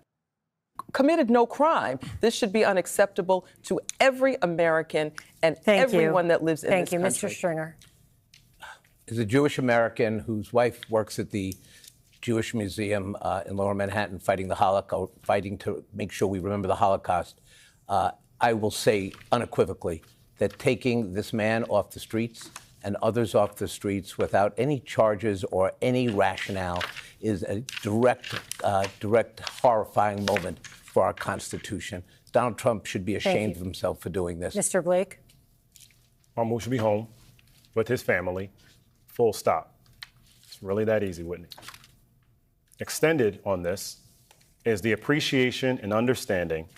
committed no crime. This should be unacceptable to every American and everyone that lives in this country. Thank you. Mr. Stringer. As a Jewish American whose wife works at the Jewish Museum in Lower Manhattan fighting the Holocaust, fighting to make sure we remember the Holocaust, I will say unequivocally that taking this man off the streets, and others off the streets without any charges or any rationale is a direct, horrifying moment for our Constitution. Donald Trump should be ashamed of himself for doing this. Mr. Blake? Mahmoud should be home with his family, full stop. It's really that easy, Whitney. Extended on this is the appreciation and understanding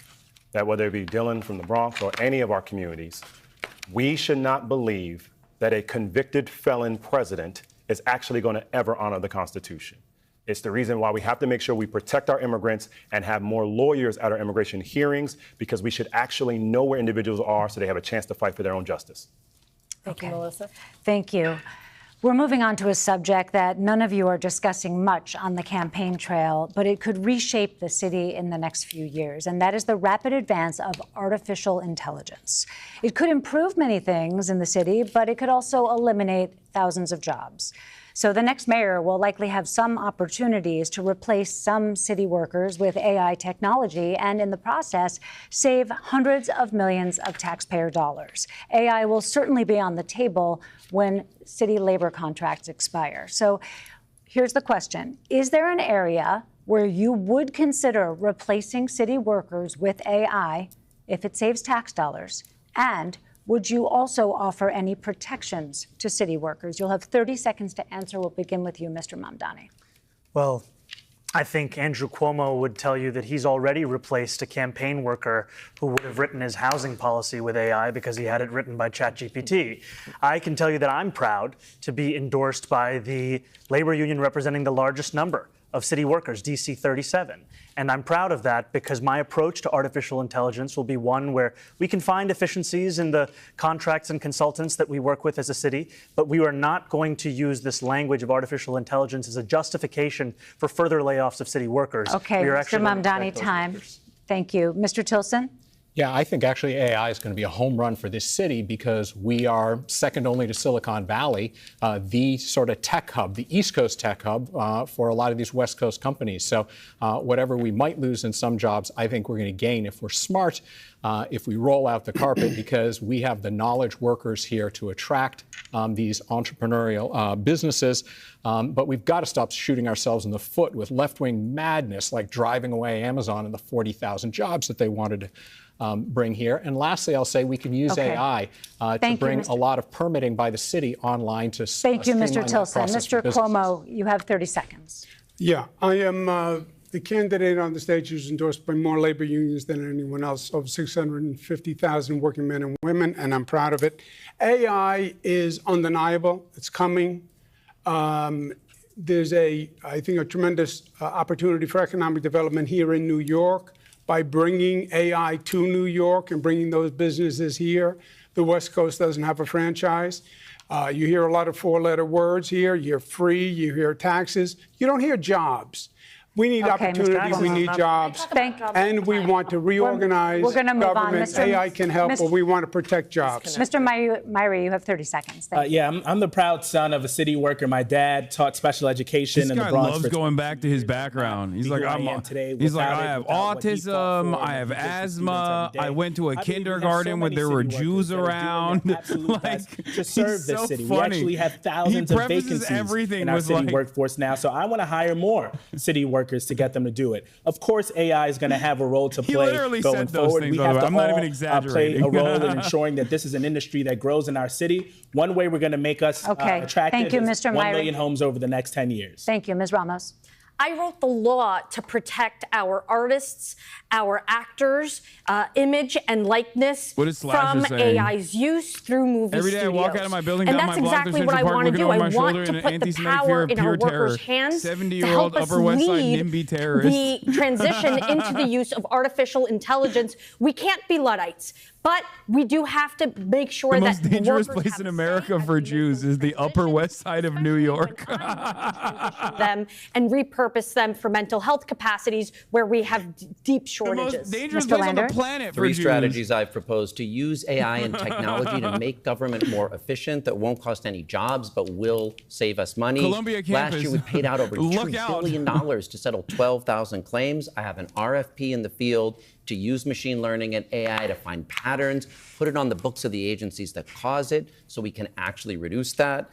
that whether it be Dylan from the Bronx or any of our communities, we should not believe that a convicted felon president is actually going to ever honor the Constitution. It's the reason why we have to make sure we protect our immigrants and have more lawyers at our immigration hearings, because we should actually know where individuals are so they have a chance to fight for their own justice. Thank you, Melissa. Thank you. We're moving on to a subject that none of you are discussing much on the campaign trail, but it could reshape the city in the next few years, and that is the rapid advance of artificial intelligence. It could improve many things in the city, but it could also eliminate thousands of jobs. So the next mayor will likely have some opportunities to replace some city workers with AI technology and in the process save hundreds of millions of taxpayer dollars. AI will certainly be on the table when city labor contracts expire. So here's the question. Is there an area where you would consider replacing city workers with AI if it saves tax dollars? And would you also offer any protections to city workers? You'll have 30 seconds to answer. We'll begin with you, Mr. Mamdani. Well, I think Andrew Cuomo would tell you that he's already replaced a campaign worker who would have written his housing policy with AI because he had it written by ChatGPT. I can tell you that I'm proud to be endorsed by the labor union representing the largest number of city workers, DC 37. And I'm proud of that because my approach to artificial intelligence will be one where we can find efficiencies in the contracts and consultants that we work with as a city, but we are not going to use this language of artificial intelligence as a justification for further layoffs of city workers. Okay, Mr. Mamdani, time. Thank you. Mr. Tilson? Yeah, I think actually AI is going to be a home run for this city because we are second only to Silicon Valley, the sort of tech hub, the East Coast tech hub for a lot of these West Coast companies. So whatever we might lose in some jobs, I think we're going to gain if we're smart, if we roll out the carpet, because we have the knowledge workers here to attract these entrepreneurial businesses. But we've got to stop shooting ourselves in the foot with left-wing madness, like driving away Amazon and the 40,000 jobs that they wanted to bring here. And lastly, I'll say we can use AI to bring a lot of permitting by the city online to Thank you, Mr. Tilson. Mr. Cuomo, you have 30 seconds. Yeah, I am the candidate on the stage who's endorsed by more labor unions than anyone else, over 650,000 working men and women, and I'm proud of it. AI is undeniable. It's coming. There's I think, a tremendous opportunity for economic development here in New York by bringing AI to New York and bringing those businesses here. The West Coast doesn't have a franchise. You hear a lot of four-letter words here. You hear free, you hear taxes. You don't hear jobs. We need opportunity, we need jobs, and we want to reorganize government. AI can help, but we want to protect jobs. Mr. Myrie, you have 30 seconds. Yeah, I'm the proud son of a city worker. My dad taught special education in the Bronx. This guy loves going back to his background. He's like, I have autism, I have asthma, I went to a kindergarten where there were Jews around. To serve this city. We actually have thousands of vacancies in our city workforce now, so I want to hire more city workers to get them to do it. Of course, AI is going to have a role to play going forward. We have to all play a role in ensuring that this is an industry that grows in our city. One way we're going to make us attractive is 1 million homes over the next 10 years. Thank you. Ms. Ramos. I wrote the law to protect our artists, our actors' image and likeness from AI's use through movie studios. Every day I walk out of my building, and down that's my block, exactly what I want to do. I want to put the power in our workers' hands to help us lead the transition into the use of artificial intelligence. We can't be Luddites. But we do have to make sure that the most dangerous place in America for Jews is the Upper West Side of New York. them and repurpose them for mental health capacities where we have deep shortages. The most dangerous place on the planet for Three Jews. strategies I've proposed to use AI and technology to make government more efficient that won't cost any jobs but will save us money. Columbia campus. Last year we paid out over $2 billion to settle 12,000 claims. I have an RFP in the field to use machine learning and AI to find patterns, put it on the books of the agencies that cause it so we can actually reduce that.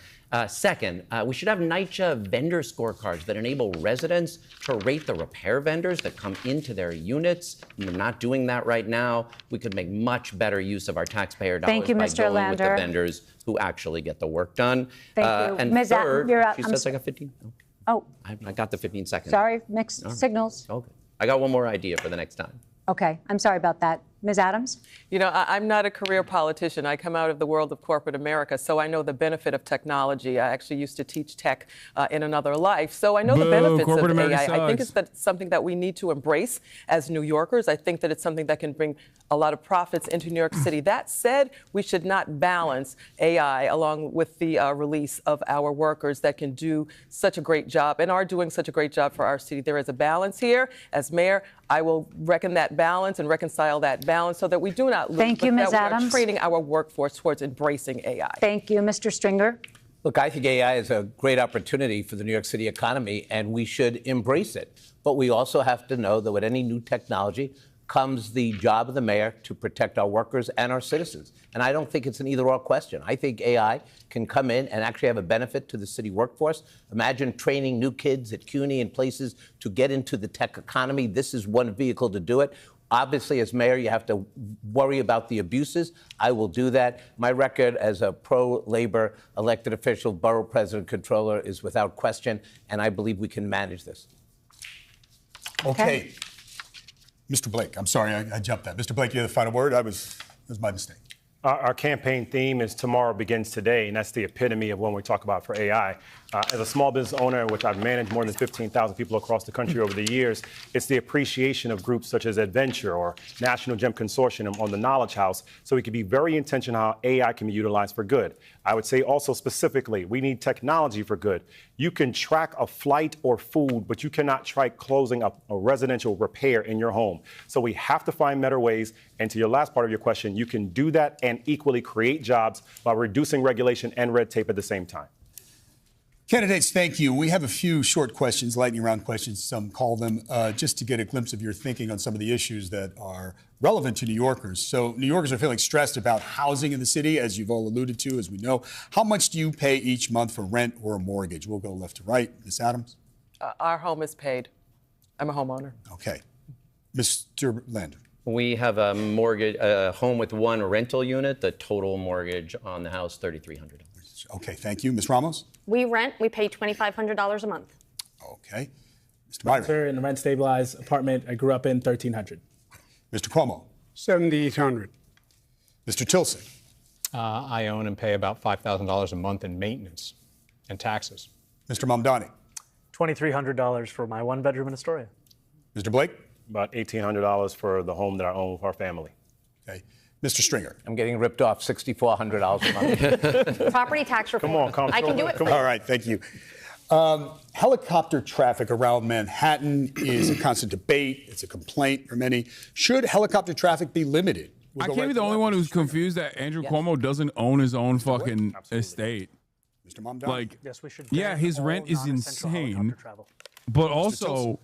Second, we should have NYCHA vendor scorecards that enable residents to rate the repair vendors that come into their units. And they're not doing that right now. We could make much better use of our taxpayer dollars Thank you, by Mr. going Lander. with the vendors who actually get the work done. Thank you. And Ms. third, you're up. she says I got 15. Okay. Oh, I got the 15 seconds. sorry, mixed All right. signals. Okay. I got one more idea for the next time. Okay, I'm sorry about that. Ms. Adams? You know, I'm not a career politician. I come out of the world of corporate America, so I know the benefit of technology. I actually used to teach tech in another life, so I know the benefits of AI. I think it's something that we need to embrace as New Yorkers. I think that it's something that can bring a lot of profits into New York City. That said, we should not balance AI along with the release of our workers that can do such a great job and are doing such a great job for our city. There is a balance here. As mayor, I will reckon that balance and reconcile that balance so that we do not lose. Thank you, Ms. that we Adams. are training our workforce towards embracing AI. Thank you, Mr. Stringer. Look, I think AI is a great opportunity for the New York City economy, and we should embrace it. But we also have to know that with any new technology comes the job of the mayor to protect our workers and our citizens. And I don't think it's an either-or question. I think AI can come in and actually have a benefit to the city workforce. Imagine training new kids at CUNY and places to get into the tech economy. This is one vehicle to do it. Obviously, as mayor, you have to worry about the abuses. I will do that. My record as a pro-labor elected official, borough president, controller is without question, and I believe we can manage this. Okay. Mr. Blake, I'm sorry, I jumped that. Mr. Blake, you have the final word. That was my mistake. Our campaign theme is tomorrow begins today, and that's the epitome of when we talk about for AI. As a small business owner, which I've managed more than 15,000 people across the country over the years, it's the appreciation of groups such as Adventure or National Gem Consortium on the Knowledge House, so we can be very intentional how AI can be utilized for good. I would say also specifically, we need technology for good. You can track a flight or food, but you cannot track closing a residential repair in your home. So we have to find better ways. And to your last part of your question, you can do that and equally create jobs while reducing regulation and red tape at the same time. Candidates, thank you. We have a few short questions, lightning round questions, some call them, just to get a glimpse of your thinking on some of the issues that are relevant to New Yorkers. So New Yorkers are feeling stressed about housing in the city, as you've all alluded to, as we know. How much do you pay each month for rent or a mortgage? We'll go left to right. Ms. Adams? Our home is paid. I'm a homeowner. Okay. Mr. Lander? We have a mortgage, a home with one rental unit. The total mortgage on the house, $3,300. Okay, thank you. Ms. Ramos? We rent. We pay $2,500 a month. Okay. Mr. Myron? Sir, in a rent-stabilized apartment I grew up in, $1,300. Mr. Cuomo? $7,800. Mr. Tilson? I own and pay about $5,000 a month in maintenance and taxes. Mr. Mamdani? $2,300 for my one bedroom in Astoria. Mr. Blake? About $1,800 for the home that I own with our family. Okay. Mr. Stringer? I'm getting ripped off $6,400 a month. Property tax reform. Come on, come I can do it. All right, thank you. Helicopter traffic around Manhattan is a constant debate. It's a complaint for many. Should helicopter traffic be limited? I can't be the only one who's confused that Andrew Cuomo doesn't own his own fucking estate. Mr. Mamdani? Like, Yes, we should. yeah, his rent is insane, but also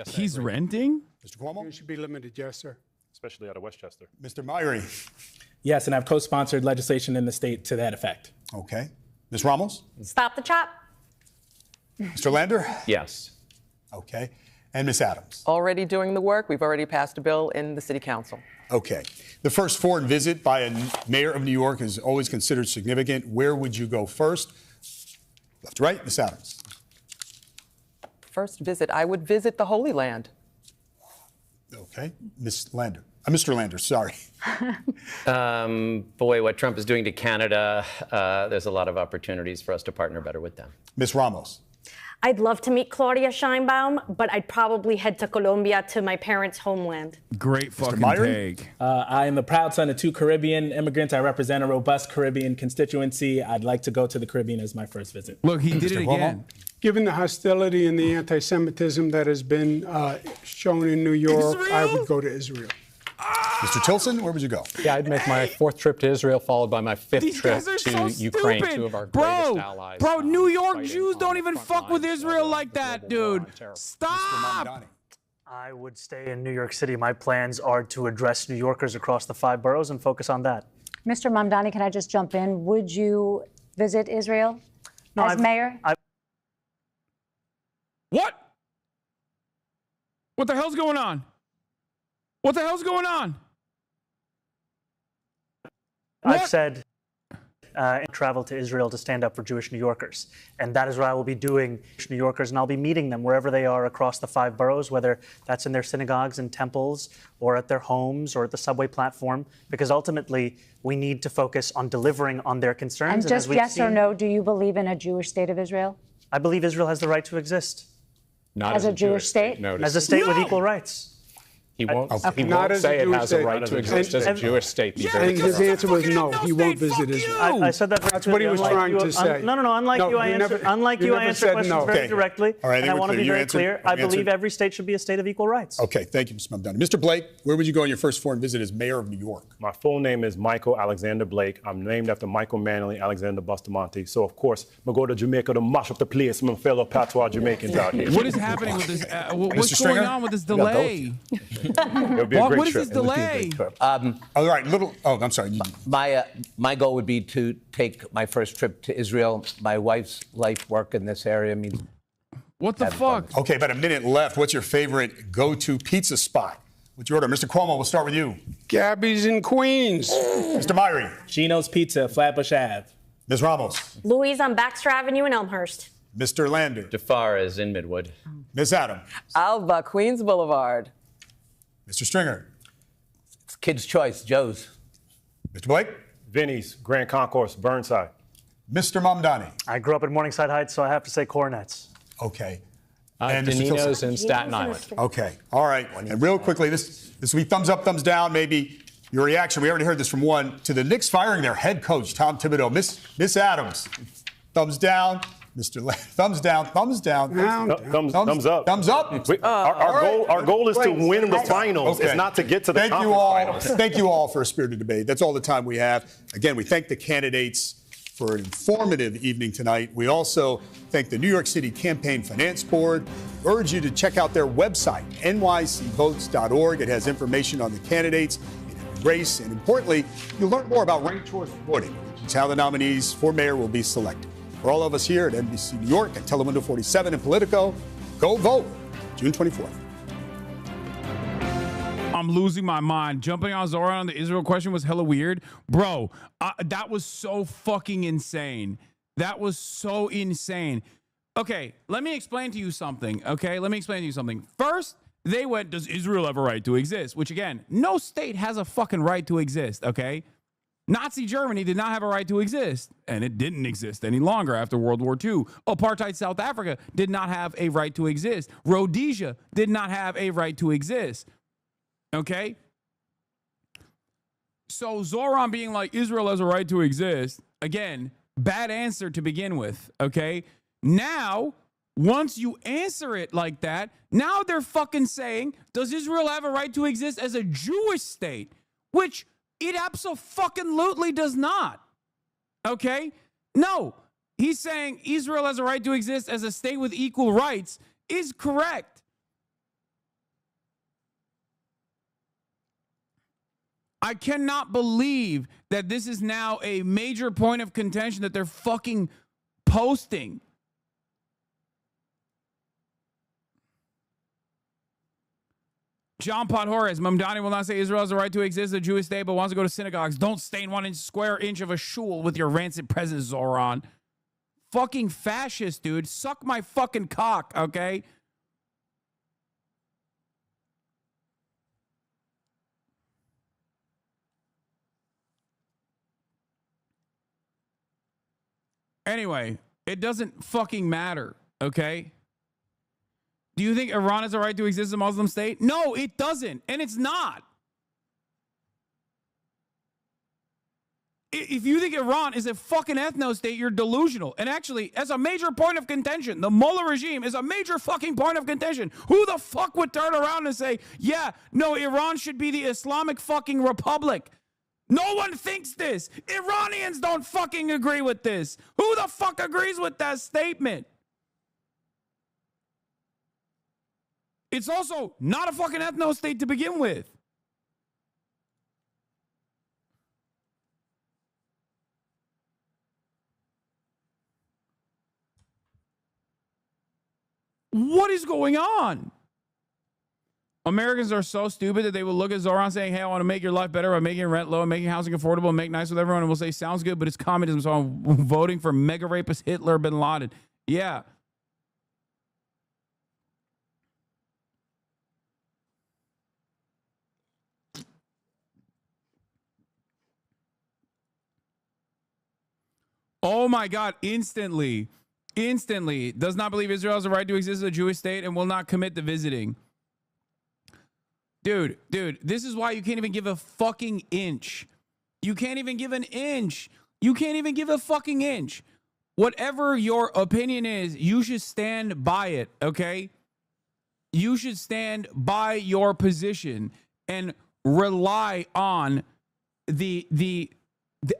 he's renting. Mr. Cuomo? It should be limited, yes, sir. Especially out of Westchester. Mr. Myrie? Yes, and I've co-sponsored legislation in the state to that effect. Okay. Ms. Ramos? Stop the chop. Mr. Lander? Yes. Okay. And Ms. Adams? Already doing the work. We've already passed a bill in the City Council. Okay. The first foreign visit by a mayor of New York is always considered significant. Where would you go first? Left to right, Ms. Adams. First visit, I would visit the Holy Land. Okay. Ms. Lander. Mr. Lander, sorry. Boy, what Trump is doing to Canada, there's a lot of opportunities for us to partner better with them. Ms. Ramos. I'd love to meet Claudia Sheinbaum, but I'd probably head to Colombia to my parents' homeland. Great fucking Myron? take. I am the proud son of 2 Caribbean immigrants. I represent a robust Caribbean constituency. I'd like to go to the Caribbean as my first visit. Look, he did it again. Given the hostility and the anti-Semitism that has been shown in New York, I would go to Israel. Mr. Tilson, where would you go? Yeah, I'd make my 4th trip to Israel, followed by my 5th These trip guys are to so Ukraine, stupid. 2 of our greatest allies. Bro, New York fighting Jews on don't the even front fuck with lines Israel of like the that, global war dude. on terror. Stop. I would stay in New York City. My plans are to address New Yorkers across the 5 boroughs and focus on that. Mr. Mamdani, can I just jump in? Would you visit Israel as mayor? What? What the hell's going on? What the hell's going on? I've said travel to Israel to stand up for Jewish New Yorkers. And that is what I will be doing, New Yorkers, and I'll be meeting them wherever they are across the 5 boroughs, whether that's in their synagogues and temples or at their homes or at the subway platform, because ultimately we need to focus on delivering on their concerns. And just yes or no, do you believe in a Jewish state of Israel? I believe Israel has the right to exist. Not as a Jewish state? As a state with equal rights. He won't, Okay. he Not won't as a say it Jewish has state. a right to exist as a Jewish state. And his answer was no, he won't visit Israel. I said that very That's what he was clearly. trying to say. No, unlike you, I answer questions very directly. All right, and I want to be very clear. I believe every state should be a state of equal rights. Okay, thank you, Mr. Mamdani. Mr. Blake, where would you go on your first foreign visit as mayor of New York? My full name is Michael Alexander Blake. I'm named after Michael Manley Alexander Bustamante. So, of course, I'm going to go to Jamaica to mash up the place, my fellow patois Jamaicans out here. What is happening with this? What's going on with this delay? It'll be a great What is trip. this delay? All right, I'm sorry. My goal would be to take my first trip to Israel. My wife's life work in this area means. What the fuck? Okay, about a minute left. What's your favorite go-to pizza spot? What's your order? Mr. Cuomo, we'll start with you. Gabby's in Queens. Mr. Myrie. Gino's Pizza, Flatbush Ave. Ms. Ramos. Louise on Baxter Avenue in Elmhurst. Mr. Lander. Jafar is in Midwood. Ms. Adam. Alba, Queens Boulevard. Mr. Stringer. It's Kid's Choice, Joe's. Mr. Blake. Vinny's, Grand Concourse, Burnside. Mr. Mamdani. I grew up in Morningside Heights, so I have to say Coronets. Okay. Danino's in Staten Island. Okay. All right. And real quickly, this will be thumbs up, thumbs down, maybe your reaction. We already heard this from one. To the Knicks firing their head coach, Tom Thibodeau. Miss Adams. Thumbs down. Mr. Thumbs down. Thumbs down. Thumbs up. Thumbs up. Our goal is to win the finals. Okay. It's not to get to the Thank conference you all. finals. Thank you all for a spirited debate. That's all the time we have. Again, we thank the candidates for an informative evening tonight. We also thank the New York City Campaign Finance Board. Urge you to check out their website, nycvotes.org. It has information on the candidates in every race. And importantly, you'll learn more about ranked choice voting, which is how the nominees for mayor will be selected. For all of us here at NBC New York and Telemundo 47 and Politico, go vote June 24th. I'm losing my mind. Jumping on Zoran on the Israel question was hella weird. Bro, that was so fucking insane. That was so insane. Okay, let me explain to you something. First, they went, does Israel have a right to exist? Which, again, no state has a fucking right to exist, okay? Nazi Germany did not have a right to exist, and it didn't exist any longer after World War II. Apartheid South Africa did not have a right to exist. Rhodesia did not have a right to exist. Okay? So Zoran being like, Israel has a right to exist, again, bad answer to begin with, okay? Now, once you answer it like that, now they're fucking saying, does Israel have a right to exist as a Jewish state? Which it abso-fucking-lutely does not, okay? No, he's saying Israel has a right to exist as a state with equal rights is correct. I cannot believe that this is now a major point of contention that they're fucking posting. John Podhoras, Mamdani will not say Israel has a right to exist as a Jewish state, but wants to go to synagogues. Don't stain 1 square inch of a shul with your rancid presence, Zoran. Fucking fascist, dude. Suck my fucking cock, okay? Anyway, it doesn't fucking matter, okay? Do you think Iran has a right to exist as a Muslim state? No, it doesn't, and it's not. If you think Iran is a fucking ethno-state, you're delusional. And actually, as a major point of contention, the Mullah regime is a major fucking point of contention. Who the fuck would turn around and say, yeah, no, Iran should be the Islamic fucking republic? No one thinks this. Iranians don't fucking agree with this. Who the fuck agrees with that statement? It's also not a fucking ethno state to begin with. What is going on? Americans are so stupid that they will look at Zoran saying, hey, I want to make your life better by making rent low and making housing affordable and make nice with everyone. And we'll say, sounds good, but it's communism. So I'm voting for mega rapist Hitler bin Laden. Yeah. Oh my God, instantly, does not believe Israel has a right to exist as a Jewish state and will not commit to visiting. Dude, this is why you can't even give a fucking inch. You can't even give an inch. You can't even give a fucking inch. Whatever your opinion is, you should stand by it, okay? You should stand by your position and rely on the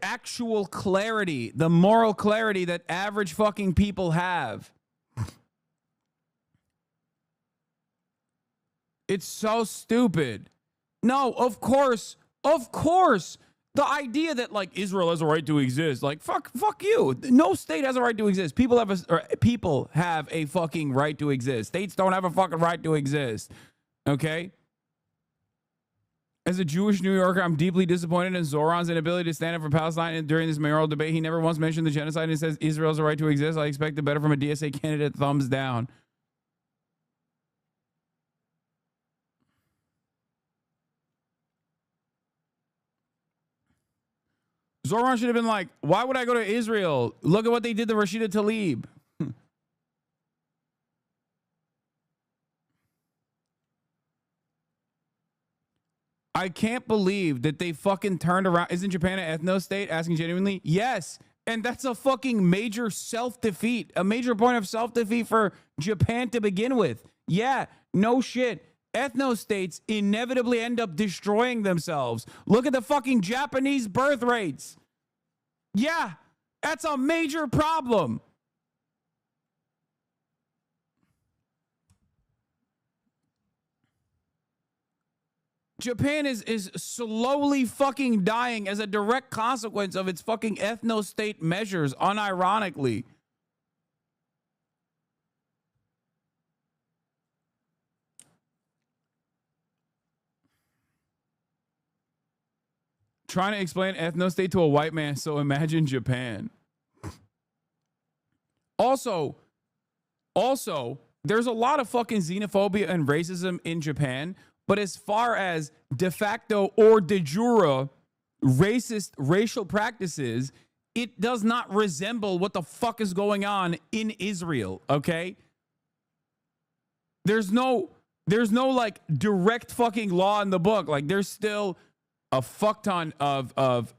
actual clarity, the moral clarity that average fucking people have. It's so stupid. No, of course. The idea that like Israel has a right to exist, like fuck you. No state has a right to exist. People have a fucking right to exist. States don't have a fucking right to exist. Okay? As a Jewish New Yorker, I'm deeply disappointed in Zoran's inability to stand up for Palestine during this mayoral debate. He never once mentioned the genocide and says Israel has a right to exist. I expected better from a DSA candidate. Thumbs down. Zoran should have been like, why would I go to Israel? Look at what they did to Rashida Tlaib. I can't believe that they fucking turned around. Isn't Japan an ethno state? Asking genuinely. Yes. And that's a fucking major self-defeat. A major point of self-defeat for Japan to begin with. Yeah, no shit. Ethno states inevitably end up destroying themselves. Look at the fucking Japanese birth rates. Yeah, that's a major problem. Japan is slowly fucking dying as a direct consequence of its fucking ethno-state measures, unironically. Trying to explain ethno-state to a white man, so imagine Japan. Also, there's a lot of fucking xenophobia and racism in Japan, but as far as de facto or de jure racist racial practices, it does not resemble what the fuck is going on in Israel, okay? There's no like direct fucking law in the book. Like there's still a fuck ton of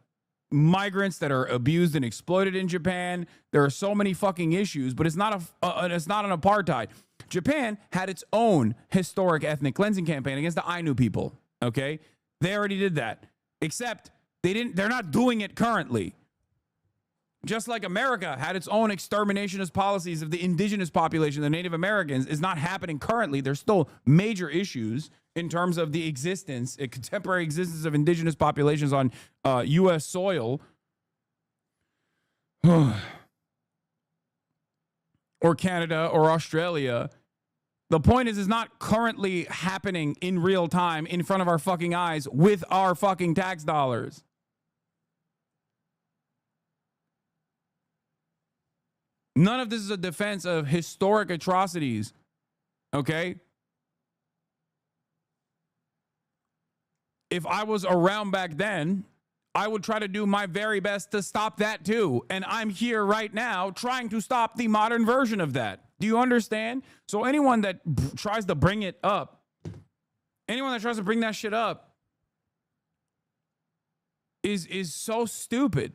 migrants that are abused and exploited in Japan. There are so many fucking issues, but it's not an apartheid. Japan had its own historic ethnic cleansing campaign against the Ainu people. Okay, they already did that. Except they're not doing it currently. Just like America had its own exterminationist policies of the indigenous population, the Native Americans, is not happening currently. There's still major issues in terms of the contemporary existence of indigenous populations on U.S. soil. Or Canada or Australia. The point is not currently happening in real time in front of our fucking eyes with our fucking tax dollars. None of this is a defense of historic atrocities, okay? If I was around back then, I would try to do my very best to stop that too. And I'm here right now trying to stop the modern version of that. Do you understand? So anyone that tries to bring it up, anyone that tries to bring that shit up is so stupid.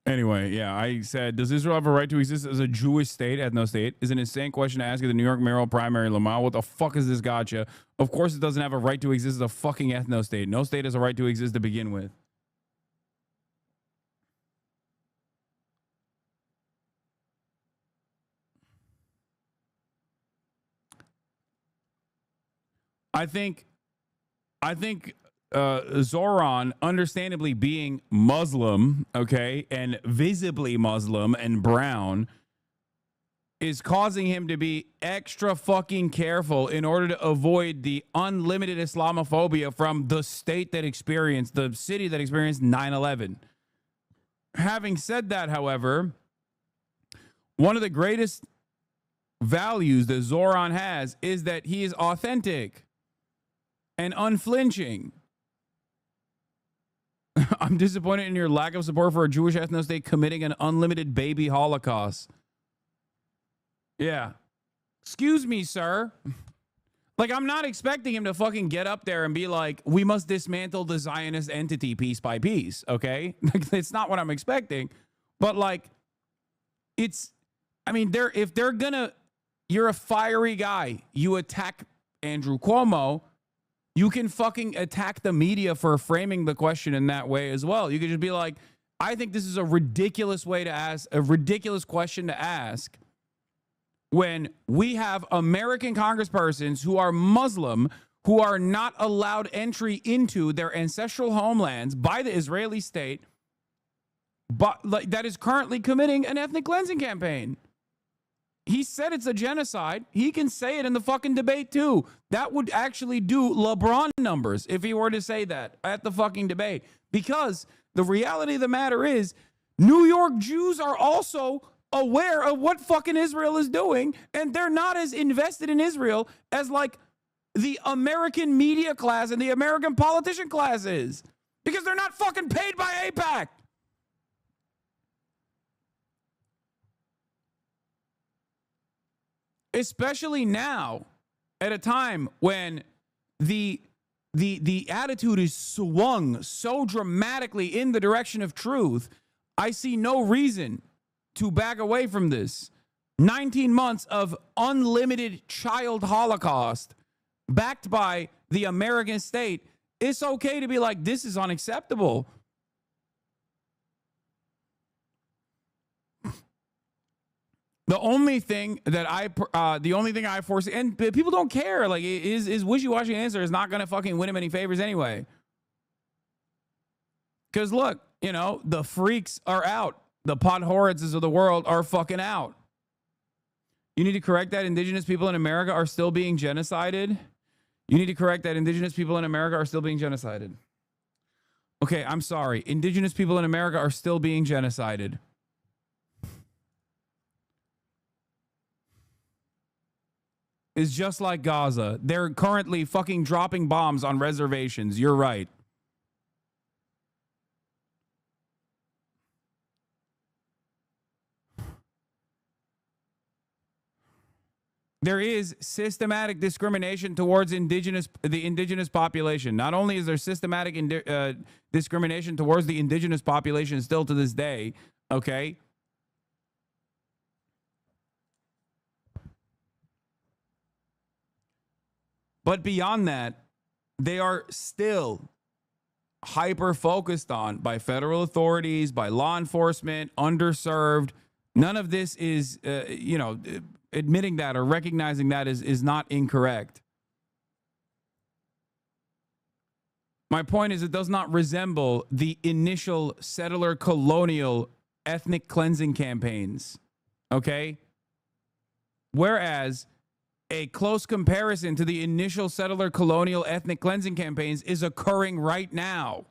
Anyway, yeah, I said, does Israel have a right to exist as a Jewish state, ethno state? Is an insane question to ask at the New York mayoral primary, Lamar. What the fuck is this gotcha? Of course it doesn't have a right to exist as a fucking ethno state. No state has a right to exist to begin with. I think Zoran, understandably being Muslim, okay, and visibly Muslim and brown, is causing him to be extra fucking careful in order to avoid the unlimited Islamophobia from the state that experienced, the city that experienced 9/11. Having said that, however, one of the greatest values that Zoran has is that he is authentic and unflinching. I'm disappointed in your lack of support for a Jewish ethno state committing an unlimited baby holocaust. Yeah. Excuse me, sir. Like, I'm not expecting him to fucking get up there and be like, we must dismantle the Zionist entity piece by piece, okay? It's not what I'm expecting. But, like, it's, I mean, if they're gonna, you're a fiery guy. You attack Andrew Cuomo. You can fucking attack the media for framing the question in that way as well. You could just be like, I think this is a ridiculous way to ask, a ridiculous question to ask when we have American congresspersons who are Muslim, who are not allowed entry into their ancestral homelands by the Israeli state, but like, that is currently committing an ethnic cleansing campaign. He said it's a genocide. He can say it in the fucking debate too. That would actually do LeBron numbers if he were to say that at the fucking debate. Because the reality of the matter is, New York Jews are also aware of what fucking Israel is doing, and they're not as invested in Israel as like the American media class and the American politician class is. Because they're not fucking paid by AIPAC. Especially now, at a time when the attitude is swung so dramatically in the direction of truth, I see no reason to back away from this. 19 months of unlimited child holocaust backed by the American state. It's okay to be like, this is unacceptable. The only thing I foresee, and people don't care, like, is wishy-washy answer is not going to fucking win him any favors anyway. Because look, you know, the freaks are out. The Podhoritzes of the world are fucking out. You need to correct that indigenous people in America are still being genocided. You need to correct that indigenous people in America are still being genocided. Okay, I'm sorry. Indigenous people in America are still being genocided. Is just like Gaza. They're currently fucking dropping bombs on reservations. You're right. There is systematic discrimination towards the indigenous population. Not only is there systematic discrimination towards the indigenous population still to this day, okay? But beyond that, they are still hyper focused on by federal authorities, by law enforcement, underserved. None of this is, admitting that or recognizing that is not incorrect. My point is, it does not resemble the initial settler colonial ethnic cleansing campaigns. Okay? Whereas a close comparison to the initial settler colonial ethnic cleansing campaigns is occurring right now.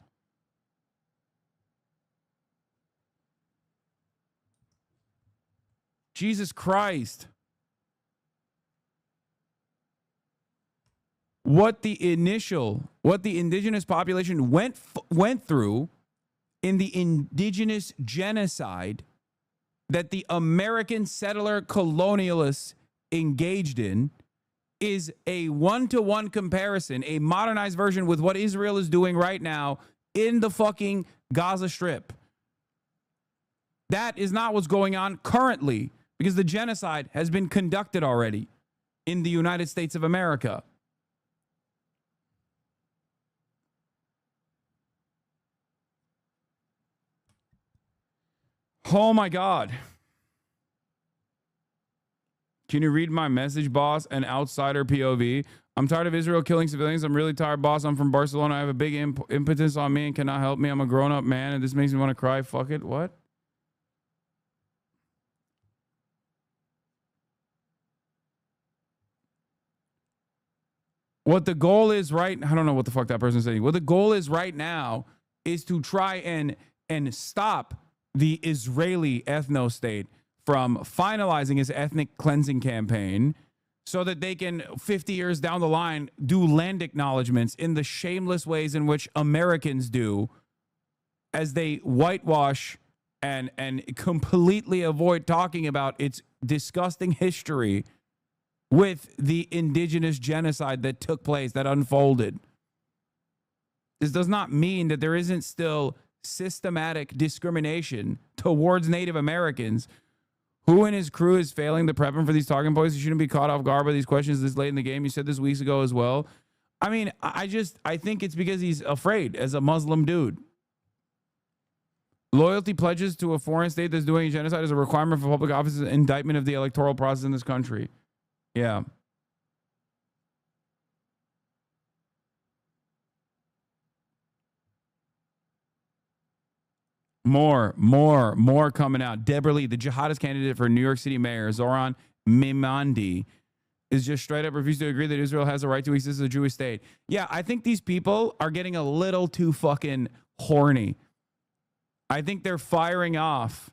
Jesus Christ. What the indigenous population went through in the indigenous genocide that the American settler colonialists engaged in is a one-to-one comparison, a modernized version with what Israel is doing right now in the fucking Gaza Strip. That is not what's going on currently, because the genocide has been conducted already in the United States of America. Oh my God. Can you read my message, boss? An outsider POV. I'm tired of Israel killing civilians. I'm really tired, boss. I'm from Barcelona. I have a big impetus on me and cannot help me. I'm a grown-up man, and this makes me want to cry. Fuck it. What? What the goal is I don't know what the fuck that person's saying. What the goal is right now is to try and stop the Israeli ethno-state from finalizing its ethnic cleansing campaign so that they can, 50 years down the line, do land acknowledgements in the shameless ways in which Americans do, as they whitewash and completely avoid talking about its disgusting history with the indigenous genocide that took place, that unfolded. This does not mean that there isn't still systematic discrimination towards Native Americans. Who in his crew is failing to prep him for these talking points? You shouldn't be caught off guard by these questions this late in the game. You said this weeks ago as well. I mean, I think it's because he's afraid as a Muslim dude. Loyalty pledges to a foreign state that's doing genocide is a requirement for public office and indictment of the electoral process in this country. Yeah. More coming out. Deborah Lee, the jihadist candidate for New York City mayor, Zoran Mimandi, is just straight up refused to agree that Israel has a right to exist as a Jewish state. Yeah, I think these people are getting a little too fucking horny. I think they're firing off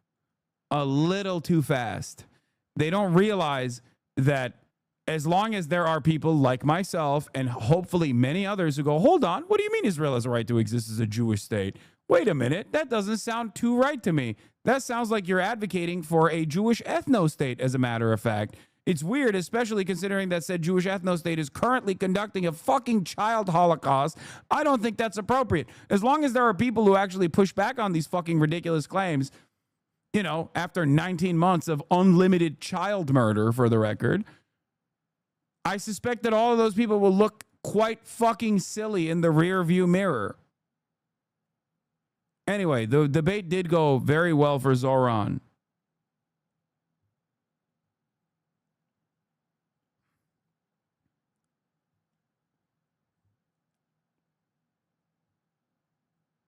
a little too fast. They don't realize that as long as there are people like myself and hopefully many others who go, hold on, what do you mean Israel has a right to exist as a Jewish state? Wait a minute, that doesn't sound too right to me. That sounds like you're advocating for a Jewish ethno-state, as a matter of fact. It's weird, especially considering that said Jewish ethno-state is currently conducting a fucking child holocaust. I don't think that's appropriate. As long as there are people who actually push back on these fucking ridiculous claims, you know, after 19 months of unlimited child murder, for the record, I suspect that all of those people will look quite fucking silly in the rear view mirror. Anyway, the debate did go very well for Zoran.